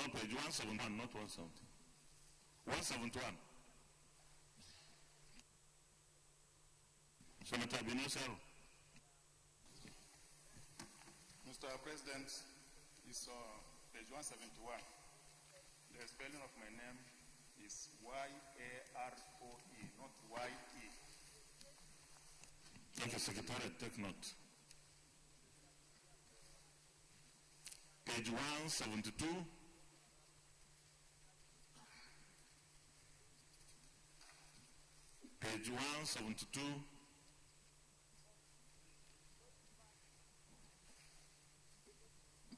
No, page 171, not 170. 171. Senator Binosero. Mr. President, it's page 171. The spelling of my name is Y-A-R-O-E, not Y-E. Thank you, Secretary. Take note. Page 172. Page 172.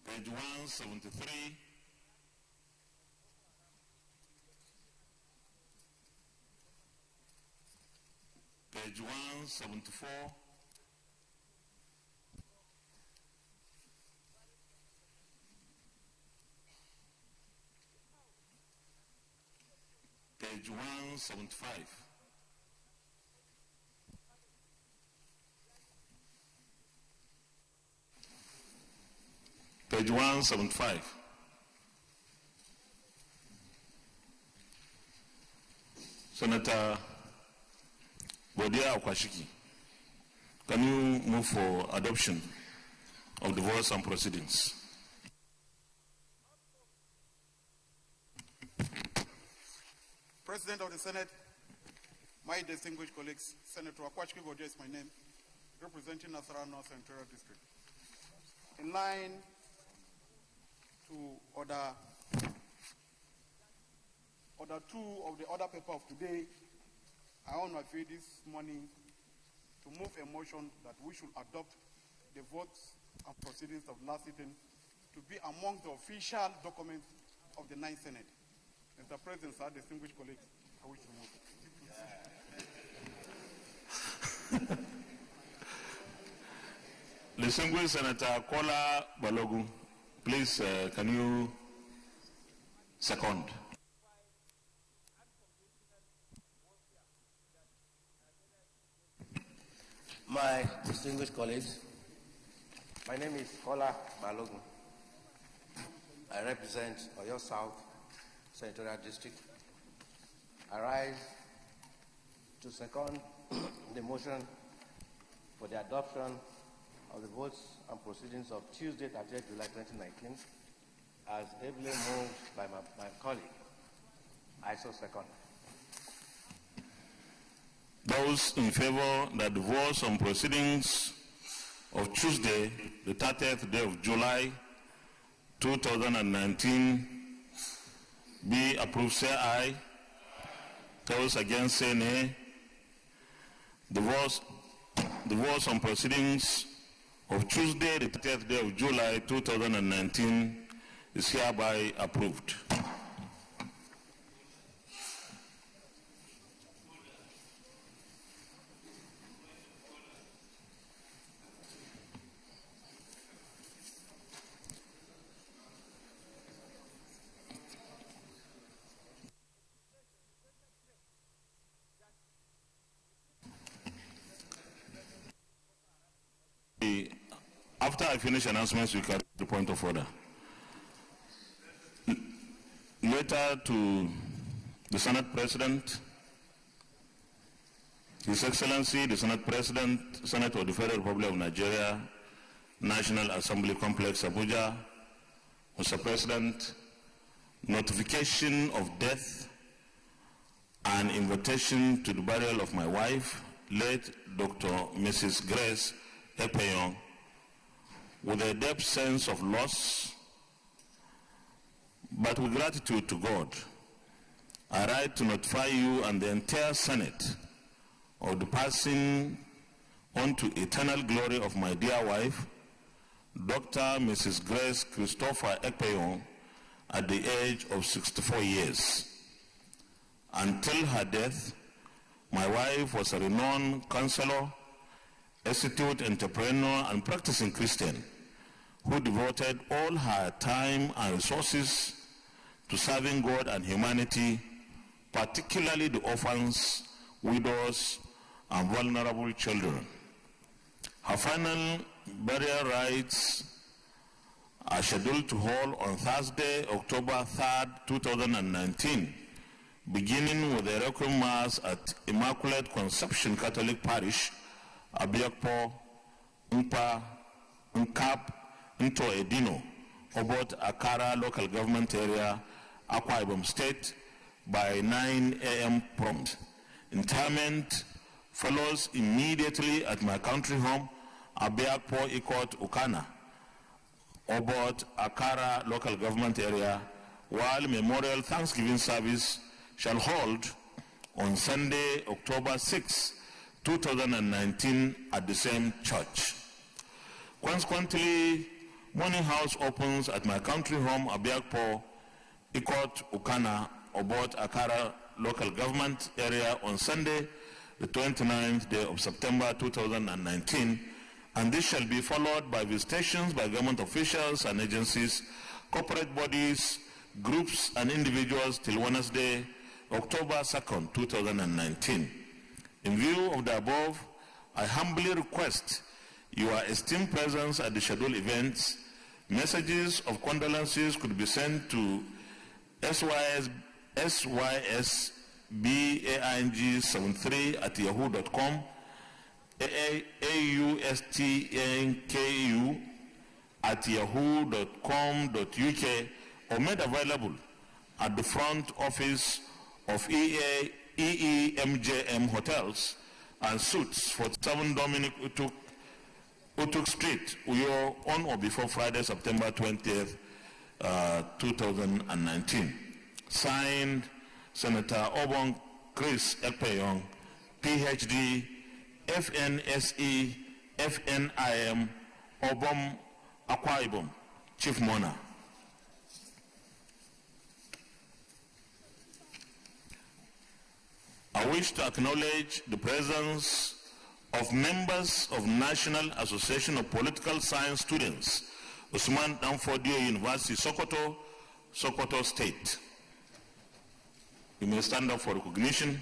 Page 173. Page 174. Page 175. Page 175. Senator Bodia Okwashiki, can you move for adoption of the votes and proceedings? President of the Senate, my distinguished colleagues, Senator Okwashiki Bodia is my name, representing Nasarawa North Central District. In line to order 2 of the order paper of today, I want to appeal this morning to move a motion that we should adopt the votes and proceedings of last sitting to be among the official documents of the 9th Senate. Mr. President, sir, distinguished colleagues, I wish to move. Distinguished Senator Kola Balogun, please, can you second? My distinguished colleagues, my name is Kola Balogun. I represent Oyo South Senatorial District. I rise to second the motion for the adoption of the votes and proceedings of Tuesday, 30th July 2019, as ably moved by my colleague. I so second. Those in favor that the votes and proceedings of Tuesday, the 30th day of July 2019 be approved, say aye. Those against, say nay. The votes on proceedings of Tuesday, the 30th day of July 2019 is hereby approved. After I finish announcements, we can the point of order. Letter to the Senate President, His Excellency, the Senate President, Senate of the Federal Republic of Nigeria, National Assembly Complex, Abuja. Mr. President, notification of death and invitation to the burial of my wife, late Dr. Mrs. Grace Ekpeyon, with a deep sense of loss, but with gratitude to God, I write to notify you and the entire Senate of the passing on to eternal glory of my dear wife, Dr. Mrs. Grace Christopher Ekpeyon, at the age of 64 years. Until her death, my wife was a renowned counselor, astute entrepreneur, and practicing Christian who devoted all her time and resources to serving God and humanity, particularly the orphans, widows, and vulnerable children. Her final burial rites are scheduled to hold on Thursday, October 3rd, 2019, beginning with a requiem mass at Immaculate Conception Catholic Parish, Abiakpo, Mpa, Nkap, Nto Edino, Obot Akara Local Government Area, Akwa Ibom State, by 9 a.m. prompt. Interment follows immediately at my country home, Abiakpo Ikot Ukana, Obot Akara Local Government Area, while memorial Thanksgiving service shall hold on Sunday, October 6, 2019 at the same church. Consequently, morning house opens at my country home, Abiakpo Ikot Ukana, Obot Akara Local Government Area on Sunday, the 29th day of September 2019, and this shall be followed by visitations by government officials and agencies, corporate bodies, groups and individuals till Wednesday, October 2nd, 2019. In view of the above, I humbly request your esteemed presence at the scheduled events. Messages of condolences could be sent to sysbang73@yahoo.com, austanku@yahoo.com.uk, or made available at the front office of EEMJM Hotels and Suites, 47 Dominic Utuk Street, Uyo, on or before Friday, September 20th, 2019. Signed, Senator Obong Chris Ekpeyong, PhD, FNSE, FNIM, Obom Akwa Ibom, Chief Mona. I wish to acknowledge the presence of members of National Association of Political Science Students, Usman Danfodio University, Sokoto, Sokoto State. You may stand up for recognition.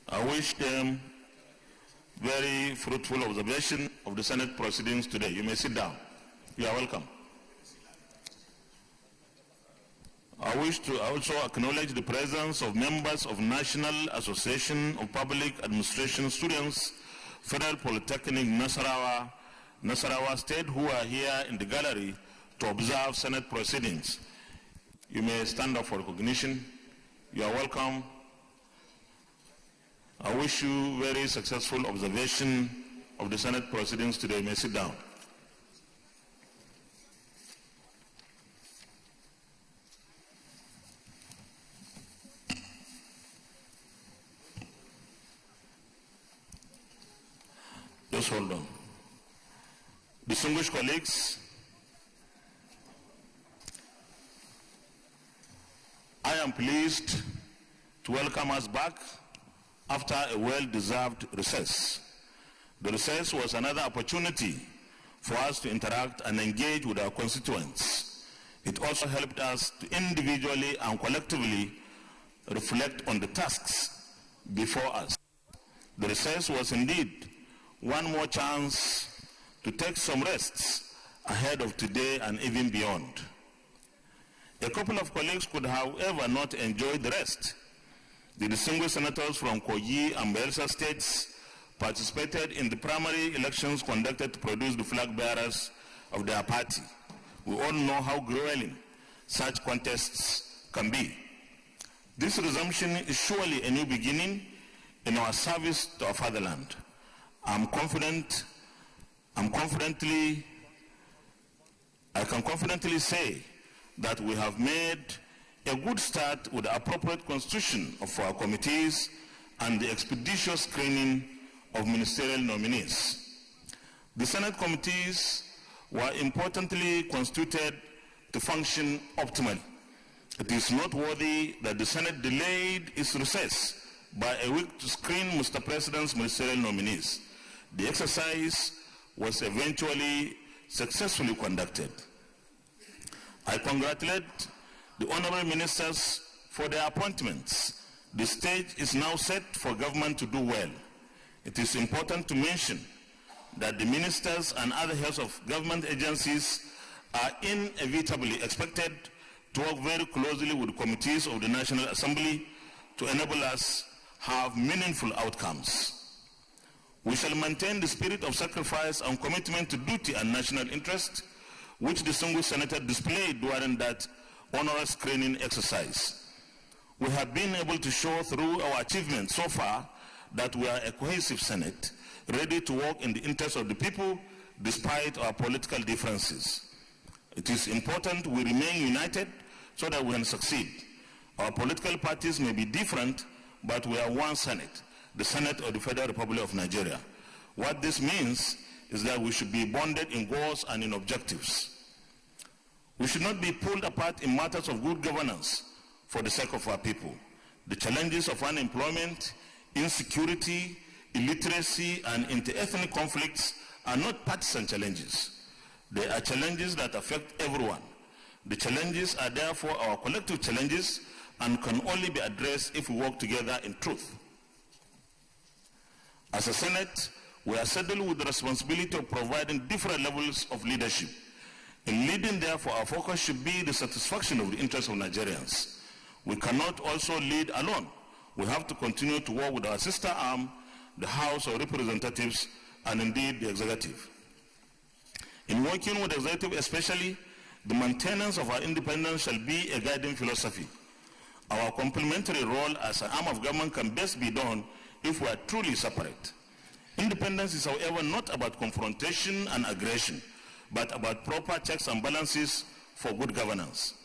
I wish them very fruitful observation of the Senate proceedings today. You may sit down. You are welcome. I wish to also acknowledge the presence of members of National Association of Public Administration Students, Federal Polytechnic Nasarawa State, who are here in the gallery to observe Senate proceedings. You may stand up for recognition. You are welcome. I wish you very successful observation of the Senate proceedings today. You may sit down. Just hold on. Distinguished colleagues, I am pleased to welcome us back after a well-deserved recess. The recess was another opportunity for us to interact and engage with our constituents. It also helped us to individually and collectively reflect on the tasks before us. The recess was indeed one more chance to take some rests ahead of today and even beyond. A couple of colleagues could, however, not enjoy the rest. The distinguished senators from Kogi and Bayelsa states participated in the primary elections conducted to produce the flag bearers of their party. We all know how grueling such contests can be. This resumption is surely a new beginning in our service to our fatherland. I can confidently say that we have made a good start with the appropriate constitution of our committees and the expeditious screening of ministerial nominees. The Senate committees were importantly constituted to function optimally. It is noteworthy that the Senate delayed its recess by a week to screen Mr. President's ministerial nominees. The exercise was eventually successfully conducted. I congratulate the honorable ministers for their appointments. The stage is now set for government to do well. It is important to mention that the ministers and other heads of government agencies are inevitably expected to work very closely with committees of the National Assembly to enable us have meaningful outcomes. We shall maintain the spirit of sacrifice and commitment to duty and national interest, which distinguished Senator displayed during that onerous screening exercise. We have been able to show through our achievements so far that we are a cohesive Senate, ready to work in the interest of the people despite our political differences. It is important we remain united so that we can succeed. Our political parties may be different, but we are one Senate, the Senate of the Federal Republic of Nigeria. What this means is that we should be bonded in goals and in objectives. We should not be pulled apart in matters of good governance for the sake of our people. The challenges of unemployment, insecurity, illiteracy, and inter-ethnic conflicts are not partisan challenges. They are challenges that affect everyone. The challenges are therefore our collective challenges and can only be addressed if we work together in truth. As a Senate, we are saddled with the responsibility of providing different levels of leadership. In leading, therefore, our focus should be the satisfaction of the interests of Nigerians. We cannot also lead alone. We have to continue to work with our sister arm, the House of Representatives, and indeed the executive. In working with the executive especially, the maintenance of our independence shall be a guiding philosophy. Our complementary role as an arm of government can best be done if we are truly separate. Independence is, however, not about confrontation and aggression, but about proper checks and balances for good governance.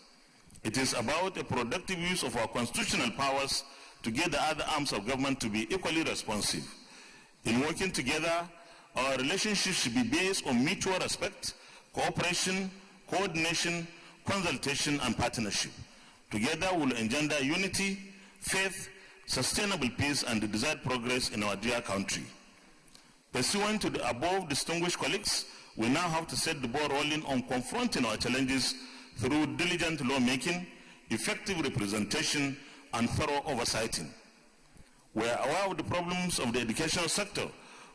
It is about a productive use of our constitutional powers to get the other arms of government to be equally responsive. In working together, our relationship should be based on mutual respect, cooperation, coordination, consultation, and partnership. Together we will engender unity, faith, sustainable peace, and the desired progress in our dear country. Pursuant to the above, distinguished colleagues, we now have to set the ball rolling on confronting our challenges through diligent lawmaking, effective representation, and thorough oversighting. We are aware of the problems of the educational sector,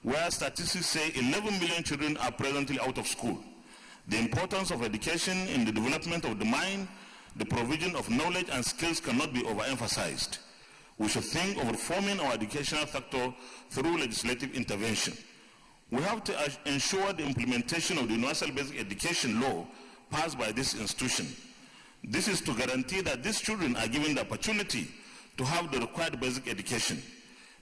where statistics say 11 million children are presently out of school. The importance of education in the development of the mind, the provision of knowledge and skills cannot be overemphasized. We should think of reforming our educational sector through legislative intervention. We have to ensure the implementation of the Universal Basic Education Law passed by this institution. This is to guarantee that these children are given the opportunity to have the required basic education.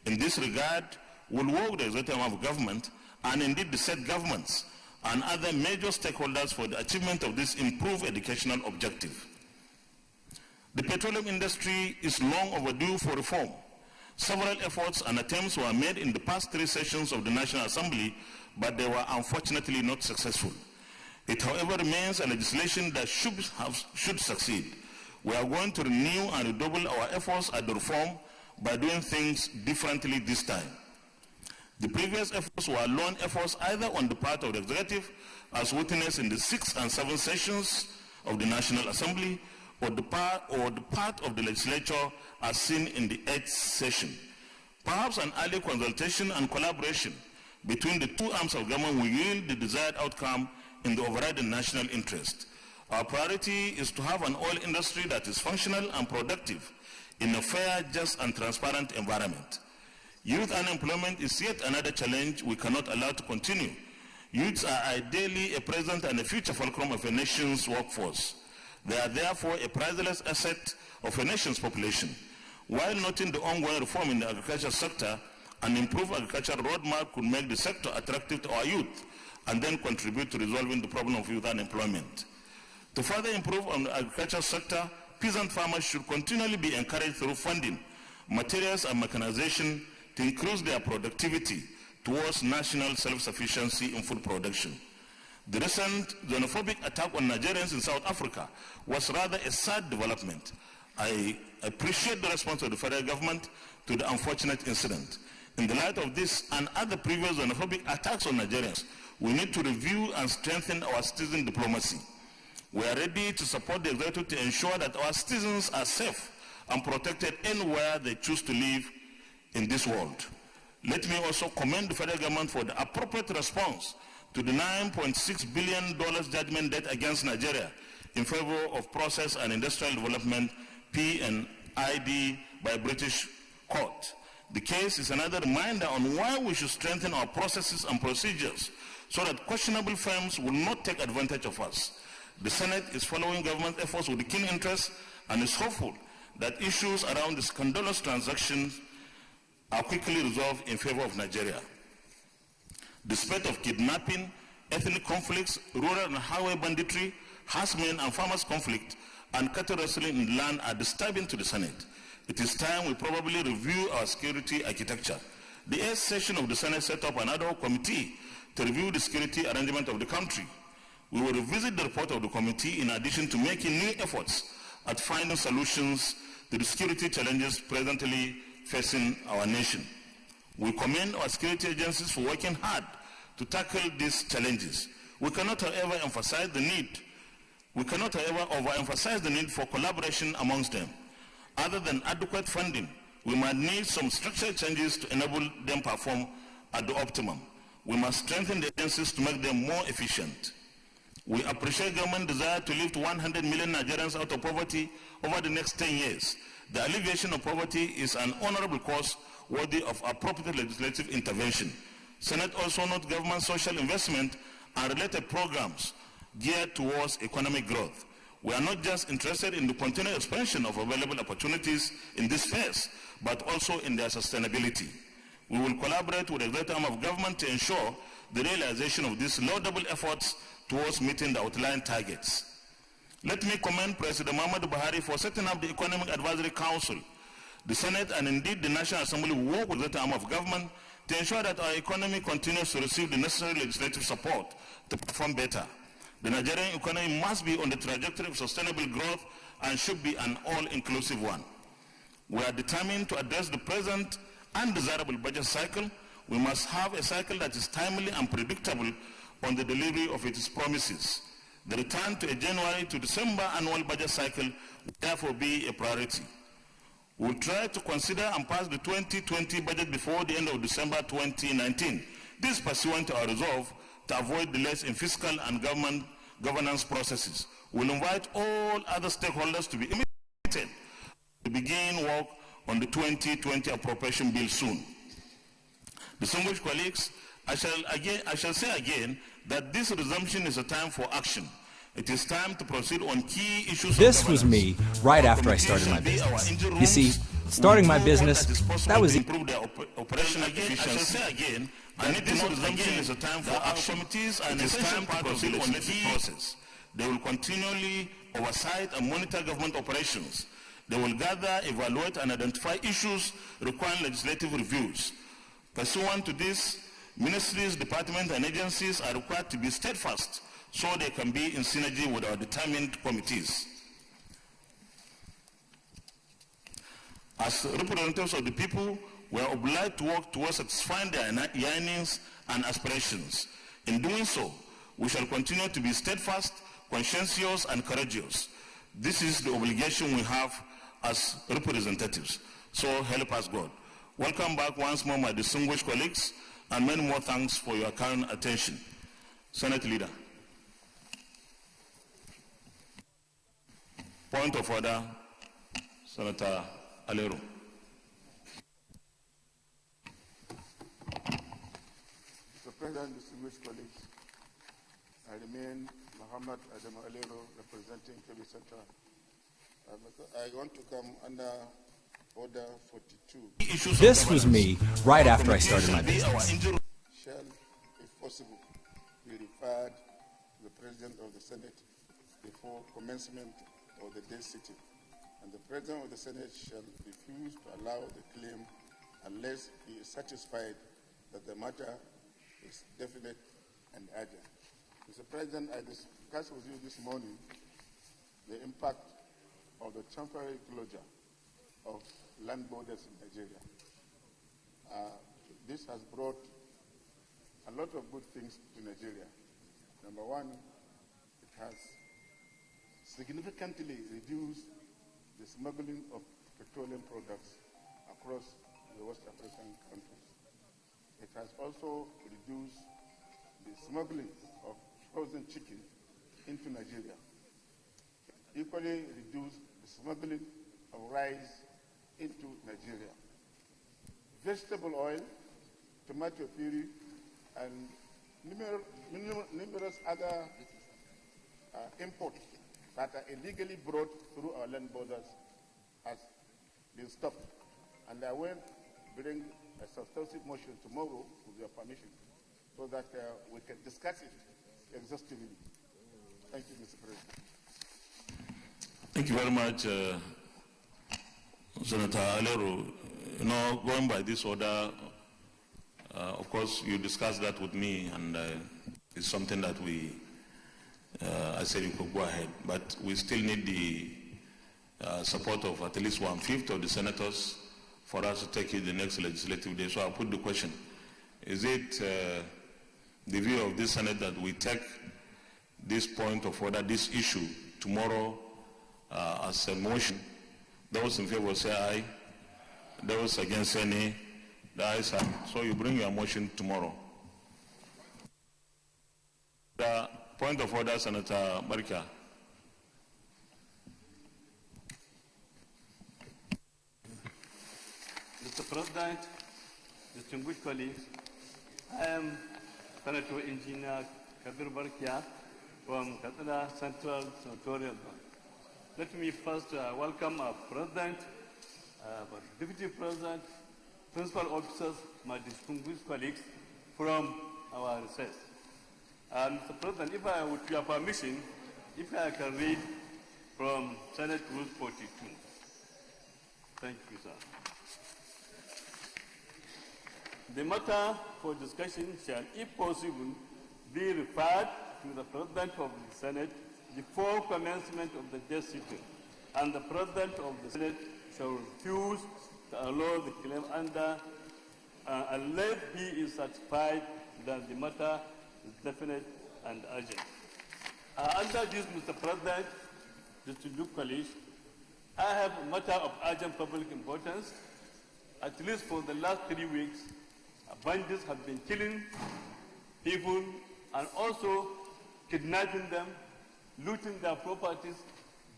In this regard, we'll work with the executive arm of government and indeed the state governments and other major stakeholders for the achievement of this improved educational objective. The petroleum industry is long overdue for reform. Several efforts and attempts were made in the past 3 sessions of the National Assembly, but they were unfortunately not successful. It, however, remains a legislation that should succeed. We are going to renew and redouble our efforts at the reform by doing things differently this time. The previous efforts were lone efforts either on the part of the executive, as witnessed in the 6th and 7th sessions of the National Assembly, or the part of the legislature as seen in the 8th session. Perhaps an early consultation and collaboration between the 2 arms of government will yield the desired outcome in the overriding national interest. Our priority is to have an oil industry that is functional and productive in a fair, just, and transparent environment. Youth unemployment is yet another challenge we cannot allow to continue. Youths are ideally a present and a future fulcrum of a nation's workforce. They are therefore a priceless asset of a nation's population. While noting the ongoing reform in the agriculture sector, an improved agricultural roadmap could make the sector attractive to our youth and then contribute to resolving the problem of youth unemployment. To further improve on the agriculture sector, peasant farmers should continually be encouraged through funding, materials and mechanization to increase their productivity towards national self-sufficiency in food production. The recent xenophobic attack on Nigerians in South Africa was rather a sad development. I appreciate the response of the federal government to the unfortunate incident. In the light of this and other previous xenophobic attacks on Nigerians, we need to review and strengthen our citizen diplomacy. We are ready to support the executive to ensure that our citizens are safe and protected anywhere they choose to live in this world. Let me also commend the federal government for the appropriate response to the $9.6 billion judgment debt against Nigeria in favor of Process and Industrial Development, P&ID, by British court. The case is another reminder on why we should strengthen our processes and procedures so that questionable firms will not take advantage of us. The Senate is following government efforts with keen interest and is hopeful that issues around the scandalous transactions are quickly resolved in favor of Nigeria. The spread of kidnapping, ethnic conflicts, rural and highway banditry, herdsmen and farmers' conflict, and cattle rustling in land are disturbing to the Senate. It is time we probably review our security architecture. The 8th session of the Senate set up an ad hoc committee to review the security arrangement of the country. We will revisit the report of the committee in addition to making new efforts at finding solutions to the security challenges presently facing our nation. We commend our security agencies for working hard to tackle these challenges. We cannot, however, overemphasize the need for collaboration amongst them. Other than adequate funding, we might need some structural changes to enable them perform at the optimum. We must strengthen the agencies to make them more efficient. We appreciate government's desire to lift 100 million Nigerians out of poverty over the next 10 years. The alleviation of poverty is an honorable cause worthy of appropriate legislative intervention. Senate also notes government social investment and related programs geared towards economic growth. We are not just interested in the continued expansion of available opportunities in this phase, but also in their sustainability. We will collaborate with the executive arm of government to ensure the realization of these laudable efforts towards meeting the outlined targets. Let me commend President Muhammadu Buhari for setting up the Economic Advisory Council. The Senate and indeed the National Assembly will work with the executive arm of government to ensure that our economy continues to receive the necessary legislative support to perform better. The Nigerian economy must be on the trajectory of sustainable growth and should be an all-inclusive one. We are determined to address the present undesirable budget cycle. We must have a cycle that is timely and predictable on the delivery of its promises. The return to a January to December annual budget cycle will therefore be a priority. We will try to consider and pass the 2020 budget before the end of December 2019. This is pursuant to our resolve to avoid delays in fiscal and governance processes. We will invite all other stakeholders to be invited to begin work on the 2020 appropriation bill soon. Distinguished colleagues, I shall say again that this resumption is a time for action. It is time to proceed on key issues. This was me right after I started my business. You see, starting my business, that was improve their operational efficiency. I shall say again, and this resumption is a time for action. Committees and it is time to proceed on the process. They will continually oversight and monitor government operations. They will gather, evaluate, and identify issues requiring legislative reviews. Pursuant to this, ministries, departments, and agencies are required to be steadfast so they can be in synergy with our determined committees. As representatives of the people, we are obliged to work towards satisfying their yearnings and aspirations. In doing so, we shall continue to be steadfast, conscientious, and courageous. This is the obligation we have as representatives. So help us God. Welcome back once more, my distinguished colleagues, and many more thanks for your kind attention. Senate Leader. Point of order, Senator Alero. Mr. President, distinguished colleagues, I remain Muhammad Adam Alero, representing Kebbi Central. I want to come under Order 42. This was me right after I started my business. Shall, if possible, be referred to the President of the Senate before commencement of the day sitting, and the President of the Senate shall refuse to allow the claim unless he is satisfied that the matter is definite and urgent. Mr. President, I discussed with you this morning the impact of the temporary closure of land borders in Nigeria. This has brought a lot of good things to Nigeria. Number one, it has significantly reduced the smuggling of petroleum products across the West African countries. It has also reduced the smuggling of frozen chicken into Nigeria. Equally reduce the smuggling of rice into Nigeria. Vegetable oil, tomato puree, and numerous other imports that are illegally brought through our land borders has been stopped. And I will bring a substantive motion tomorrow, with your permission, so that we can discuss it exhaustively. Thank you, Mr. President. Thank you very much, Senator Alero. You know, going by this order, of course, you discussed that with me, and it's something that I said you could go ahead, but we still need the support of at least 1/5 of the senators for us to take it the next legislative day. So I'll put the question. Is it the view of this Senate that we take this point of order, this issue, tomorrow as a motion? Those in favor say aye. Those against say nay. The ayes have it. So you bring your motion tomorrow. The point of order, Senator Barika. Mr. President, distinguished colleagues, I am Senator Engineer Kabir Barkia from Katsina Central Senatorial Zone. Let me first welcome our President, Deputy President, Principal Officers, my distinguished colleagues from our recess. Mr. President, with your permission, if I can read from Senate Rule 42. Thank you, sir. The matter for discussion shall, if possible, be referred to the President of the Senate before commencement of the day sitting, and the President of the Senate shall refuse to allow the claim under unless he is satisfied that the matter is definite and urgent. Under this, Mr. President, distinguished colleagues, I have a matter of urgent public importance. At least for the last 3 weeks, bandits have been killing people and also kidnapping them, looting their properties,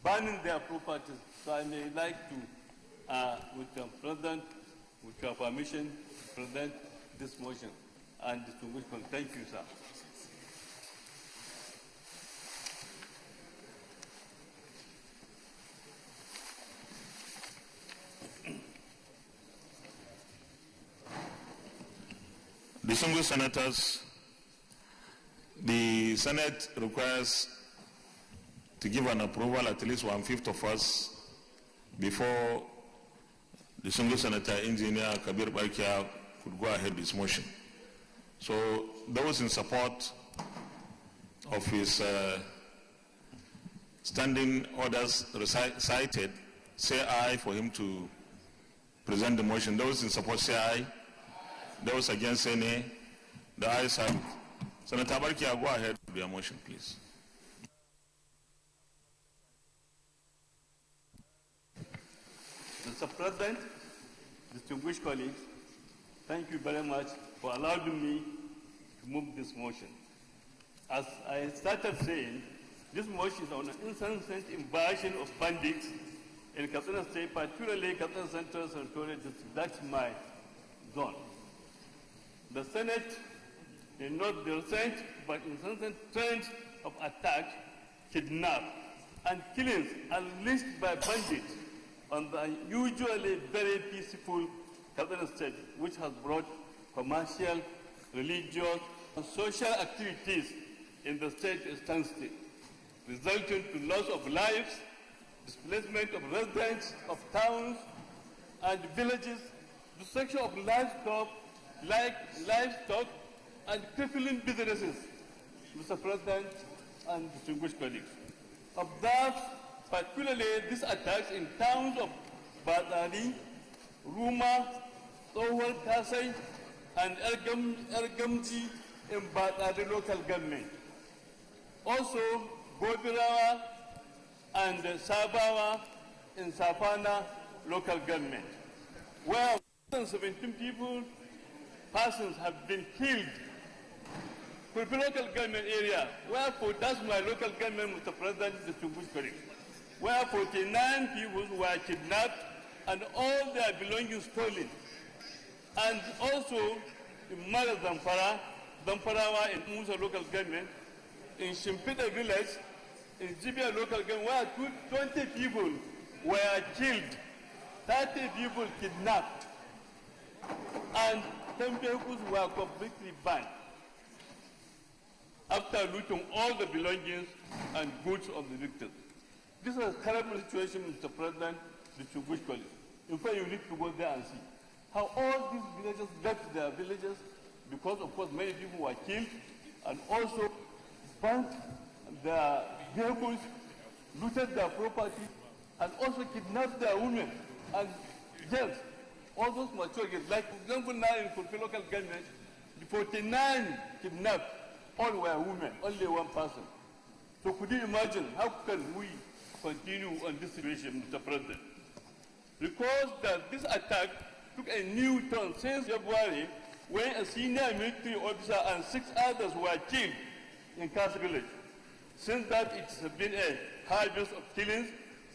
burning their properties. So I may like to, with the President, with your permission, present this motion. And distinguished colleagues, thank you, sir. Distinguished senators, the Senate requires to give an approval at least 1/5 of us before distinguished Senator Engineer Kabir Barkia could go ahead with his motion. So those in support of his standing orders cited, say aye for him to present the motion. Those in support say aye. Those against say nay. The ayes have it. Senator Barkia, go ahead with your motion, please. Mr. President, distinguished colleagues, thank you very much for allowing me to move this motion. As I started saying, this motion is on an incessant invasion of bandits in Katsina State, particularly Katsina Central Senatorial District. That's my zone. The Senate did not resent, but incessant trends of attack, kidnap, and killings unleashed by bandits on the usually very peaceful Katsina State, which has brought commercial, religious, and social activities in the state to standstill, resulting to loss of lives, displacement of residents of towns and villages, destruction of livestock, and crippling businesses, Mr. President and distinguished colleagues. Observe particularly these attacks in towns of Badani, Ruma, Tsohon Kasai, and Ergamji in Badani local government. Also, Godirawa and Sabawa in Sapana local government, where 17 persons have been killed for the local government area, wherefore that's my local government, Mr. President, distinguished colleagues, where 49 people were kidnapped and all their belongings stolen. And also in Mara Zamfara, Zamfarawa in Musa local government, in Shimpita village, in Jibia local government, where 20 people were killed, 30 people kidnapped, and 10 vehicles were completely banned after looting all the belongings and goods of the victims. This is a terrible situation, Mr. President, distinguished colleagues. In fact, you need to go there and see how all these villagers left their villages because, of course, many people were killed, and also burnt their vehicles, looted their property, and also kidnapped their women and girls. All those mature girls, like for example now in Kofi local government, the 49 kidnapped, all were women, only one person. So could you imagine how can we continue on this situation, Mr. President? Because that this attack took a new turn since February when a senior military officer and 6 others were killed in Katsina village. Since that, it has been a harvest of killings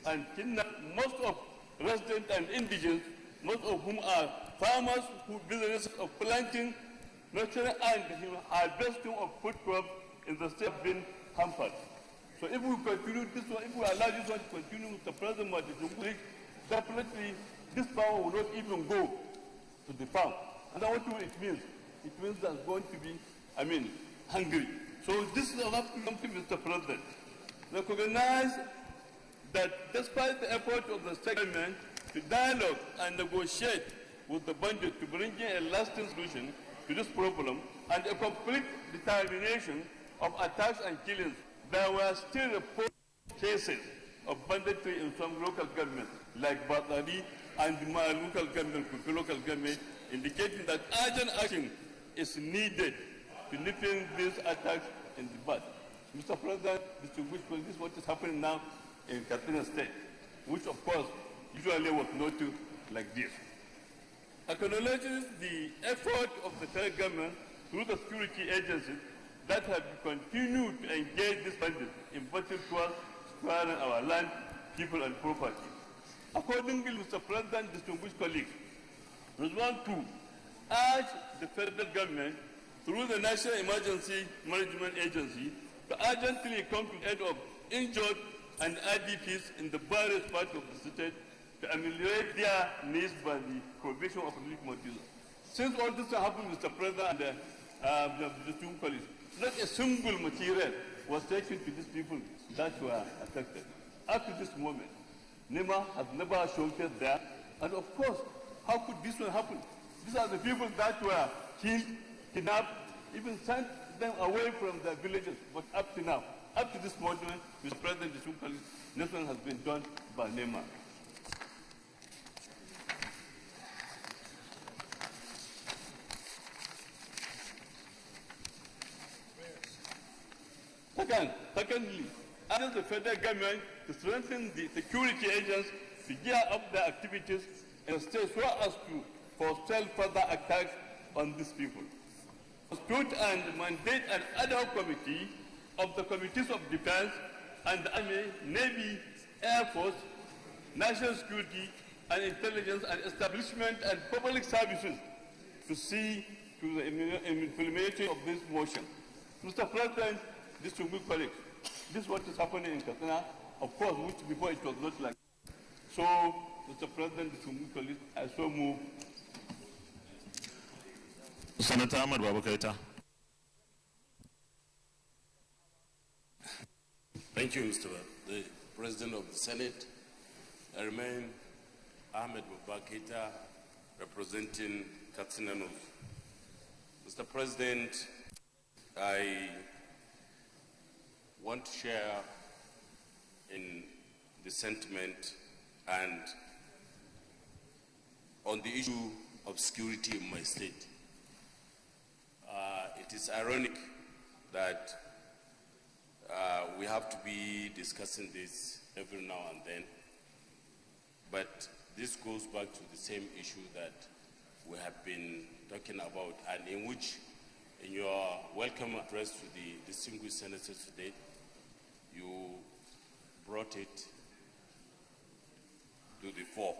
and kidnapping most of residents and indigents, most of whom are farmers who business of planting, nurturing and harvesting of food crops in the state have been hampered. So if we continue this one, if we allow this one to continue with the present market, definitely this power will not even go to the farm. And then what it means? It means there's going to be, hungry. So this is something, Mr. President. Recognize that despite the effort of the state government to dialogue and negotiate with the bandit to bring in a lasting solution to this problem and a complete determination of attacks and killings, there were still reported cases of banditry in some local governments like Batari and my local government, local government, indicating that urgent action is needed to nip in these attacks in the bud. Mr. President, this is what is happening now in Katsina State, which of course usually was not like this. Acknowledges the effort of the federal government through the security agencies that have continued to engage this bandit in battle towards securing our land, people, and property. Accordingly, Mr. President, distinguished colleagues, we want to urge the federal government through the National Emergency Management Agency to urgently come to the aid of injured and IDPs in the various parts of the state to ameliorate their needs by the provision of relief materials. Since all this happened, Mr. President and the two colleagues, not a single material was taken to these people that were affected. Up to this moment, NEMA has never sheltered there. And of course, how could this one happen? These are the people that were killed, kidnapped, even sent them away from their villages. But up to now, up to this moment, Mr. President, the two colleagues, nothing has been done by NEMA. Secondly, urge the federal government to strengthen the security agents to gear up their activities and stay so as to forestall further attacks on these people. Constitute and mandate an ad hoc committee of the Committees of Defense and the Army, Navy, Air Force, National Security and Intelligence and Establishment and Public Services to see to the implementation of this motion. Mr. President, distinguished colleagues, this is what is happening in Katsina, of course, which before it was not like that. So, Mr. President, distinguished colleagues, I so move. Senator Ahmed Babakaita. Thank you, Mr. the President of the Senate. I remain Ahmed Babakaita, representing Katsina North. Mr. President, I want to share in the sentiment and on the issue of security in my state. It is ironic that we have to be discussing this every now and then, but this goes back to the same issue that we have been talking about and in which in your welcome address to the distinguished senators today, you brought it to the fore.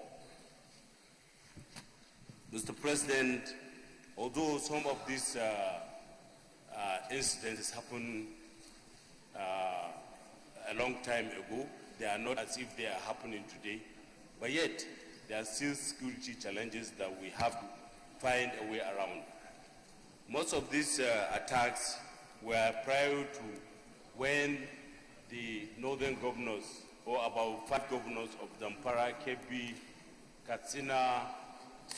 Mr. President, although some of these incidents happened a long time ago, they are not as if they are happening today, but yet there are still security challenges that we have to find a way around. Most of these attacks were prior to when the northern governors, or about 5 governors of Zamfara, Kebbi, Katsina,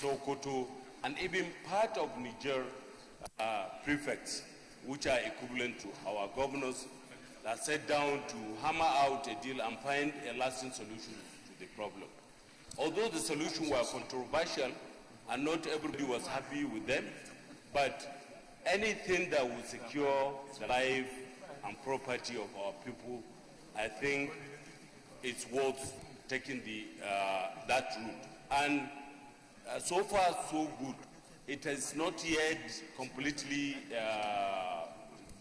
Sokoto, and even part of Niger prefects, which are equivalent to our governors, that sat down to hammer out a deal and find a lasting solution to the problem. Although the solution was controversial and not everybody was happy with them, but anything that would secure the life and property of our people, I think it's worth taking that route. And so far, so good. It has not yet completely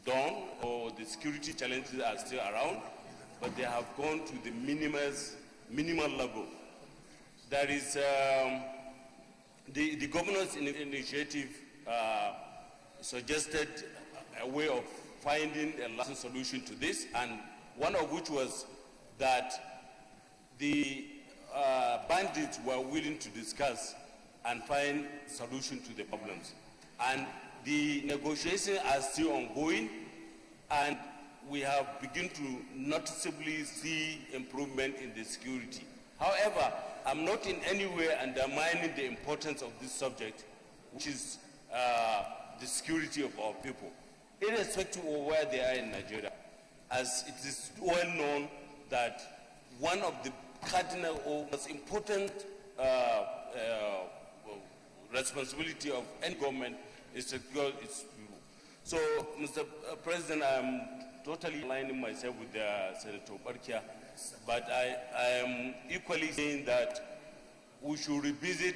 done, or the security challenges are still around, but they have gone to the minimal level. There is the governor's initiative suggested a way of finding a lasting solution to this, and one of which was that the bandits were willing to discuss and find solution to the problems. And the negotiations are still ongoing, and we have begun to noticeably see improvement in the security. However, I'm not in any way undermining the importance of this subject, which is the security of our people, irrespective of where they are in Nigeria, as it is well known that one of the cardinal or most important responsibility of any government is to secure its people. So, Mr. President, I'm totally aligning myself with Senator Barkia, but I am equally saying that we should revisit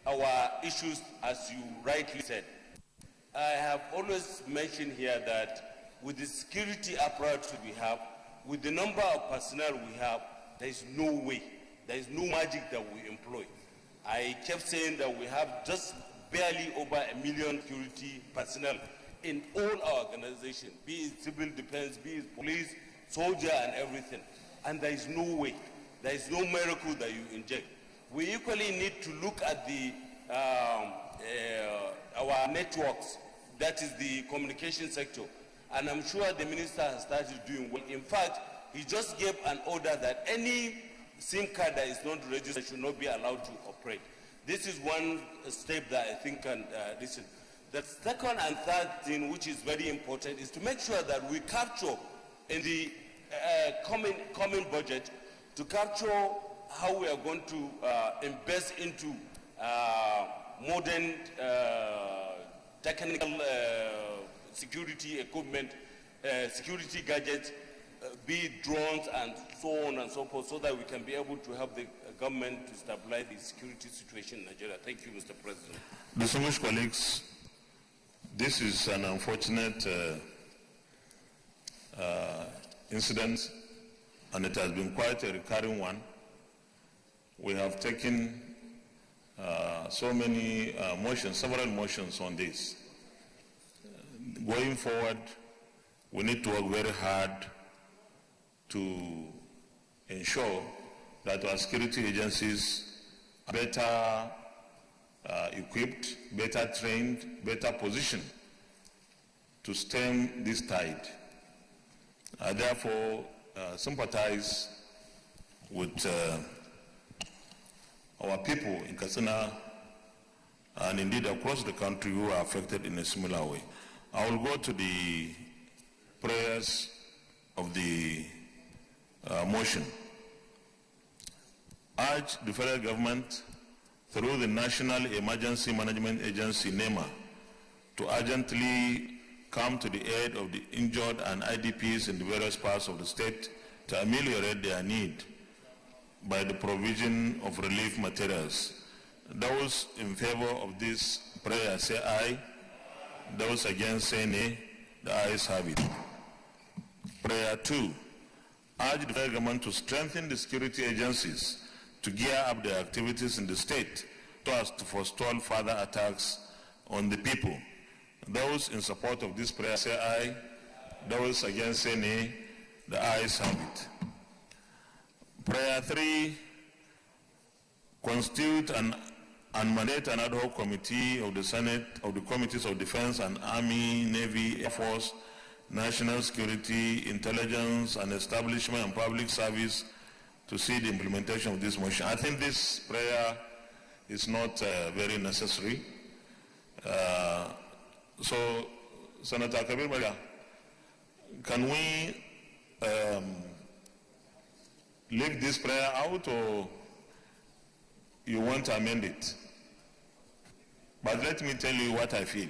our issues, as you rightly said. I have always mentioned here that with the security apparatus we have, with the number of personnel we have, there is no way, there is no magic that we employ. I kept saying that we have just barely over 1 million security personnel in all our organizations, be it civil defense, be it police, soldier, and everything. And there is no way, there is no miracle that you inject. We equally need to look at our networks, that is the communication sector. And I'm sure the minister has started doing well. In fact, he just gave an order that any SIM card that is not registered should not be allowed to operate. This is one step that I think can listen. The second and third thing, which is very important, is to make sure that we capture in the coming budget, to capture how we are going to invest into modern technical security equipment, security gadgets, be it drones and so on and so forth, so that we can be able to help the government to stabilize the security situation in Nigeria. Thank you, Mr. President. Distinguished colleagues, this is an unfortunate incident, and it has been quite a recurring one. We have taken so many motions, several motions on this. Going forward, we need to work very hard to ensure that our security agencies are better equipped, better trained, better positioned to stem this tide. I therefore sympathize with our people in Katsina and indeed across the country who are affected in a similar way. I will go to the prayers of the motion. Urge the federal government through the National Emergency Management Agency, NEMA, to urgently come to the aid of the injured and IDPs in the various parts of the state to ameliorate their need by the provision of relief materials. Those in favor of this prayer say aye. Those against say nay. The ayes have it. Prayer 2. Urge the federal government to strengthen the security agencies to gear up their activities in the state so as to forestall further attacks on the people. Those in support of this prayer say aye. Those against say nay. The ayes have it. Prayer 3. Constitute and mandate an ad hoc committee of the Senate of the Committees of Defense and Army, Navy, Air Force, National Security, Intelligence, and Establishment and Public Service to see the implementation of this motion. I think this prayer is not very necessary. So, Senator Kabir Bala, can we leave this prayer out, or you want to amend it? But let me tell you what I feel,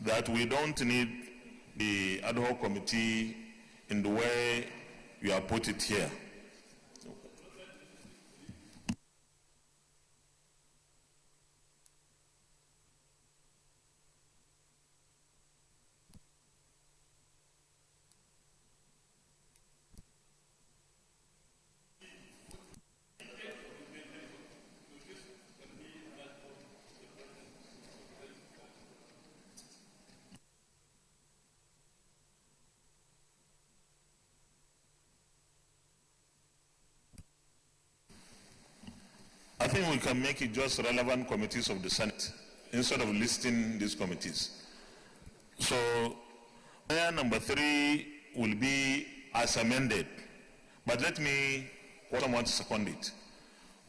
that we don't need the ad hoc committee in the way you have put it here. I think we can make it just relevant committees of the Senate instead of listing these committees. So, prayer number 3 will be as amended. But let me, someone to second it.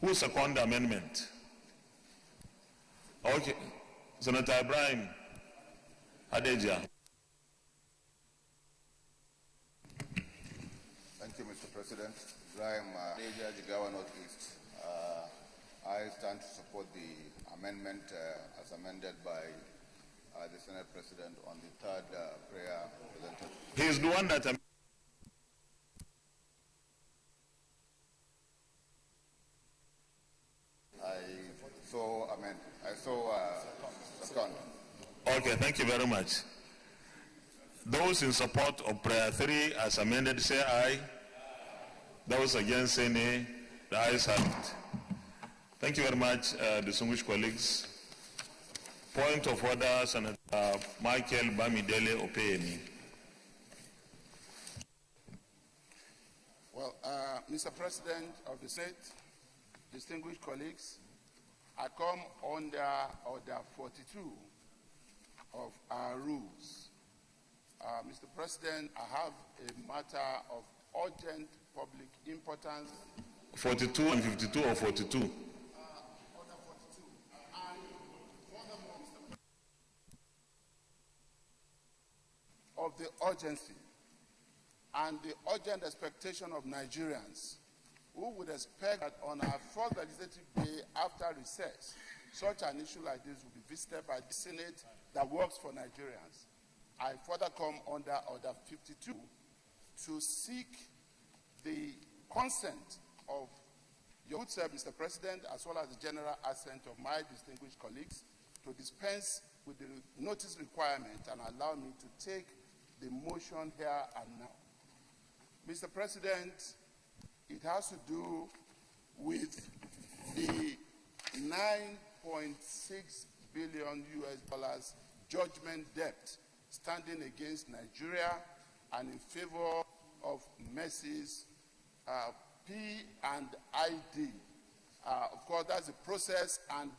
Who second the amendment? Okay, Senator Ibrahim Adeja. Thank you, Mr. President. Ibrahim Adeja, Jigawa Northeast. I stand to support the amendment as amended by the Senate President on the third prayer presented. He is the one that I so second. Okay, thank you very much. Those in support of prayer 3 as amended say aye. Those against say nay. The ayes have it. Thank you very much, distinguished colleagues. Point of order, Senator Michael Bamidele Opeyemi. Well, Mr. President of the Senate, distinguished colleagues, I come under Order 42 of our rules. Mr. President, I have a matter of urgent public importance. 42 and 52 or 42? Order 42. And furthermore, Mr. President, of the urgency and the urgent expectation of Nigerians who would expect that on our first legislative day after recess, such an issue like this will be visited by the Senate that works for Nigerians. I further come under Order 52 to seek the consent of your good self, Mr. President, as well as the general assent of my distinguished colleagues to dispense with the notice requirement and allow me to take the motion here and now. Mr. President, it has to do with the $9.6 billion US judgment debt standing against Nigeria and in favor of Mrs. P&ID. Of course, that's the process and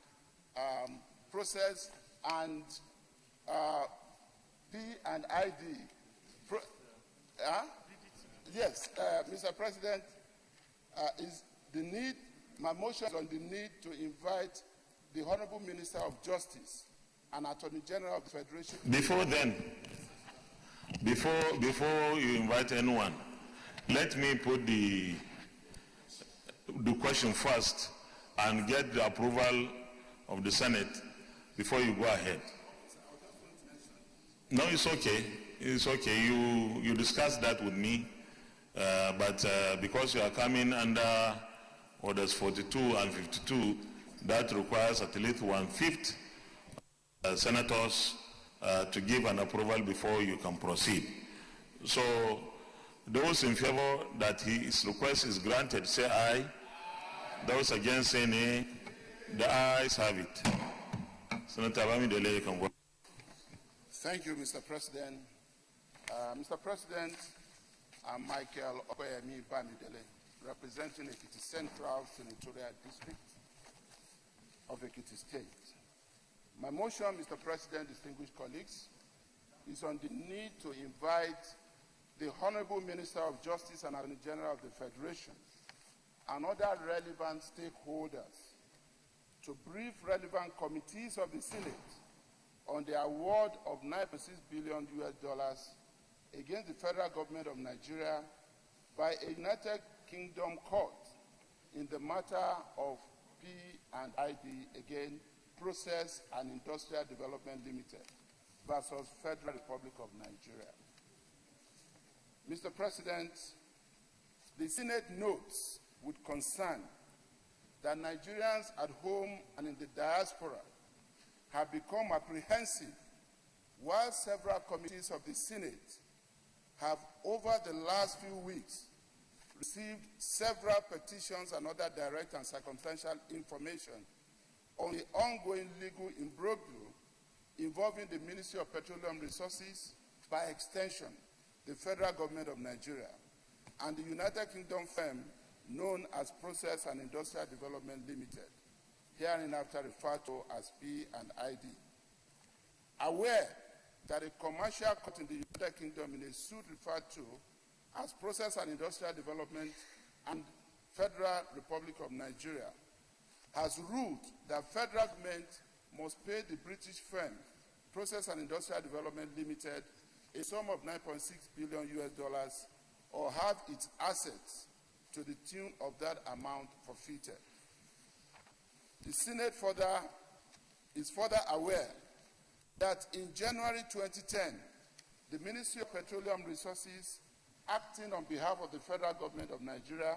P&ID. Yes, Mr. President, is the need. My motion is on the need to invite the Honorable Minister of Justice and Attorney General of the Federation. Before then, before you invite anyone, let me put the question first and get the approval of the Senate before you go ahead. No, it's okay. It's okay. You discussed that with me, but because you are coming under Orders 42 and 52, that requires at least 1/5 senators to give an approval before you can proceed. So those in favor that his request is granted, say aye. Those against, say nay. The ayes have it. Senator Bamidele, you can go. Thank you, Mr. President. Mr. President, I'm Michael Okoyemi Bamidele, representing Ekiti Central Senatorial District of Ekiti State. My motion, Mr. President, distinguished colleagues, is on the need to invite the Honorable Minister of Justice and Attorney General of the Federation and other relevant stakeholders to brief relevant committees of the Senate on the award of $9.6 billion against the federal government of Nigeria by a United Kingdom court in the matter of P&ID, again, Process and Industrial Development Limited versus Federal Republic of Nigeria. Mr. President, the Senate notes with concern that Nigerians at home and in the diaspora have become apprehensive while several committees of the Senate have, over the last few weeks, received several petitions and other direct and circumstantial information on the ongoing legal imbroglio involving the Ministry of Petroleum Resources, by extension, the federal government of Nigeria, and the United Kingdom firm known as Process and Industrial Development Limited, hereinafter referred to as P&ID. Aware that a commercial court in the United Kingdom in a suit referred to as Process and Industrial Development and Federal Republic of Nigeria has ruled that federal government must pay the British firm Process and Industrial Development Limited a sum of $9.6 billion or have its assets to the tune of that amount forfeited. The Senate is further aware that in January 2010, the Ministry of Petroleum Resources, acting on behalf of the federal government of Nigeria,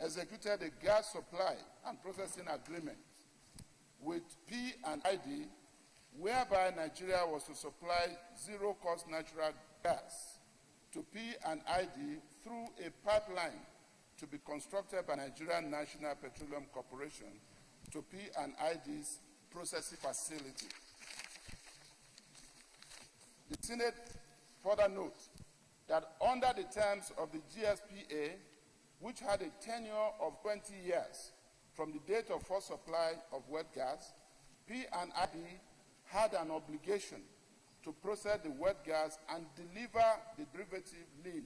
executed a gas supply and processing agreement with P&ID, whereby Nigeria was to supply zero-cost natural gas to P&ID through a pipeline to be constructed by Nigerian National Petroleum Corporation to P&ID's processing facility. The Senate further notes that under the terms of the GSPA, which had a tenure of 20 years from the date of first supply of wet gas, P&ID had an obligation to process the wet gas and deliver the derivative lien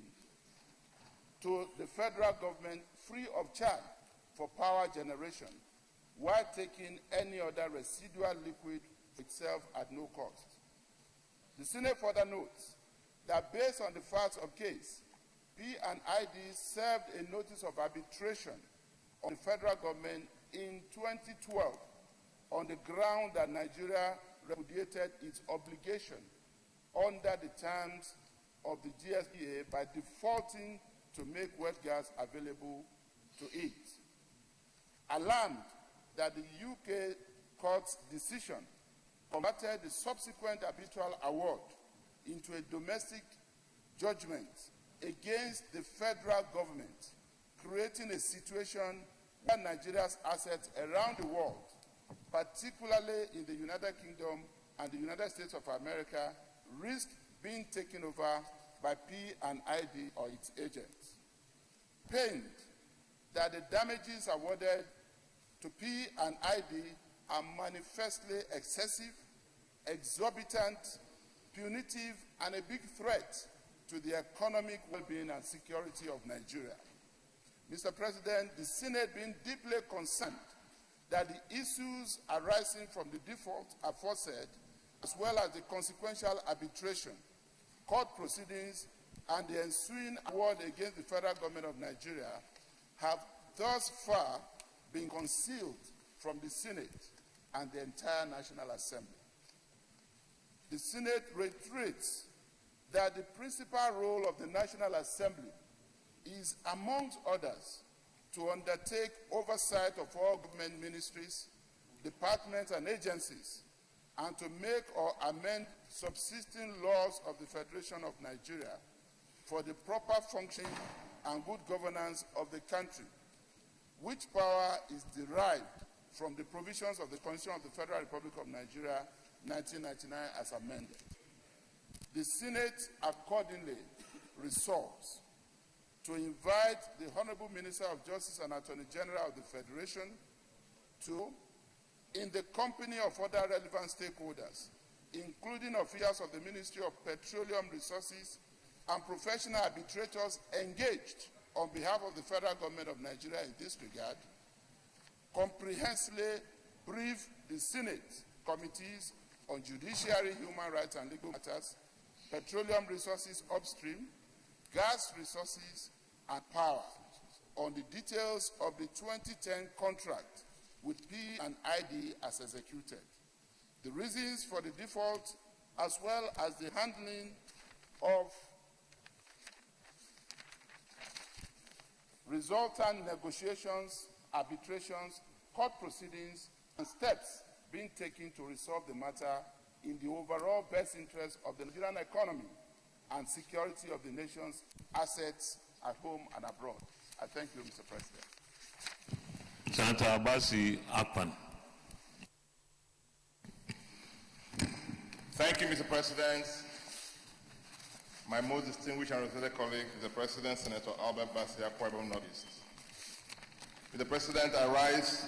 to the federal government free of charge for power generation, while taking any other residual liquid itself at no cost. The Senate further notes that based on the facts of case, P&ID served a notice of arbitration on the federal government in 2012 on the ground that Nigeria repudiated its obligation under the terms of the GSPA by defaulting to make wet gas available to it. Alarmed that the UK court's decision converted the subsequent arbitral award into a domestic judgment against the federal government, creating a situation where Nigeria's assets around the world, particularly in the United Kingdom and the United States of America, risk being taken over by P&ID or its agents. Pained that the damages awarded to P&ID are manifestly excessive, exorbitant, punitive, and a big threat to the economic well-being and security of Nigeria. Mr. President, the Senate being deeply concerned that the issues arising from the default aforesaid, as well as the consequential arbitration, court proceedings, and the ensuing award against the federal government of Nigeria have thus far been concealed from the Senate and the entire National Assembly. The Senate reiterates that the principal role of the National Assembly is, amongst others, to undertake oversight of all government ministries, departments, and agencies, and to make or amend subsisting laws of the Federation of Nigeria for the proper functioning and good governance of the country, which power is derived from the provisions of the Constitution of the Federal Republic of Nigeria, 1999, as amended. The Senate accordingly resolves to invite the Honorable Minister of Justice and Attorney General of the Federation to, in the company of other relevant stakeholders, including officials of the Ministry of Petroleum Resources and professional arbitrators engaged on behalf of the federal government of Nigeria in this regard, comprehensively brief the Senate committees on judiciary, human rights and legal matters, petroleum resources upstream, gas resources and power on the details of the 2010 contract with P&ID as executed, the reasons for the default, as well as the handling of resultant negotiations, arbitrations, court proceedings, and steps being taken to resolve the matter in the overall best interest of the Nigerian economy and security of the nation's assets at home and abroad. I thank you, Mr. President. Senator Abasi Akpan. Thank you, Mr. President. My most distinguished and respected colleague, Mr. President, Senator Albert Basi Akpan Northeast. Mr. President, I rise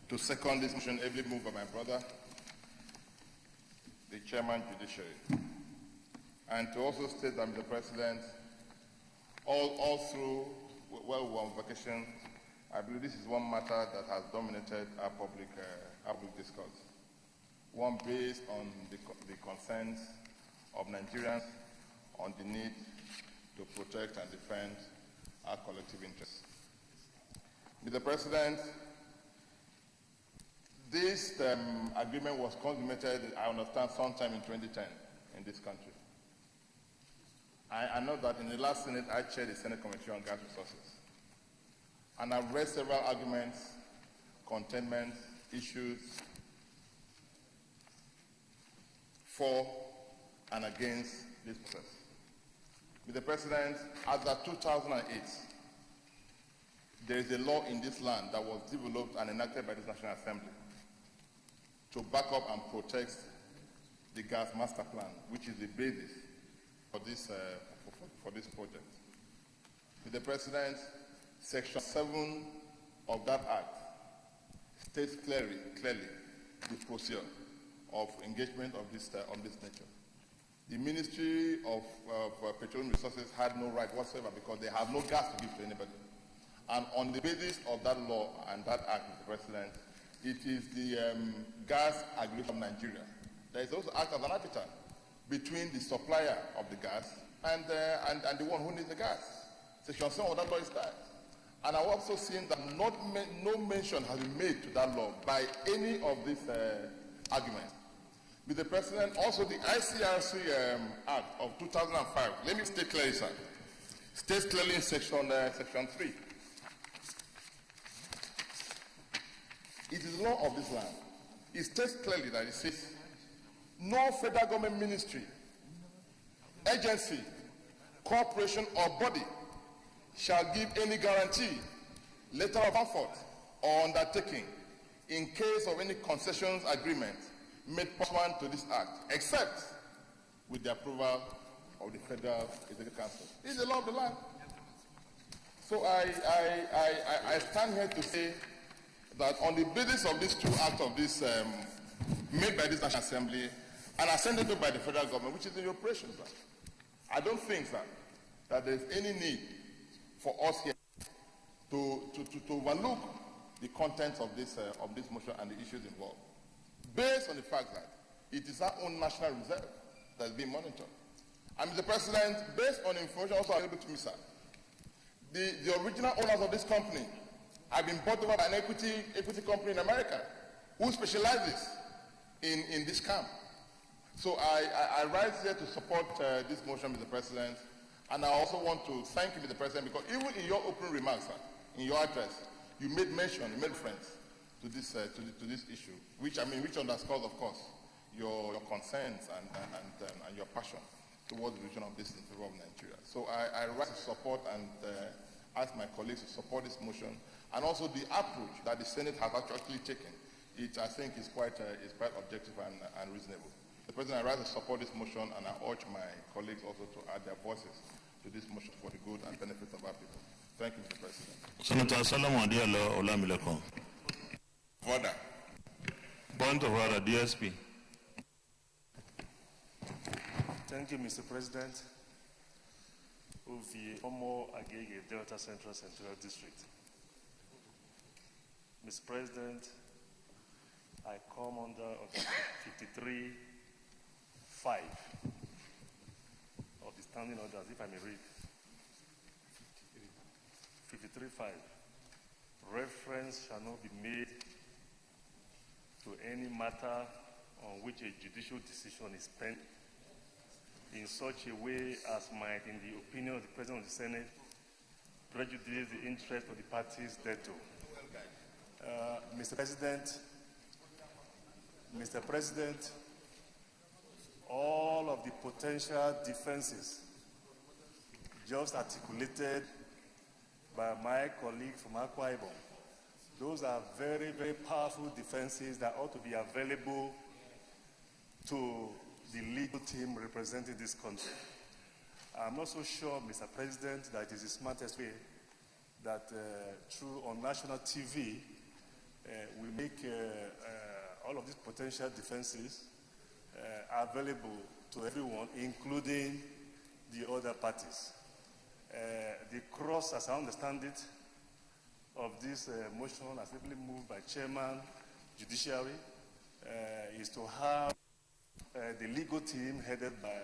to second this motion ably moved by my brother, the Chairman Judiciary, and to also state that, Mr. President, all through, well, we're on vacation, I believe this is one matter that has dominated our public discourse. One based on the concerns of Nigerians on the need to protect and defend our collective interests. Mr. President, this agreement was consummated, I understand, sometime in 2010 in this country. I know that in the last Senate, I chaired the Senate Committee on Gas Resources. And I've read several arguments, contentment, issues for and against this process. Mr. President, as of 2008, there is a law in this land that was developed and enacted by this National Assembly to back up and protect the gas master plan, which is the basis for this project. Mr. President, Section 7 of that act states clearly the procedure of engagement of this nature. The Ministry of Petroleum Resources had no right whatsoever because they have no gas to give to anybody. And on the basis of that law and that act, Mr. President, it is the gas aggregation of Nigeria that is also act as an arbiter between the supplier of the gas and the one who needs the gas. Section 7 of that law is that. And I've also seen that no mention has been made to that law by any of these arguments. Mr. President, also the ICRC Act of 2005, let me state clearly, sir, states clearly in section 3. It is law of this land. It states clearly that it says, no federal government ministry, agency, corporation, or body shall give any guarantee, letter of comfort, or undertaking in case of any concessions agreement made pursuant to this act, except with the approval of the Federal Executive Council. This is the law of the land. So I stand here to say that on the basis of these two acts of this made by this National Assembly and ascended to by the federal government, which is in operation, sir, I don't think, sir, that there's any need for us here to overlook the contents of this motion and the issues involved, based on the fact that it is our own national reserve that is being monitored. And Mr. President, based on information also available to me, sir, the original owners of this company have been bought over by an equity company in America who specializes in this camp. So I rise here to support this motion, Mr. President, and I also want to thank you, Mr. President, because even in your opening remarks, sir, in your address, you made reference to this issue, which underscores, of course, your concerns and your passion towards the vision of this in favor of Nigeria. So I rise to support and ask my colleagues to support this motion, and also the approach that the Senate has actually taken. It, I think, is quite objective and reasonable. The President, I rise to support this motion, and I urge my colleagues also to add their voices to this motion for the good and benefit of our people. Thank you, Mr. President. Senator Solomon Adialo Olamilekon. Order. Point of order, DSP. Thank you, Mr. President. Uvi Omo Agege, Delta Central District. Mr. President, I come under 53.5 of the standing orders, if I may read. 53.5. Reference shall not be made to any matter on which a judicial decision is pending in such a way as might, in the opinion of the President of the Senate, prejudice the interest of the parties thereto. Mr. President, all of the potential defenses just articulated by my colleague from Akwa Ibom, those are very, very powerful defenses that ought to be available to the legal team representing this country. I'm not so sure, Mr. President, that it is the smartest way that through on national TV, we make all of these potential defenses available to everyone, including the other parties. The cross, as I understand it, of this motion, as simply moved by Chairman Judiciary, is to have the legal team headed by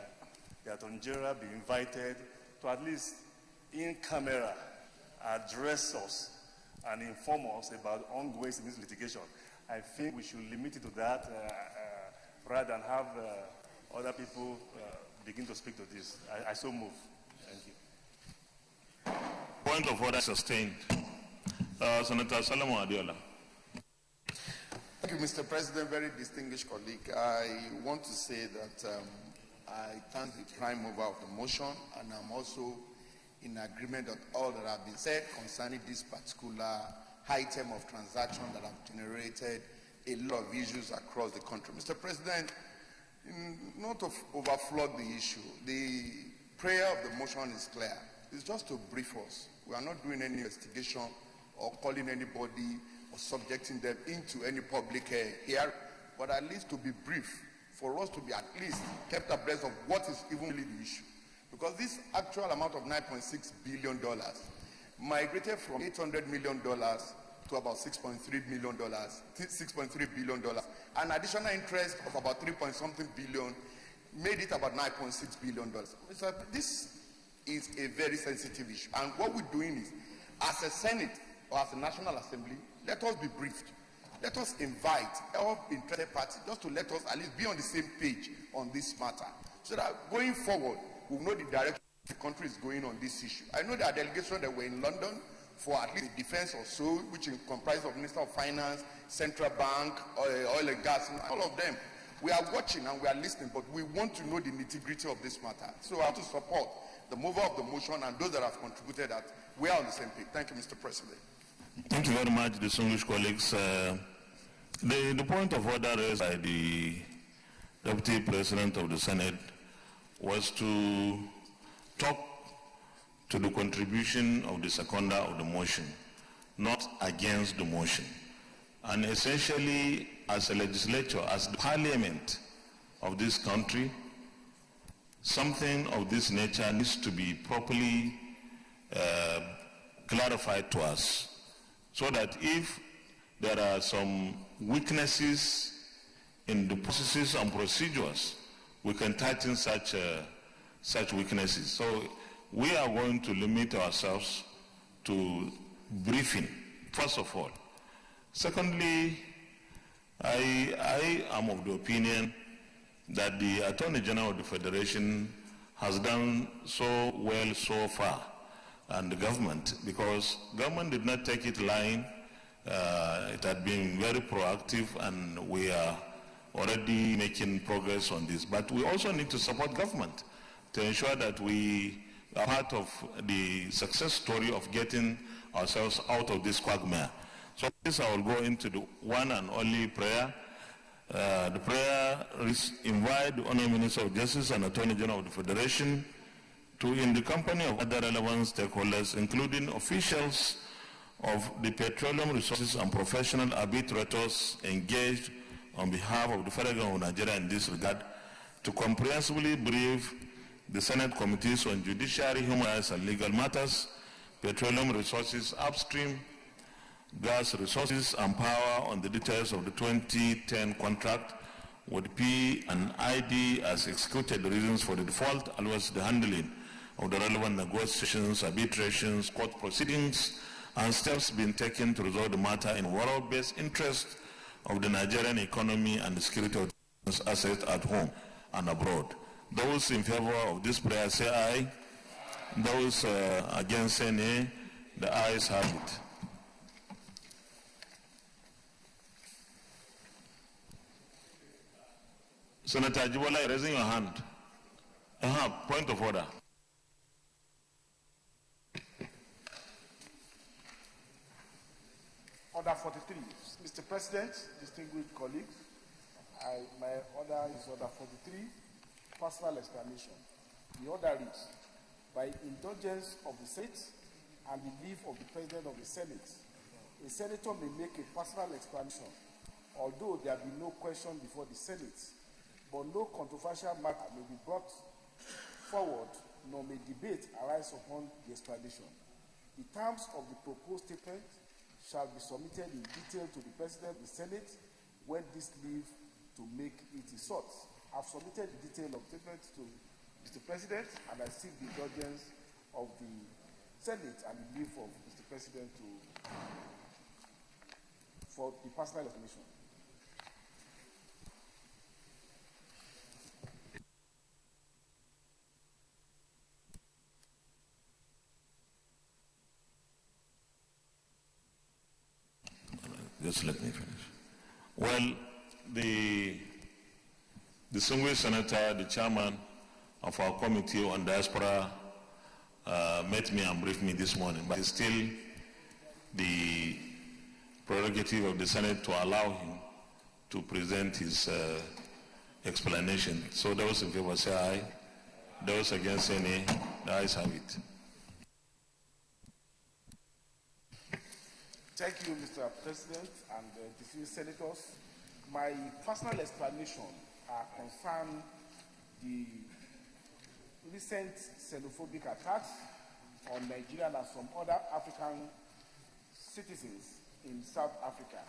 the Attorney General be invited to at least in camera address us and inform us about ongoing in this litigation. I think we should limit it to that rather than have other people begin to speak to this. I so move. Thank you. Point of order sustained. Senator Solomon Adiola. Thank you, Mr. President, very distinguished colleague. I want to say that I thank the prime mover of the motion, and I'm also in agreement on all that have been said concerning this particular item of transaction that have generated a lot of issues across the country. Mr. President, not to overflog the issue, the prayer of the motion is clear. It's just to brief us. We are not doing any investigation or calling anybody or subjecting them into any public hearing, but at least to be brief, for us to be at least kept abreast of what is even really the issue. Because this actual amount of $9.6 billion migrated from $800 million to about $6.3 billion, an additional interest of about 3-point-something billion made it about $9.6 billion. This is a very sensitive issue, and what we're doing is, as a Senate or as a National Assembly, let us be briefed. Let us invite all interested parties just to let us at least be on the same page on this matter, so that going forward, we'll know the direction the country is going on this issue. I know there are delegations that were in London for at least defense or so, which comprise of Minister of Finance, Central Bank, oil and gas, and all of them. We are watching and we are listening, but we want to know the nitty-gritty of this matter. So I have to support the mover of the motion and those that have contributed that we are on the same page. Thank you, Mr. President. Thank you very much, distinguished colleagues. The point of order raised by the Deputy President of the Senate was to talk to the contribution of the seconder of the motion, not against the motion. And essentially, as a legislature, as the parliament of this country, something of this nature needs to be properly clarified to us, so that if there are some weaknesses in the processes and procedures, we can tighten such weaknesses. So we are going to limit ourselves to briefing, first of all. Secondly, I am of the opinion that the Attorney General of the Federation has done so well so far, and the government, because government did not take it lying. It had been very proactive, and we are already making progress on this. But we also need to support government to ensure that we are part of the success story of getting ourselves out of this quagmire. So this I will go into the one and only prayer. The prayer invite the Honourable Minister of Justice and Attorney General of the Federation to, in the company of other relevant stakeholders, including officials of the Petroleum Resources and professional arbitrators engaged on behalf of the Federal Government of Nigeria in this regard, to comprehensively brief the Senate Committees on Judiciary, Human Rights and Legal Matters, Petroleum Resources Upstream, Gas Resources and Power on the details of the 2010 contract with P&ID as executed, the reasons for the default, as well as the handling of the relevant negotiations, arbitrations, court proceedings, and steps being taken to resolve the matter in world-based interest of the Nigerian economy and the security of assets at home and abroad. Those in favor of this prayer say aye. Those against say nay. The ayes have it. Senator Ajibola, raising your hand. Point of order. Order 43. Mr. President, distinguished colleagues, my order is Order 43, personal explanation. The order reads, by indulgence of the Senate and the leave of the President of the Senate, a senator may make a personal explanation, although there be no question before the Senate, but no controversial matter may be brought forward, nor may debate arise upon the explanation. The terms of the proposed statement shall be submitted in detail to the President of the Senate when this leave to make it is sought. I have submitted the detail of statement to Mr. President, and I seek the indulgence of the Senate and the leave of Mr. President for the personal explanation. Just let me finish. Well, the distinguished senator, the chairman of our committee on diaspora, met me and briefed me this morning, but it's still the prerogative of the Senate to allow him to present his explanation. So those in favor say aye. Those against say nay. The ayes have it. Thank you, Mr. President and distinguished senators. My personal explanation concern the recent xenophobic attacks on Nigerian and some other African citizens in South Africa.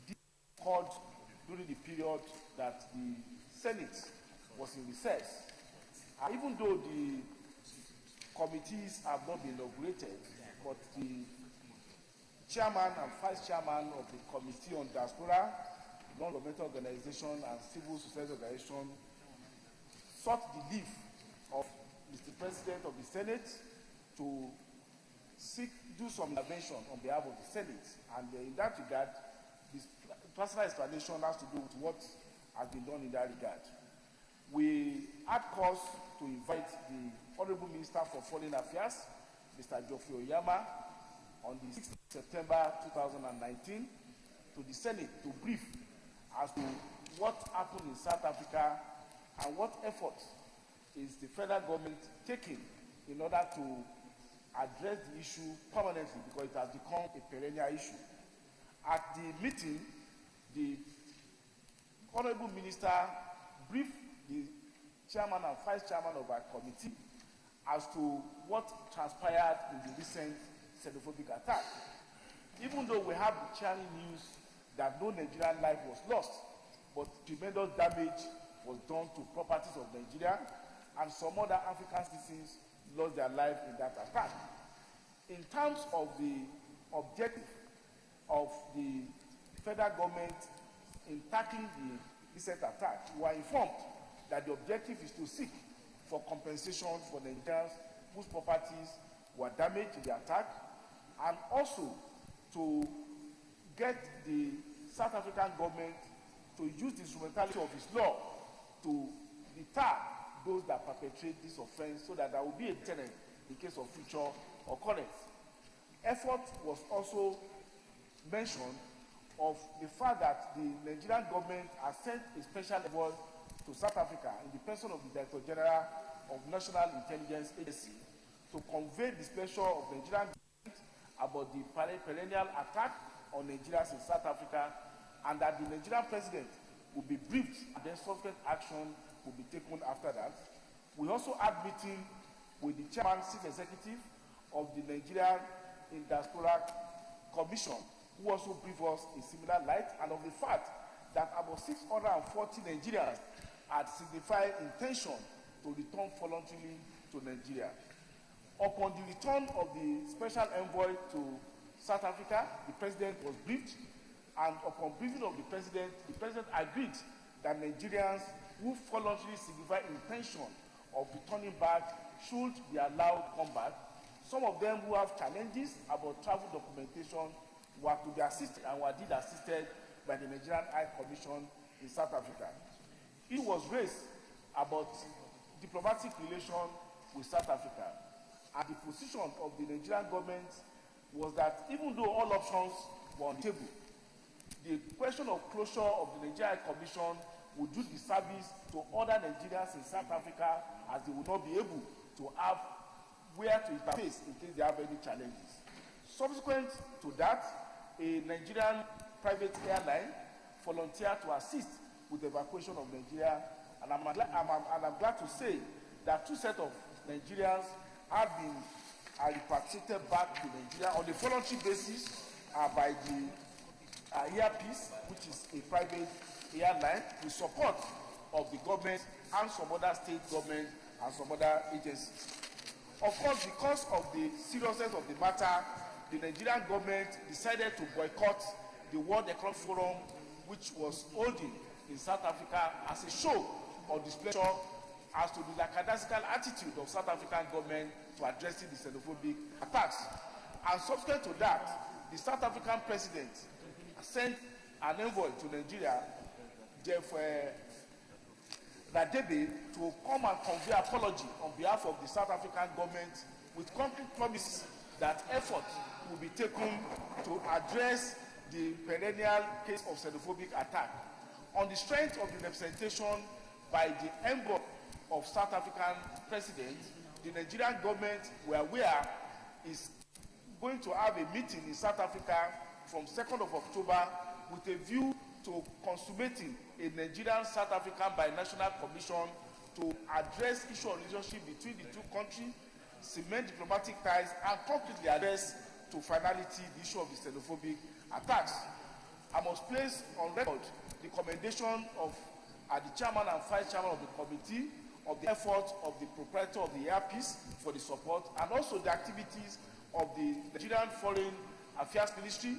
This occurred during the period that the Senate was in recess. Even though the committees have not been inaugurated, but the chairman and vice chairman of the Committee on Diaspora, non-governmental organization and civil society organization sought the leave of Mr. President of the Senate to do some intervention on behalf of the Senate. And in that regard, this personal explanation has to do with what has been done in that regard. We had cause to invite the Honorable Minister for Foreign Affairs, Mr. Geoffrey Oyama, on the 6th of September 2019 to the Senate to brief as to what happened in South Africa and what efforts is the federal government taking in order to address the issue permanently, because it has become a perennial issue. At the meeting, the Honorable Minister briefed the chairman and vice chairman of our committee as to what transpired in the recent xenophobic attack. Even though we have the cheering news that no Nigerian life was lost, but tremendous damage was done to properties of Nigeria, and some other African citizens lost their life in that attack. In terms of the objective of the federal government in tackling the recent attack, we were informed that the objective is to seek for compensation for Nigerians whose properties were damaged in the attack, and also to get the South African government to use the instrumentality of his law to deter those that perpetrate this offense so that there will be a deterrent in case of future occurrence. Effort was also mentioned of the fact that the Nigerian government has sent a special envoy to South Africa in the person of the Director General of National Intelligence Agency to convey the displeasure of the Nigerian government about the perennial attack on Nigerians in South Africa, and that the Nigerian president will be briefed and then subsequent action will be taken after that. We also had meeting with the chairman, chief executive of the Nigerian Diaspora Commission, who also briefed us in similar light, and of the fact that about 640 Nigerians had signified intention to return voluntarily to Nigeria. Upon the return of the special envoy to South Africa, the president was briefed, and upon briefing of the president agreed that Nigerians who voluntarily signify intention of returning back should be allowed to come back. Some of them who have challenges about travel documentation were to be assisted and were indeed assisted by the Nigerian High Commission in South Africa. It was raised about diplomatic relations with South Africa, and the position of the Nigerian government was that even though all options were on the table, the question of closure of the Nigerian High Commission would do the service to other Nigerians in South Africa, as they would not be able to have where to interface in case they have any challenges. Subsequent to that, a Nigerian private airline volunteered to assist with the evacuation of Nigeria, and I'm glad to say that 2 sets of Nigerians have been repatriated back to Nigeria on a voluntary basis by the Airpeace, which is a private airline, with support of the government and some other state governments and some other agencies. Of course, because of the seriousness of the matter, the Nigerian government decided to boycott the World Economic Forum, which was holding in South Africa, as a show of displeasure as to the lackadaisical attitude of South African government to addressing the xenophobic attacks. And subsequent to that, the South African president sent an envoy to Nigeria, Jeff Radebe, to come and convey apology on behalf of the South African government, with concrete promises that effort will be taken to address the perennial case of xenophobic attack. On the strength of the representation by the envoy of South African president, the Nigerian government, we are aware, is going to have a meeting in South Africa from 2nd of October with a view to consummating a Nigerian-South African binational commission to address issue of relationship between the two countries, cement diplomatic ties, and concretely address to finality the issue of the xenophobic attacks. I must place on record the commendation of the chairman and vice chairman of the committee of the effort of the proprietor of the Airpeace for the support, and also the activities of the Nigerian Foreign Affairs Ministry,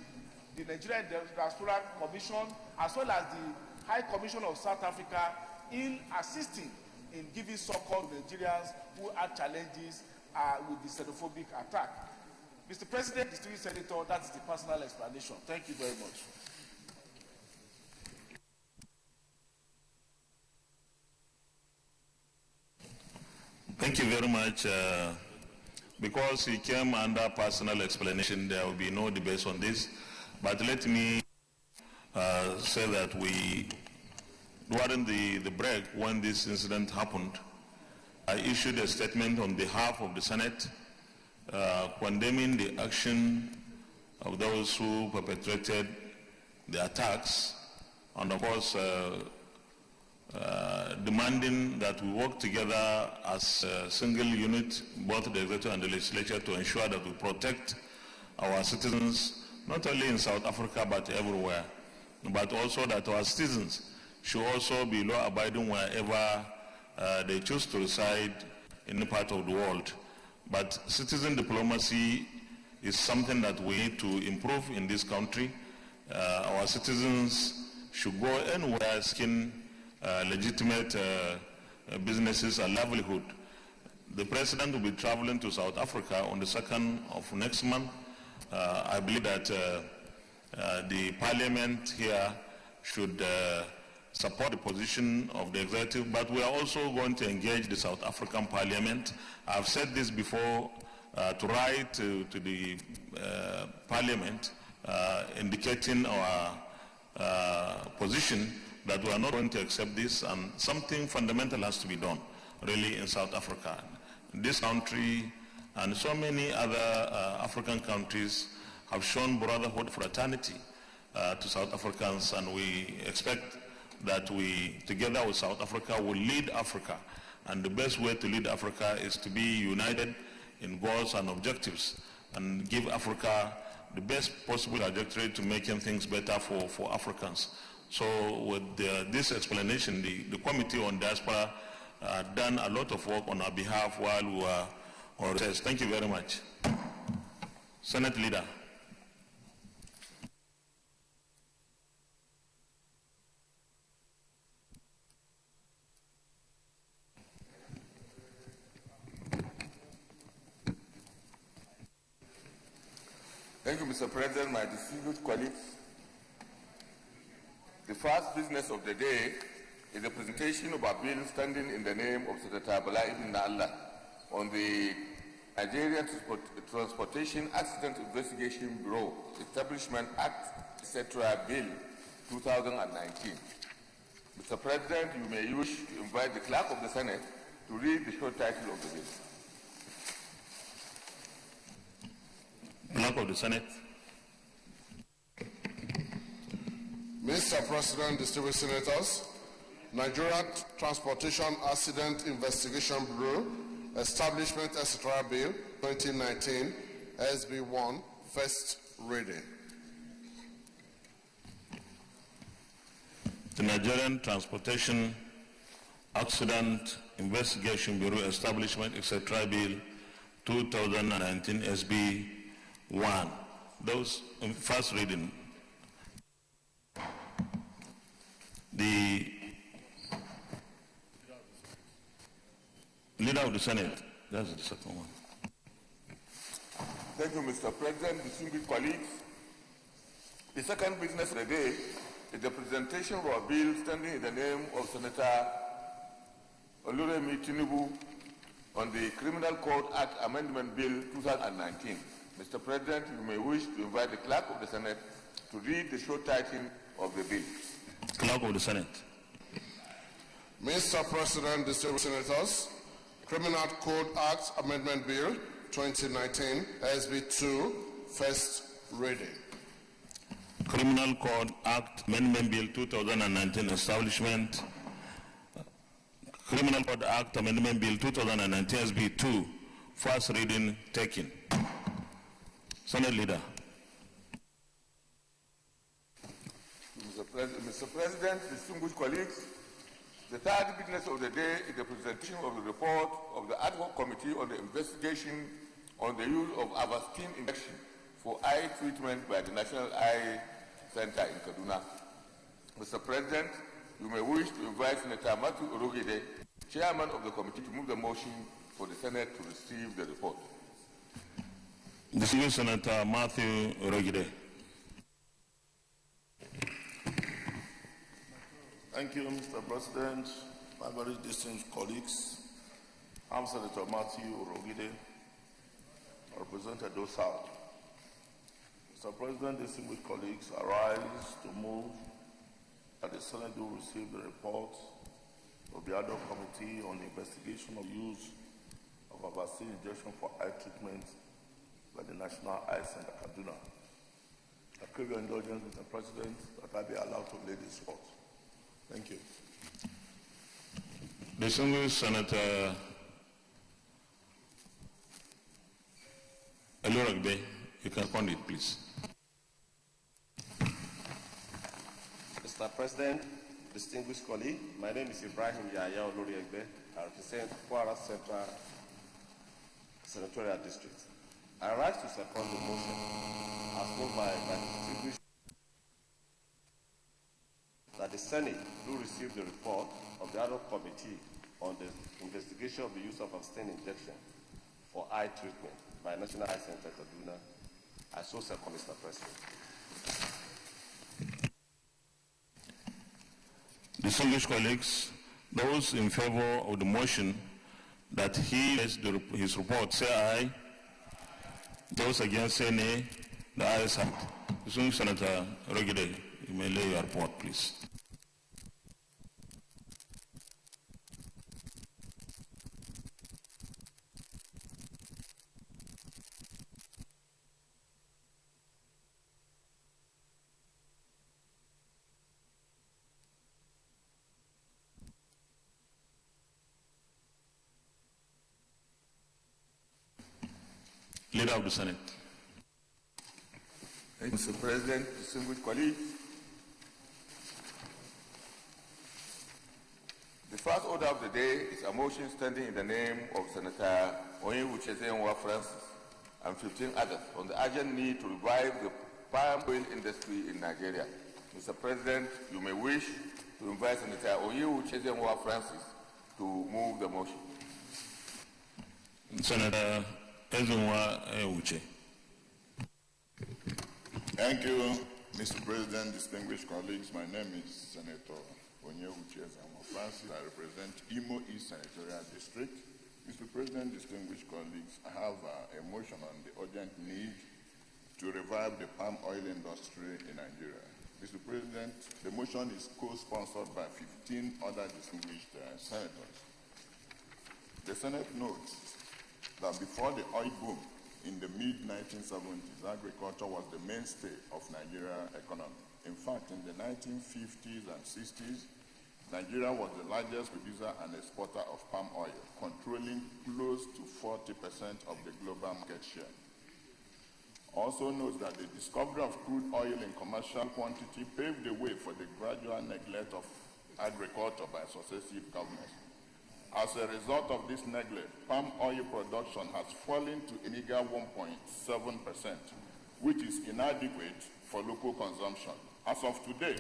the Nigerian Diaspora Commission, as well as the High Commission of South Africa in assisting in giving succor to Nigerians who had challenges with the xenophobic attack. Mr. President, Distinguished Senator, that is the personal explanation. Thank you very much. Thank you very much. Because he came under personal explanation, there will be no debate on this. But let me say that during the break, when this incident happened, I issued a statement on behalf of the Senate condemning the action of those who perpetrated the attacks, and of course demanding that we work together as a single unit, both the executive and the legislature, to ensure that we protect our citizens, not only in South Africa but everywhere, but also that our citizens should also be law-abiding wherever they choose to reside in any part of the world. But citizen diplomacy is something that we need to improve in this country. Our citizens should go anywhere seeking legitimate businesses and livelihood. The president will be traveling to South Africa on the 2nd of next month. I believe that the parliament here should support the position of the executive, but we are also going to engage the South African Parliament. I've said this before, to write to the Parliament indicating our position that we are not going to accept this, and something fundamental has to be done really in South Africa. This country and so many other African countries have shown brotherhood, fraternity to South Africans, and we expect that we, together with South Africa, will lead Africa. And the best way to lead Africa is to be united in goals and objectives and give Africa the best possible trajectory to making things better for Africans. So with this explanation, the Committee on Diaspora done a lot of work on our behalf while we were on recess. Thank you very much. Senate Leader. Thank you, Mr. President, my distinguished colleagues. The first business of the day is the presentation of a bill standing in the name of Senator Bala Ibn Allah on the Nigerian Transportation Accident Investigation Bureau Establishment Act, etc. Bill 2019. Mr. President, you may wish to invite the Clerk of the Senate to read the short title of the bill. Clerk of the Senate. Mr. President, distinguished senators, Nigeria Transportation Accident Investigation Bureau Establishment, etc. Bill 2019, SB1, first reading. The Nigerian Transportation Accident Investigation Bureau Establishment, etc. Bill 2019, SB1. Those in first reading. The Leader of the Senate, that's the second one. Thank you, Mr. President, distinguished colleagues. The second business of the day is the presentation of a bill standing in the name of Senator Oluremi Tinubu on the Criminal Code Act Amendment Bill 2019. Mr. President, you may wish to invite the Clerk of the Senate to read the short title of the bill. Clerk of the Senate. Mr. President, distinguished senators, Criminal Code Act Amendment Bill 2019, SB2, first reading. Criminal Code Act Amendment Bill 2019 Establishment. Criminal Code Act Amendment Bill 2019 SB2, first reading taken. Senate Leader. Mr. President, distinguished colleagues, the third business of the day is the presentation of the report of the Ad hoc Committee on the investigation on the use of Avastin injection for eye treatment by the National Eye Center in Kaduna. Mr. President, you may wish to invite Senator Matthew Urugide, Chairman of the committee, to move the motion for the Senate to receive the report. Distinguished Senator Matthew Urugide. Thank you, Mr. President, my very distinguished colleagues. I'm Senator Matthew Urugide, represented those South. Mr. President, distinguished colleagues, I rise to move that the Senate will receive the report of the Ad hoc Committee on the investigation of use of a vaccine injection for eye treatment by the National Eye Center, Kaduna. I crave your indulgence, Mr. President, that I be allowed to lay this report. Thank you. Distinguished Senator Eloragbe, you can respond it, please. Mr. President, distinguished colleague, my name is Ibrahim Yahya Oloriegbe. I represent Kwara Central Senatorial District. I rise to second the motion as moved by distinguished that the Senate do receive the report of the Ad hoc Committee on the investigation of the use of Avastin injection for eye treatment by National Eye Center, Kaduna. I so second, Mr. President. Distinguished colleagues, those in favor of the motion that he has his report say aye. Those against say nay. The ayes have it. Distinguished Senator Rogide, you may lay your report, please. Leader of the Senate. Thank you, Mr. President, distinguished colleagues. The first order of the day is a motion standing in the name of Senator Onyewu Francis and 15 others on the urgent need to revive the palm oil industry in Nigeria. Mr. President, you may wish to invite Senator Onyewu Francis to move the motion. Senator Ezenwa Uche. Thank you, Mr. President, distinguished colleagues. My name is Senator Onyewu Francis. I represent Imo East Senatorial District. Mr. President, distinguished colleagues, I have a motion on the urgent need to revive the palm oil industry in Nigeria. Mr. President, the motion is co-sponsored by 15 other distinguished senators. The Senate notes that before the oil boom in the mid-1970s, agriculture was the mainstay of Nigeria's economy. In fact, in the 1950s and 60s, Nigeria was the largest producer and exporter of palm oil, controlling close to 40% of the global market share. Also notes that the discovery of crude oil in commercial quantity paved the way for the gradual neglect of agriculture by successive governments. As a result of this neglect, palm oil production has fallen to a meager 1.7%, which is inadequate for local consumption. As of today,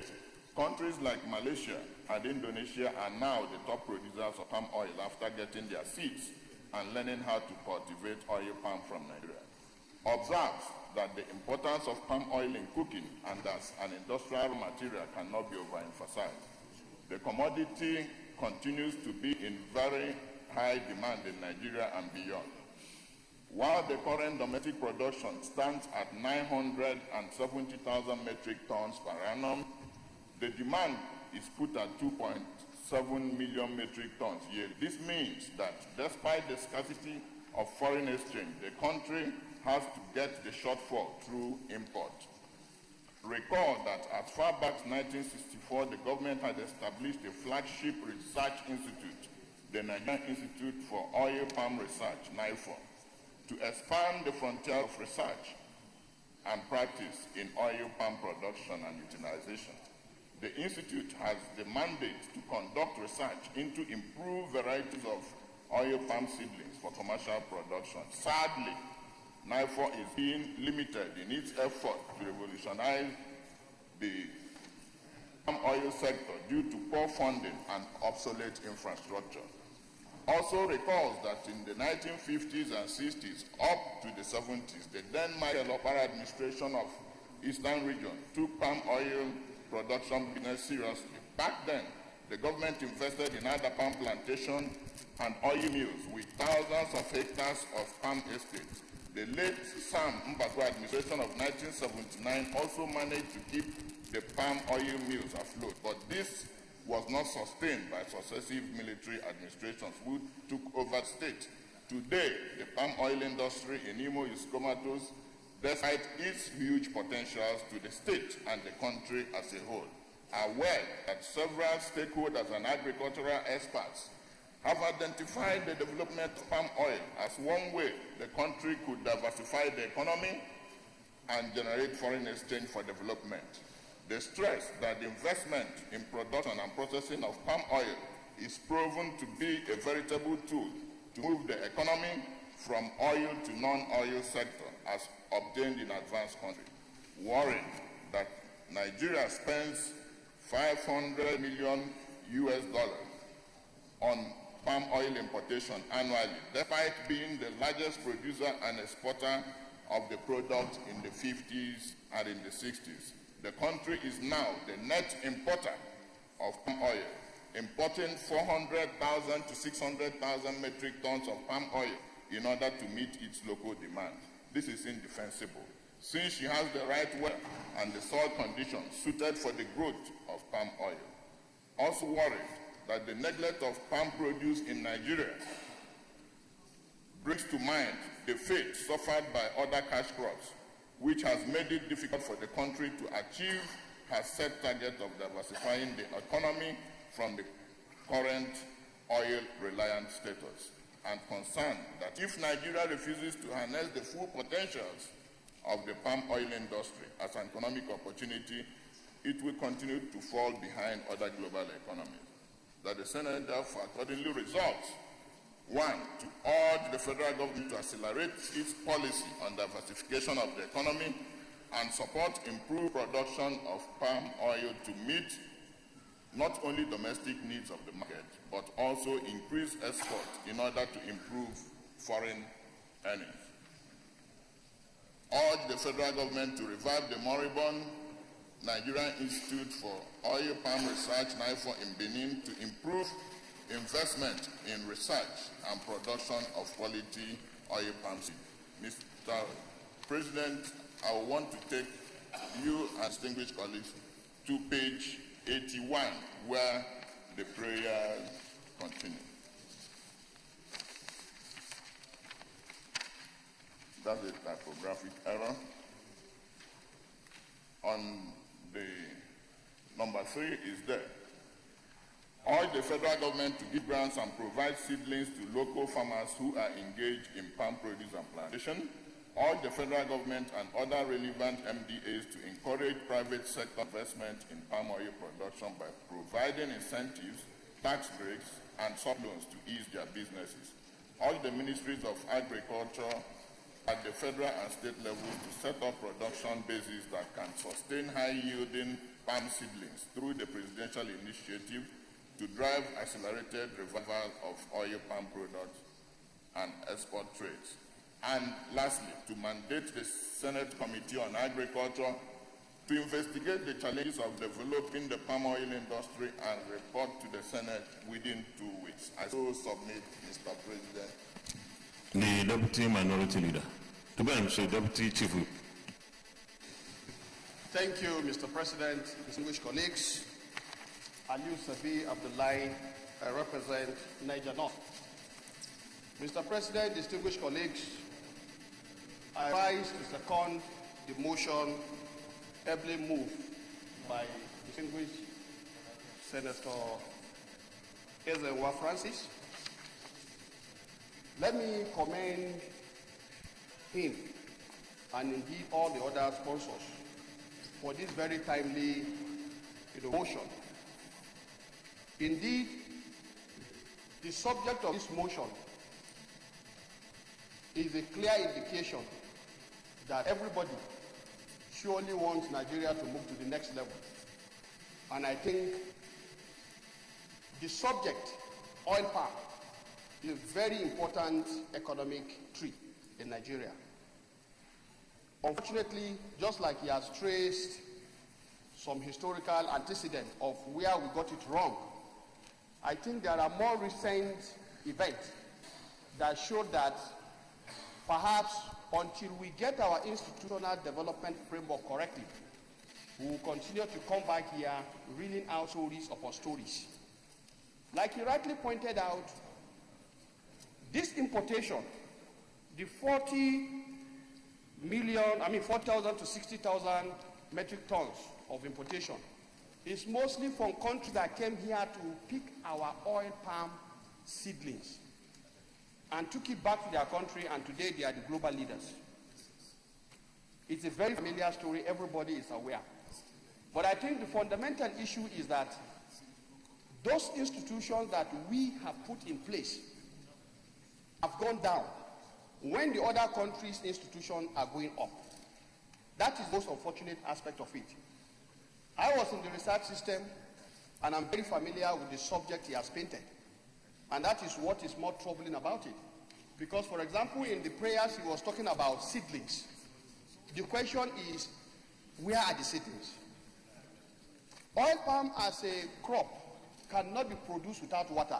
countries like Malaysia and Indonesia are now the top producers of palm oil after getting their seeds and learning how to cultivate oil palm from Nigeria. Observes that the importance of palm oil in cooking and as an industrial material cannot be overemphasized. The commodity continues to be in very high demand in Nigeria and beyond. While the current domestic production stands at 970,000 metric tons per annum, the demand is put at 2.7 million metric tons yearly. This means that despite the scarcity of foreign exchange, the country has to get the shortfall through import. Recall that as far back as 1964, the government had established a flagship research institute, the Nigerian Institute for Oil Palm Research, NIFOR, to expand the frontier of research and practice in oil palm production and utilization. The institute has the mandate to conduct research into improved varieties of oil palm seedlings for commercial production. Sadly, NIFOR is being limited in its effort to revolutionize the palm oil sector due to poor funding and obsolete infrastructure. Also recalls that in the 1950s and 60s up to the 70s, the then Michael Opara administration of Eastern region took palm oil production business seriously. Back then, the government invested in other palm plantation and oil mills with thousands of hectares of palm estates. The late Sam Mbakwe administration of 1979 also managed to keep the palm oil mills afloat, but this was not sustained by successive military administrations who took over the state. Today, the palm oil industry in Imo is comatose, despite its huge potentials to the state and the country as a whole. Aware that several stakeholders and agricultural experts have identified the development of palm oil as one way the country could diversify the economy and generate foreign exchange for development. They stress that the investment in production and processing of palm oil is proven to be a veritable tool to move the economy from oil to non-oil sector as obtained in advanced countries. Worried that Nigeria spends $500 million on palm oil importation annually, despite being the largest producer and exporter of the product in the 50s and in the 60s. The country is now the net importer of palm oil, importing 400,000 to 600,000 metric tons of palm oil in order to meet its local demand. This is indefensible, since she has the right weather and the soil conditions suited for the growth of palm oil. Also worried that the neglect of palm produce in Nigeria brings to mind the fate suffered by other cash crops, which has made it difficult for the country to achieve her set target of diversifying the economy from the current oil-reliant status, and concerned that if Nigeria refuses to harness the full potentials of the palm oil industry as an economic opportunity, it will continue to fall behind other global economies. That the Senate therefore accordingly resolves, 1, to urge the federal government to accelerate its policy on diversification of the economy and support improved production of palm oil to meet not only domestic needs of the market, but also increase export in order to improve foreign earnings. Urge the federal government to revive the moribund Nigerian Institute for Oil Palm Research, NIFO, in Benin to improve investment in research and production of quality oil palm seed. Mr. President, I want to take you and distinguished colleagues to page 81, where the prayers continue. That's a typographic error. On the number 3 is there. Urge the federal government to give grants and provide seedlings to local farmers who are engaged in palm produce and plantation. Urge the federal government and other relevant MDAs to encourage private sector investment in palm oil production by providing incentives, tax breaks, and sub-loans to ease their businesses. Urge the ministries of agriculture at the federal and state levels to set up production bases that can sustain high-yielding palm seedlings through the presidential initiative to drive accelerated revival of oil palm products and export trades. And lastly, to mandate the Senate Committee on Agriculture to investigate the challenges of developing the palm oil industry and report to the Senate within 2 weeks. I so submit, Mr. President. The Deputy Minority Leader. To be answered, Deputy Chief Whip. Thank you, Mr. President, distinguished colleagues. Aliu Sabi Abdullahi, I represent Niger North. Mr. President, distinguished colleagues, I rise to second the motion ably moved by distinguished Senator Ezenwa Francis. Let me commend him and indeed all the other sponsors for this very timely motion. Indeed, the subject of this motion is a clear indication that everybody surely wants Nigeria to move to the next level. And I think the subject, oil palm, is a very important economic tree in Nigeria. Unfortunately, just like he has traced some historical antecedent of where we got it wrong, I think there are more recent events that show that perhaps until we get our institutional development framework corrected, we will continue to come back here reading out stories upon stories. Like he rightly pointed out, this importation, the 40,000 to 60,000 metric tons of importation, is mostly from countries that came here to pick our oil palm seedlings and took it back to their country, and today they are the global leaders. It's a very familiar story, everybody is aware. But I think the fundamental issue is that those institutions that we have put in place have gone down when the other countries' institutions are going up. That is the most unfortunate aspect of it. I was in the research system, and I'm very familiar with the subject he has painted. And that is what is more troubling about it. Because, for example, in the prayers, he was talking about seedlings. The question is, where are the seedlings? Oil palm as a crop cannot be produced without water.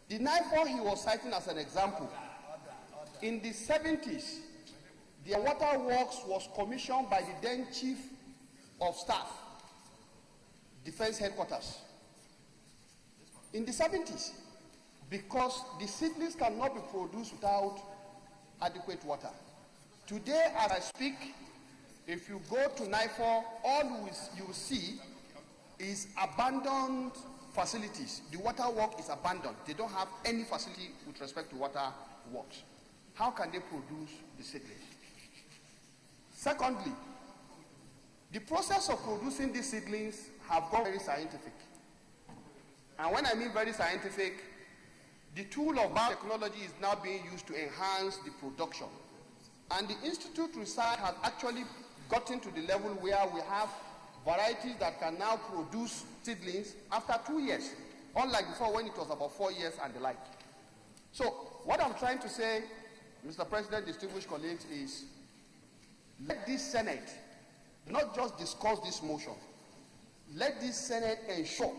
The NIFOR he was citing as an example, in the 70s, the water works was commissioned by the then Chief of Staff, Defense Headquarters. In the 70s, because the seedlings cannot be produced without adequate water. Today, as I speak, if you go to NIFOR, all you will see is abandoned facilities. The water work is abandoned. They don't have any facility with respect to water works. How can they produce the seedlings? Secondly, the process of producing these seedlings have gone very scientific. And when I mean very scientific, the tool of biotechnology is now being used to enhance the production. And the Institute research has actually gotten to the level where we have varieties that can now produce seedlings after 2 years, unlike before when it was about 4 years and the like. So what I'm trying to say, Mr. President, distinguished colleagues, is let this Senate not just discuss this motion. Let this Senate ensure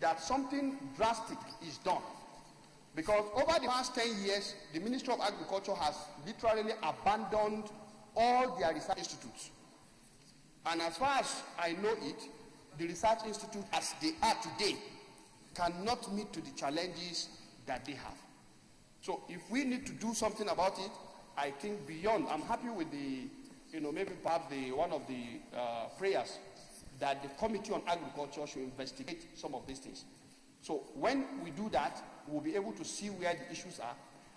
that something drastic is done. Because over the past 10 years, the Ministry of Agriculture has literally abandoned all their research institutes. And as far as I know it, the research institutes as they are today cannot meet to the challenges that they have. So if we need to do something about it, I think beyond, I'm happy with the, maybe perhaps one of the prayers that the Committee on Agriculture should investigate some of these things. So when we do that, we'll be able to see where the issues are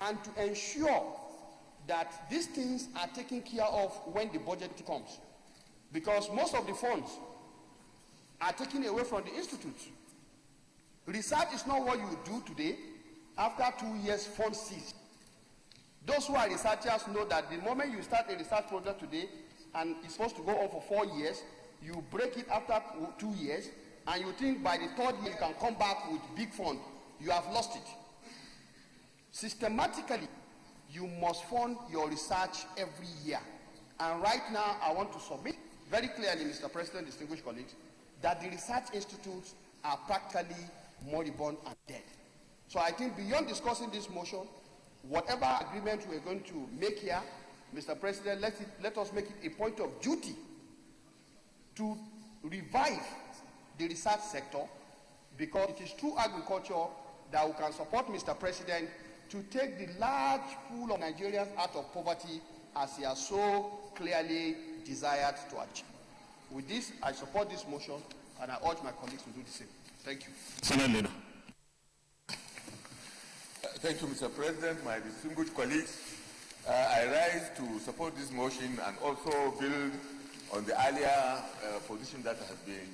and to ensure that these things are taken care of when the budget comes. Because most of the funds are taken away from the institutes. Research is not what you do today. After 2 years, funds cease. Those who are researchers know that the moment you start a research project today and it's supposed to go on for 4 years, you break it after 2 years, and you think by the 3rd year you can come back with big fund. You have lost it. Systematically, you must fund your research every year. And right now, I want to submit very clearly, Mr. President, distinguished colleagues, that the research institutes are practically moribund and dead. So I think beyond discussing this motion, whatever agreement we're going to make here, Mr. President, let us make it a point of duty to revive the research sector, because it is through agriculture that we can support Mr. President to take the large pool of Nigerians out of poverty as he has so clearly desired to achieve. With this, I support this motion and I urge my colleagues to do the same. Thank you. Senate Leader. Thank you, Mr. President, my distinguished colleagues. I rise to support this motion and also build on the earlier position that has been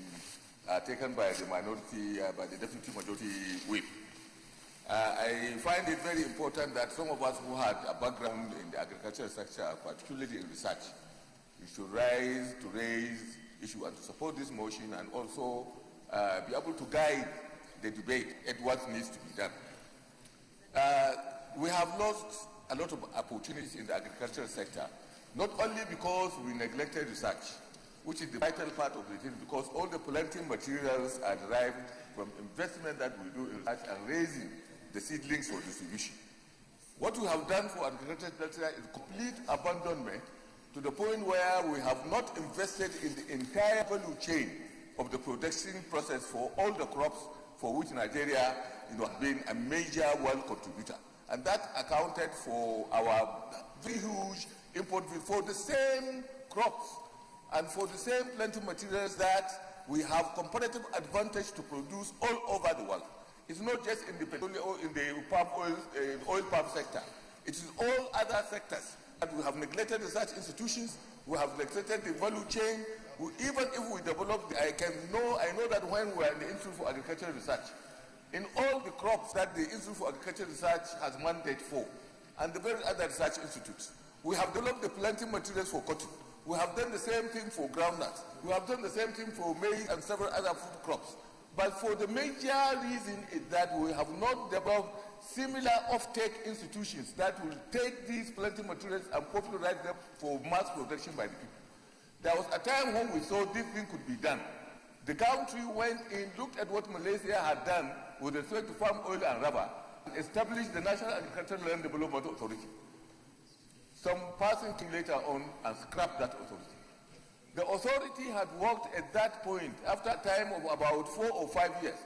taken by the minority, by the Deputy Majority Whip. I find it very important that some of us who had a background in the agricultural sector, particularly in research, we should rise to raise issue and to support this motion and also be able to guide the debate at what needs to be done. We have lost a lot of opportunities in the agricultural sector, not only because we neglected research, which is the vital part of the thing, because all the planting materials are derived from investment that we do in research and raising the seedlings for distribution. What we have done for agricultural sector is complete abandonment to the point where we have not invested in the entire value chain of the production process for all the crops for which Nigeria has been a major world contributor. And that accounted for our very huge import for the same crops and for the same planting materials that we have comparative advantage to produce all over the world. It's not just in the petroleum or in the palm oil, oil palm sector. It is all other sectors. And we have neglected research institutions. We have neglected the value chain. Even if we develop, I know that when we are in the Institute for Agricultural Research, in all the crops that the Institute for Agricultural Research has mandate for, and the very other research institutes, we have developed the planting materials for cotton. We have done the same thing for groundnuts. We have done the same thing for maize and several other food crops. But for the major reason is that we have not developed similar off-take institutions that will take these planting materials and popularize them for mass production by the people. There was a time when we thought this thing could be done. The country went in, looked at what Malaysia had done with respect to palm oil and rubber, and established the National Agricultural Land Development Authority. Some person came later on and scrapped that authority. The authority had worked at that point, after a time of about 4 or 5 years.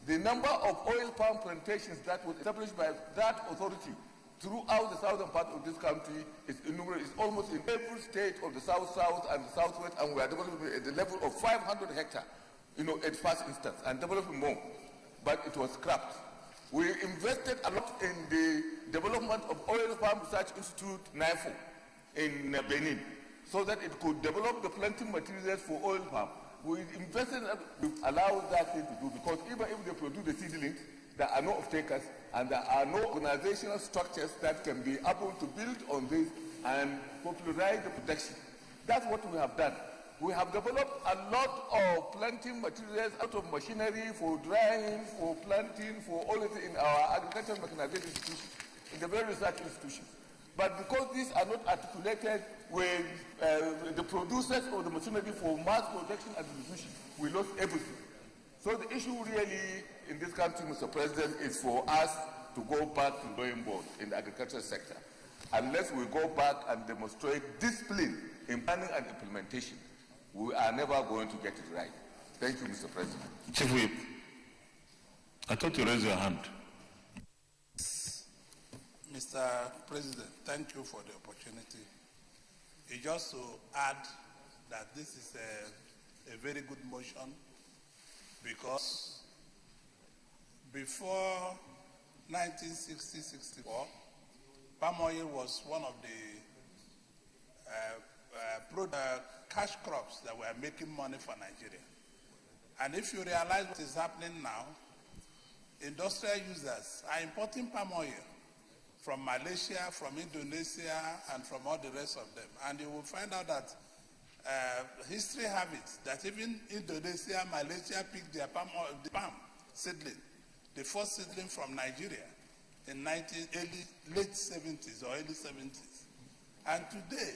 The number of oil palm plantations that was established by that authority throughout the southern part of this country is innumerable. It's almost in every state of the south and the southwest, and we are developing at the level of 500 hectares, at first instance, and developing more. But it was scrapped. We invested a lot in the development of Oil Palm Research Institute, NIFO, in Benin, so that it could develop the planting materials for oil palm. We invested, we allowed that thing to do, because even if they produce the seedlings, there are no off-takers, and there are no organizational structures that can be able to build on this and popularize the production. That's what we have done. We have developed a lot of planting materials out of machinery for drying, for planting, for all of it in our agricultural mechanization institutions, in the various research institutions. But because these are not articulated with the producers of the machinery for mass production and distribution, we lost everything. So the issue really in this country, Mr. President, is for us to go back to drawing board in the agricultural sector. Unless we go back and demonstrate discipline in planning and implementation, we are never going to get it right. Thank you, Mr. President. Chief Whip, I thought you raised your hand. Mr. President, thank you for the opportunity. Just to add that this is a very good motion, because before 1960-64, palm oil was one of the cash crops that were making money for Nigeria. And if you realize what is happening now, industrial users are importing palm oil from Malaysia, from Indonesia, and from all the rest of them. And you will find out that history have it that even Indonesia, Malaysia picked their palm seedling, the first seedling from Nigeria in late 70s or early 70s. And today,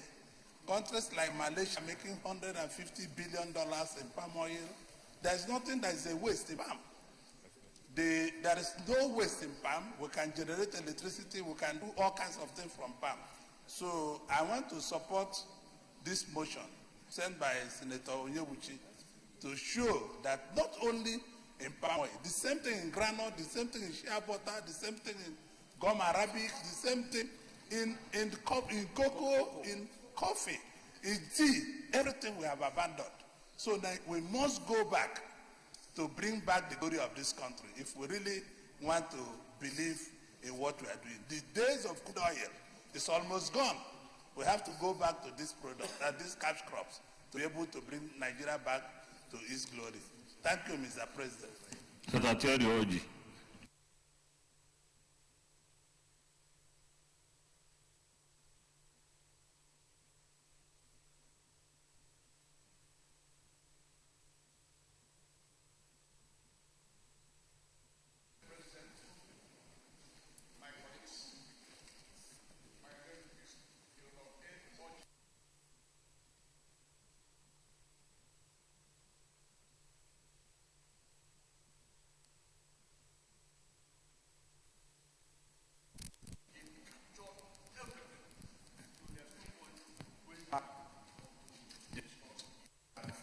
countries like Malaysia making $150 billion in palm oil. There's nothing that is a waste in palm. There is no waste in palm. We can generate electricity. We can do all kinds of things from palm. So I want to support this motion sent by Senator Onyewuchi to show that not only in palm oil, the same thing in granule, the same thing in shea butter, the same thing in gum arabic, the same thing in cocoa, in coffee, in tea, everything we have abandoned. So now we must go back to bring back the glory of this country if we really want to believe in what we are doing. The days of crude oil is almost gone. We have to go back to this product, these cash crops, to be able to bring Nigeria back to its glory. Thank you, Mr. President. Secretary Oji.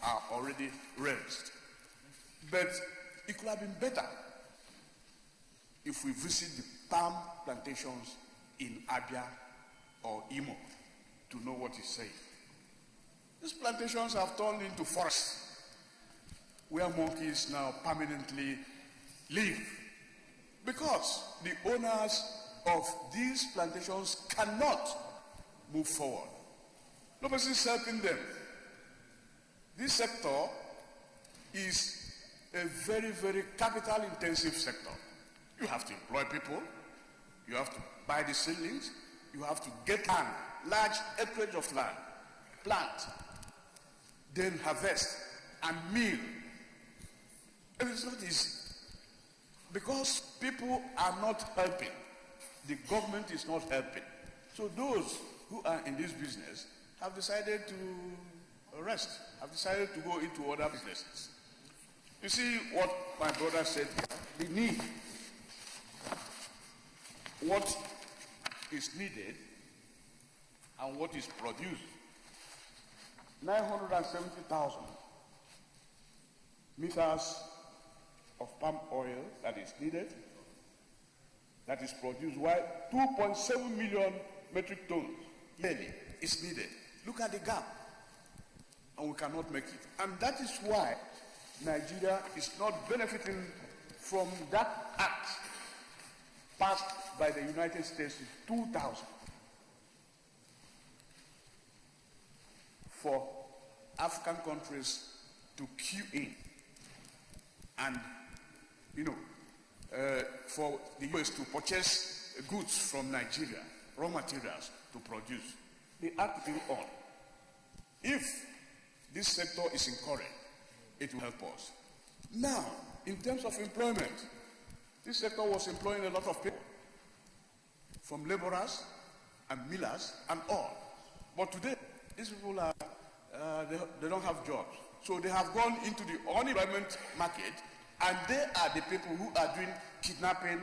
Are already raised. But it could have been better if we visit the palm plantations in Abia or Imo to know what is safe. These plantations have turned into forests where monkeys now permanently live because the owners of these plantations cannot move forward. Nobody is helping them. This sector is a very, very capital-intensive sector. You have to employ people, you have to buy the seedlings, you have to get land, large acreage of land, plant, then harvest and mill. And it's not easy because people are not helping. The government is not helping. So those who are in this business have decided to rest. I've decided to go into other businesses. You see what my brother said, the need. What is needed and what is produced. 970,000 meters of palm oil that is needed, that is produced, while 2.7 million metric tons yearly is needed. Look at the gap, and we cannot make it. And that is why Nigeria is not benefiting from that act passed by the United States in 2000 for African countries to queue in and, for the US to purchase goods from Nigeria, raw materials to produce. The act will on. If this sector is encouraged, it will help us. Now, in terms of employment, this sector was employing a lot of people, from laborers and millers and all. But today, these people are, they don't have jobs. So they have gone into the unemployment market, and they are the people who are doing kidnapping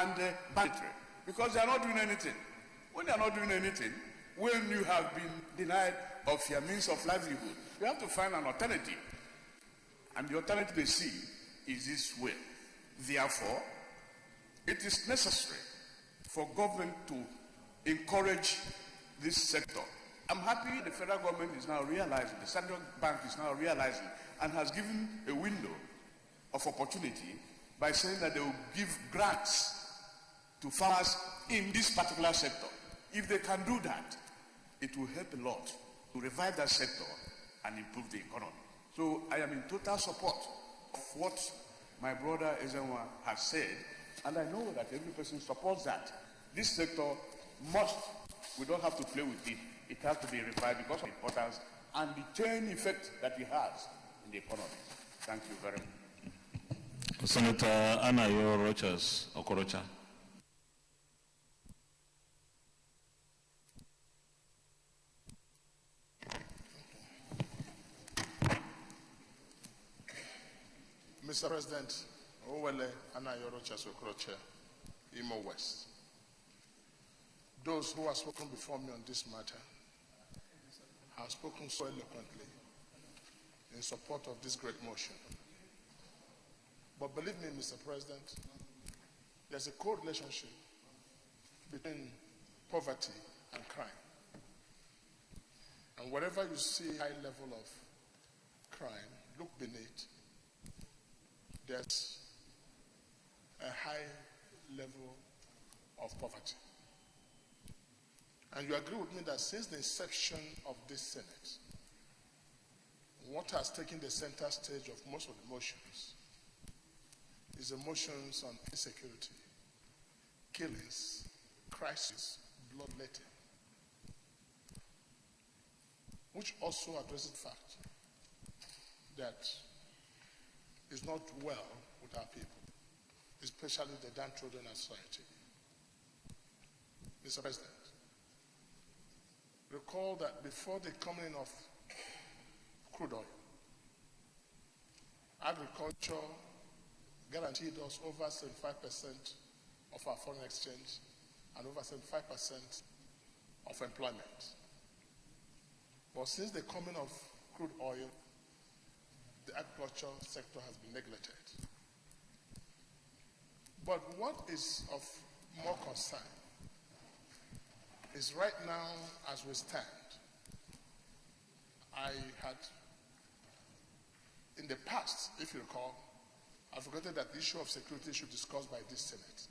and banditry, because they are not doing anything. When they are not doing anything, when you have been denied of your means of livelihood, you have to find an alternative. And the alternative they see is this way. Therefore, it is necessary for government to encourage this sector. I'm happy the federal government is now realizing, the central bank is now realizing, and has given a window of opportunity by saying that they will give grants to farmers in this particular sector. If they can do that, it will help a lot to revive that sector and improve the economy. So I am in total support of what my brother Ezenwa has said, and I know that every person supports that. This sector we don't have to play with it. It has to be revived because of the importance and the chain effect that it has in the economy. Thank you very much. Senator Anayo Rochas Okorocha. Mr. President, Owele Anayo Rochas Okorocha, Imo West. Those who have spoken before me on this matter have spoken so eloquently in support of this great motion. But believe me, Mr. President, there's a correlationship between poverty and crime. And wherever you see a high level of crime, look beneath. There's a high level of poverty. And you agree with me that since the inception of this Senate, what has taken the center stage of most of the motions is the motions on insecurity, killings, crisis, bloodletting, which also addresses the fact that it's not well with our people, especially the downtrodden in society. Mr. President, recall that before the coming of crude oil, agriculture guaranteed us over 75% of our foreign exchange and over 75% of employment. But since the coming of crude oil, the agriculture sector has been neglected. But what is of more concern is right now, as we stand, I had, in the past, if you recall, advocated that the issue of security should be discussed by this Senate.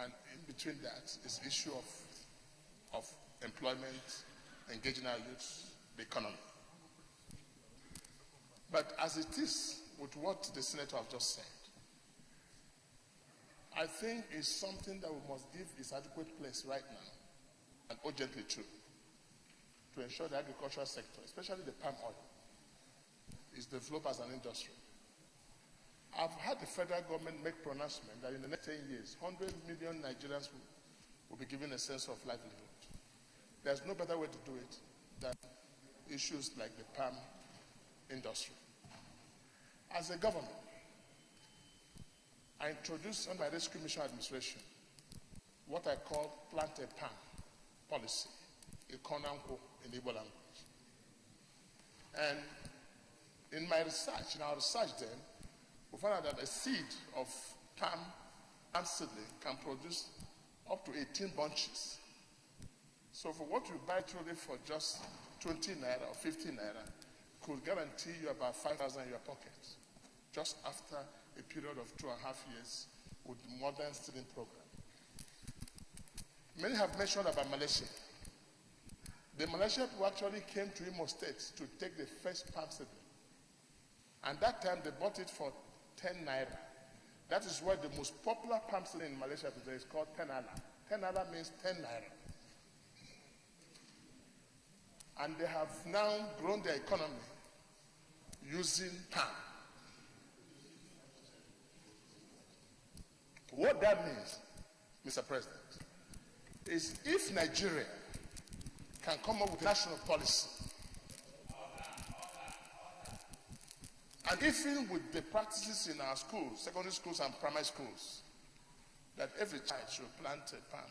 And in between that is the issue of employment, engaging our youth, the economy. But as it is with what the Senator has just said, I think it's something that we must give its adequate place right now, and urgently too, to ensure the agricultural sector, especially the palm oil, is developed as an industry. I've had the federal government make pronouncement that in the next 10 years, 100 million Nigerians will be given a sense of livelihood. There's no better way to do it than issues like the palm industry. As a government, I introduced under my Rescue Mission Administration what I call plant a palm policy, Ikonanko in Igbo language. And in my research, in our research then, we found out that a seed of palm seedling can produce up to 18 bunches. So for what you buy truly for just 20 naira or 50 naira could guarantee you about 5,000 in your pocket, just after a period of 2.5 years with the modern seedling program. Many have mentioned about Malaysia. The Malaysian people actually came to Imo State to take the first palm seedling. And that time they bought it for 10 naira. That is why the most popular palm seedling in Malaysia today is called 10 ala. 10 ala means 10 naira. And they have now grown their economy using palm. What that means, Mr. President, is if Nigeria can come up with a national policy, and even with the practices in our schools, secondary schools and primary schools, that every child should plant a palm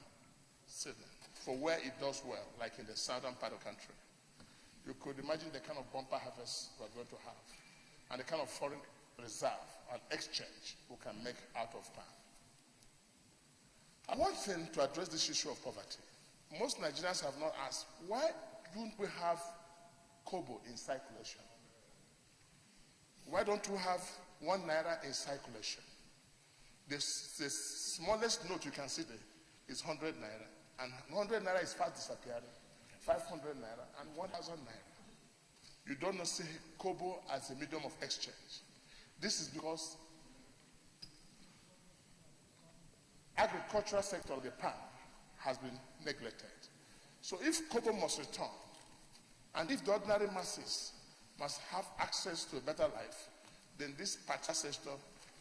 seedling for where it does well, like in the southern part of the country, you could imagine the kind of bumper harvest we're going to have, and the kind of foreign reserve and exchange we can make out of palm. And one thing to address this issue of poverty, most Nigerians have not asked, why don't we have kobo in circulation? Why don't we have 1 naira in circulation? The smallest note you can see there is 100 naira, and 100 naira is fast disappearing, 500 naira, and 1,000 naira. You don't see kobo as a medium of exchange. This is because agricultural sector of the palm has been neglected. So if kobo must return, and if the ordinary masses must have access to a better life, then this particular sector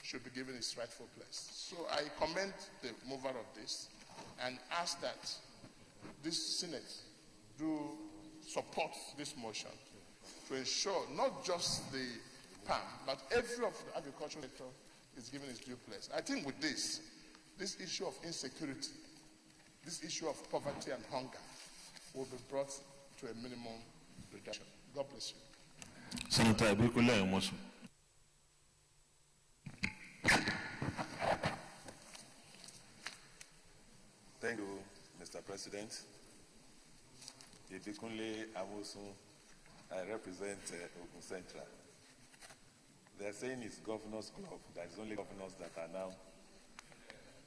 should be given its rightful place. So I commend the mover of this and ask that this Senate do support this motion to ensure not just the palm, but every of the agricultural sector is given its due place. I think with this issue of insecurity, this issue of poverty and hunger will be brought to a minimum reduction. God bless you. Senator Abikule Emosu. Thank you, Mr. President. Ibikunle Amosu, I represent Ogun Central. They are saying it's Governor's Club. There is only governors that are now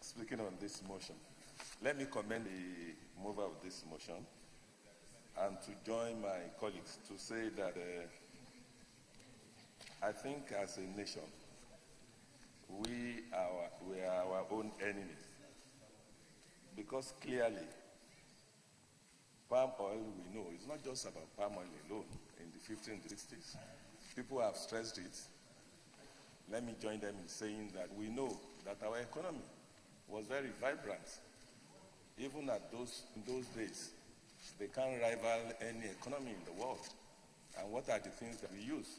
speaking on this motion. Let me commend the mover of this motion and to join my colleagues to say that I think as a nation, we are our own enemies. Because clearly, palm oil, we know, it's not just about palm oil alone in the 50s and 60s. People have stressed it. Let me join them in saying that we know that our economy was very vibrant. Even in those days, they can't rival any economy in the world. And what are the things that we use?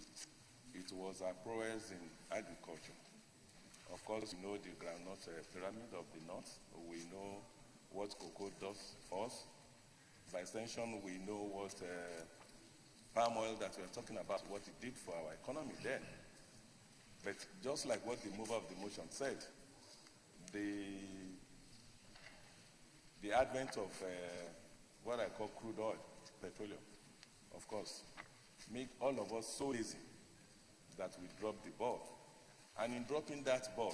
It was our prowess in agriculture. Of course, we know the groundnut pyramid of the north. We know what cocoa does for us. By extension, we know what palm oil that we're talking about, what it did for our economy then. But just like what the mover of the motion said, the advent of what I call crude oil, petroleum, of course, make all of us so lazy that we drop the ball. And in dropping that ball,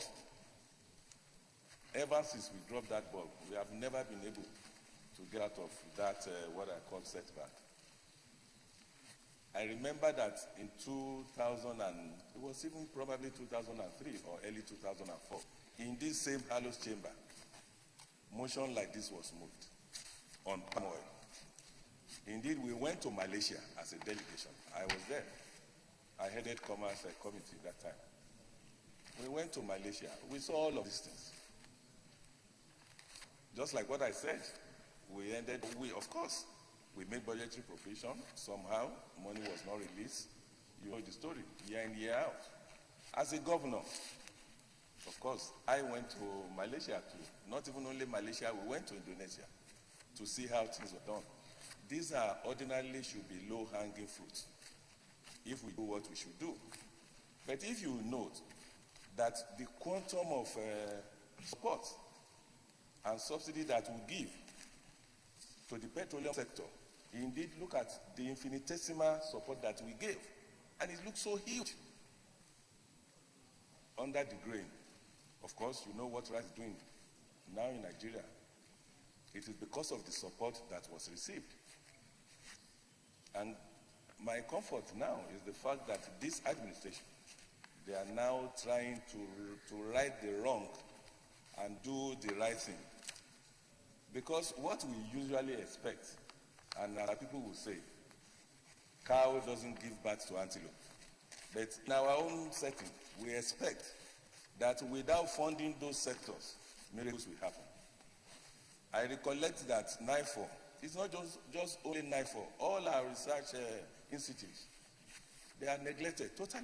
ever since we dropped that ball, we have never been able to get out of that, what I call setback. I remember that in 2000, it was even probably 2003 or early 2004, in this same Hallows chamber, motion like this was moved on palm oil. Indeed, we went to Malaysia as a delegation. I was there. I headed Commerce Committee that time. We went to Malaysia. We saw all of these things. Just like what I said, of course, We made budgetary provision. Somehow, money was not released. You know the story, year in, year out. As a governor, of course, I went to Malaysia too. Not even only Malaysia, we went to Indonesia to see how things were done. These are ordinarily should be low-hanging fruits if we do what we should do. But if you note that the quantum of support and subsidy that we give to the petroleum sector, indeed look at the infinitesimal support that we gave, and it looks so huge under the grain. Of course, you know what rice is doing now in Nigeria. It is because of the support that was received. And my comfort now is the fact that this administration, they are now trying to right the wrong and do the right thing. Because what we usually expect, and people will say, cow doesn't give birth to antelope. But in our own setting, we expect that without funding those sectors, miracles will happen. I recollect that NIFO, it's not just only NIFO, all our research institutes, they are neglected totally.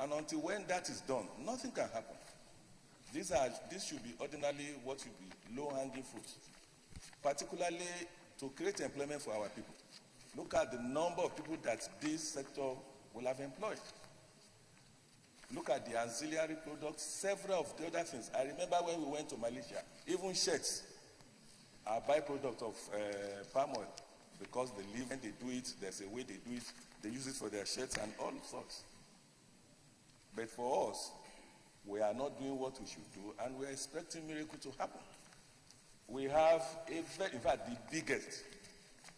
And until when that is done, nothing can happen. This should be ordinarily what should be low-hanging fruits, particularly to create employment for our people. Look at the number of people that this sector will have employed. Look at the ancillary products, several of the other things. I remember when we went to Malaysia, even shirts are byproduct of palm oil, because they live and they do it, there's a way they do it, they use it for their shirts and all sorts. But for us, we are not doing what we should do, and we're expecting miracle to happen. We have, in fact, the biggest,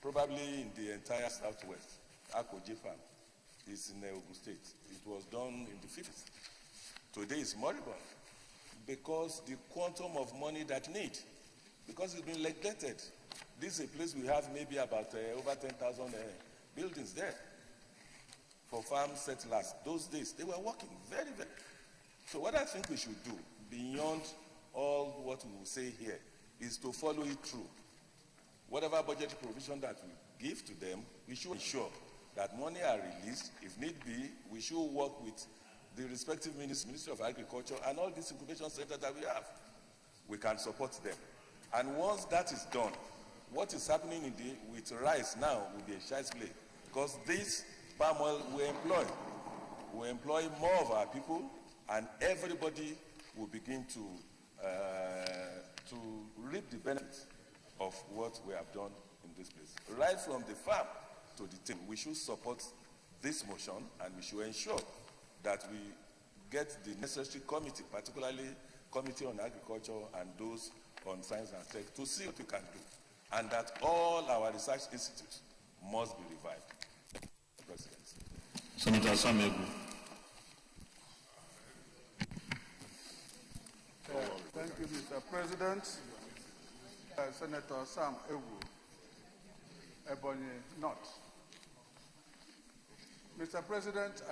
probably in the entire Southwest, Akoji Farm, is in Ogun State. It was done in the 50s. Today it's moribund because the quantum of money that need, because it's been neglected. This is a place we have maybe about over 10,000 buildings there for farm settlers. Those days, they were working very, very. So what I think we should do, beyond all what we will say here, is to follow it through. Whatever budget provision that we give to them, we should ensure that money are released. If need be, we should work with the respective Ministry of Agriculture and all these incubation centers that we have. We can support them. And once that is done, what is happening with rice now will be a child's play, because this palm oil we employ more of our people, and everybody will begin to reap the benefits of what we have done in this place. Right from the farm to the table, we should support this motion, and we should ensure that we get the necessary committee, particularly Committee on Agriculture and those on Science and Tech, to see what we can do, and that all our research institutes must be revived. President. Senator Samegu. Thank you, Mr. President. Senator Sam Ewu, Ebonyi North. Mr. President,